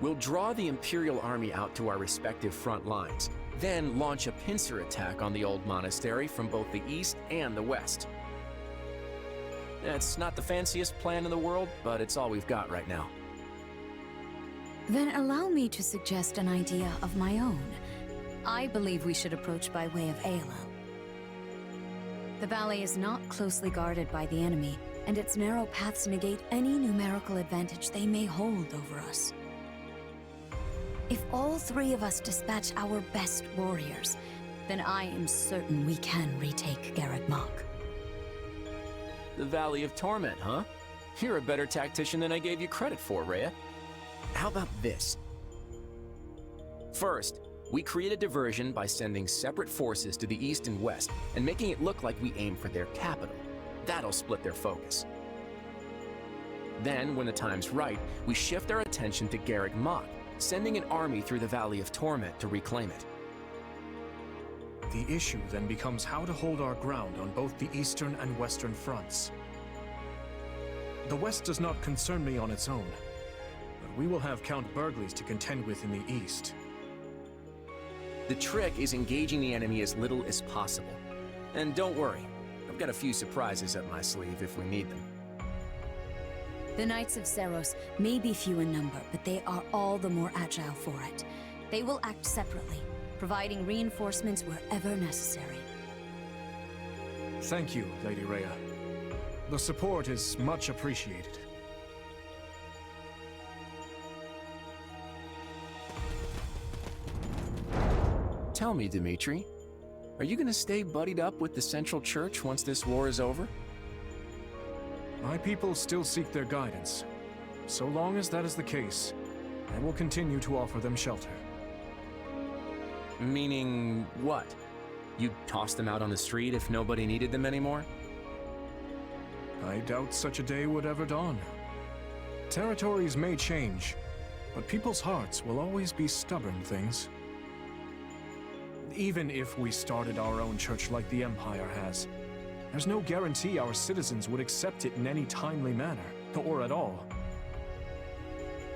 We'll draw the Imperial Army out to our respective front lines, then launch a pincer attack on the old monastery from both the east and the west. It's not the fanciest plan in the world, but it's all we've got right now. Then allow me to suggest an idea of my own. I believe we should approach by way of Aelel. The valley is not closely guarded by the enemy, and its narrow paths negate any numerical advantage they may hold over us. If all three of us dispatch our best warriors, then I am certain we can retake Garreg Mach. The Valley of Torment, huh? You're a better tactician than I gave you credit for, Rhea. How about this? First, we create a diversion by sending separate forces to the east and west and making it look like we aim for their capital. That'll split their focus. Then, when the time's right, we shift our attention to Garreg Mach, sending an army through the Valley of Torment to reclaim it. The issue then becomes how to hold our ground on both the eastern and western fronts. The west does not concern me on its own, but we will have Count Burgleys to contend with in the east. The trick is engaging the enemy as little as possible. And don't worry, I've got a few surprises up my sleeve if we need them. The Knights of Seros may be few in number, but they are all the more agile for it. They will act separately, providing reinforcements wherever necessary. Thank you, Lady Rhea. The support is much appreciated. Tell me, Dimitri, are you gonna stay buddied up with the Central Church once this war is over? My people still seek their guidance. So long as that is the case, I will continue to offer them shelter. Meaning what? You'd toss them out on the street if nobody needed them anymore? I doubt such a day would ever dawn. Territories may change, but people's hearts will always be stubborn things. Even if we started our own church like the Empire has, there's no guarantee our citizens would accept it in any timely manner, or at all.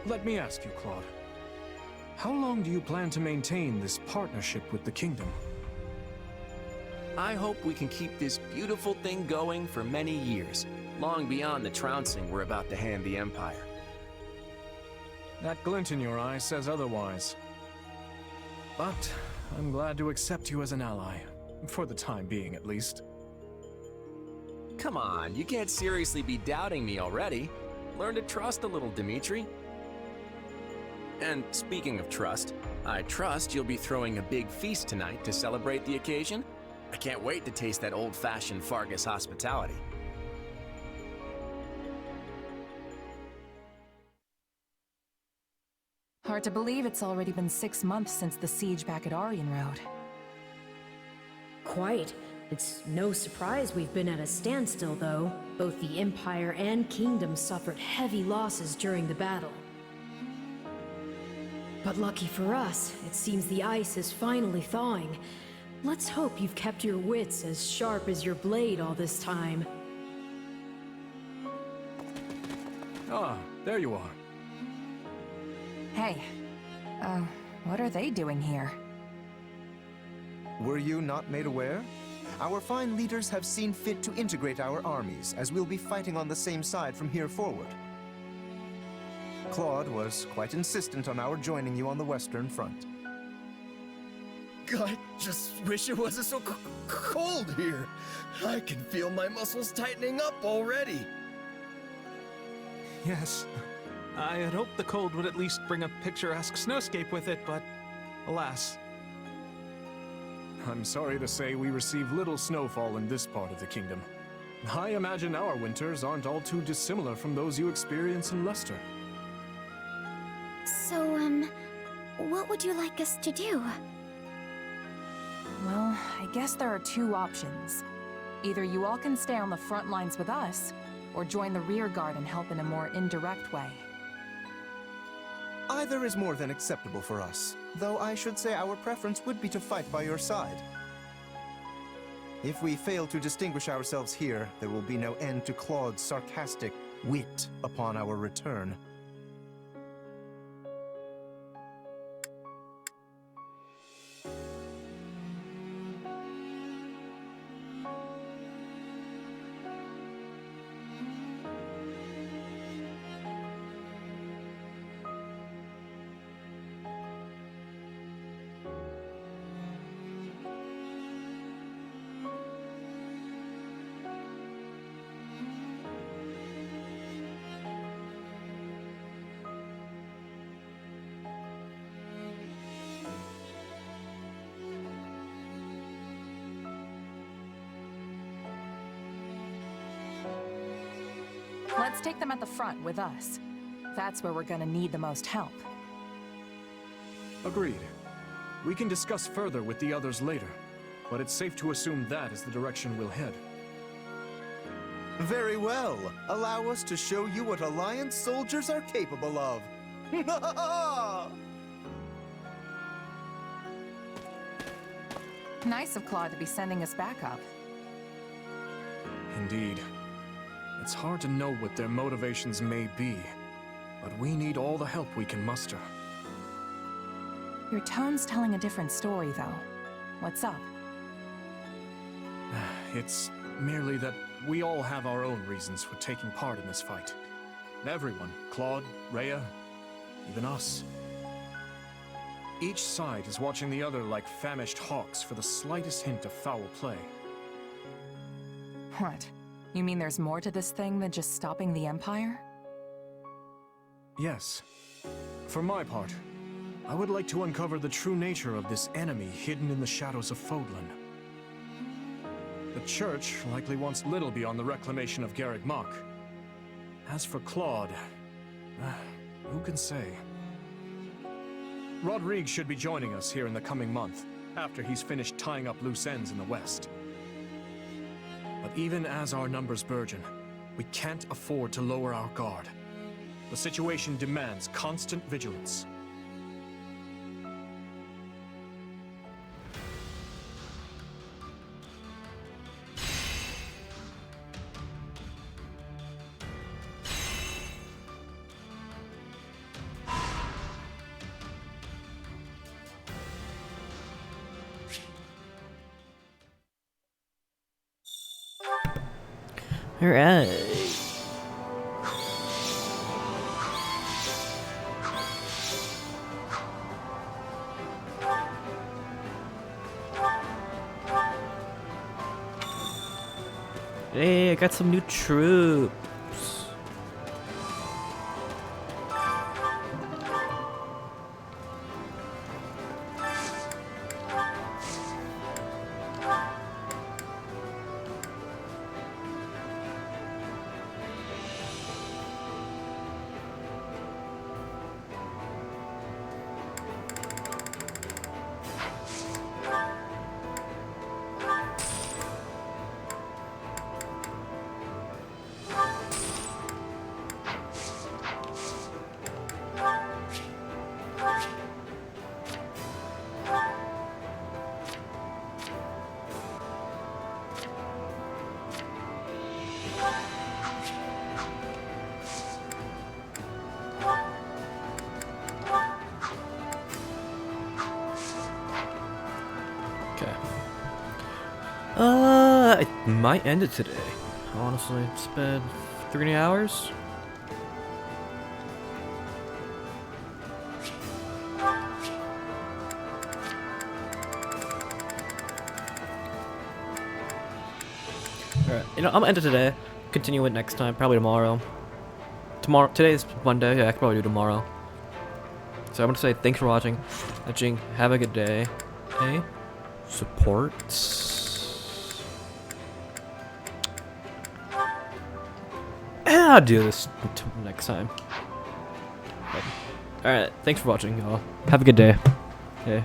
Let me ask you, Claude. How long do you plan to maintain this partnership with the Kingdom? I hope we can keep this beautiful thing going for many years, long beyond the trouncing we're about to hand the Empire. That glint in your eye says otherwise. But I'm glad to accept you as an ally, for the time being at least. Come on, you can't seriously be doubting me already. Learn to trust a little, Dimitri. And speaking of trust, I trust you'll be throwing a big feast tonight to celebrate the occasion. I can't wait to taste that old-fashioned Fargus hospitality. Hard to believe it's already been 6 months since the siege back at Aryan Road. Quite. It's no surprise we've been at a standstill, though. Both the Empire and Kingdom suffered heavy losses during the battle. But lucky for us, it seems the ice is finally thawing. Let's hope you've kept your wits as sharp as your blade all this time. Ah, there you are. Hey, what are they doing here? Were you not made aware? Our fine leaders have seen fit to integrate our armies, as we'll be fighting on the same side from here forward. Claude was quite insistent on our joining you on the Western Front. I just wish it wasn't so cold here. I can feel my muscles tightening up already. Yes. I had hoped the cold would at least bring a picturesque snowscape with it, but alas. I'm sorry to say we receive little snowfall in this part of the kingdom. I imagine our winters aren't all too dissimilar from those you experience in Leicester. So, what would you like us to do? Well, I guess there are two options. Either you all can stay on the front lines with us, or join the rear guard and help in a more indirect way. Either is more than acceptable for us, though I should say our preference would be to fight by your side. If we fail to distinguish ourselves here, there will be no end to Claude's sarcastic wit upon our return. Let's take them at the front with us. That's where we're gonna need the most help. Agreed. We can discuss further with the others later, but it's safe to assume that is the direction we'll head. Very well. Allow us to show you what Alliance soldiers are capable of. Nice of Claude to be sending us back up. Indeed. It's hard to know what their motivations may be, but we need all the help we can muster. Your tone's telling a different story, though. What's up? It's merely that we all have our own reasons for taking part in this fight. Everyone, Claude, Rhea, even us. Each side is watching the other like famished hawks for the slightest hint of foul play. What? You mean there's more to this thing than just stopping the Empire? Yes. For my part, I would like to uncover the true nature of this enemy hidden in the shadows of Fodlan. The Church likely wants little beyond the reclamation of Garreg Mach. As for Claude, who can say? Rodrigue should be joining us here in the coming month, after he's finished tying up loose ends in the West. But even as our numbers burgeon, we can't afford to lower our guard. The situation demands constant vigilance. Alright. Hey, I got some new troops. I might end it today. Honestly, it's been 3 hours. Alright, I'm gonna end it today. Continue it next time, probably tomorrow. tomorrow. Today's Monday. Yeah, I could probably do tomorrow. So I want to say thanks for watching. Have a good day. Hey, support. I'll do this next time. Alright, thanks for watching, y'all. Have a good day. Okay.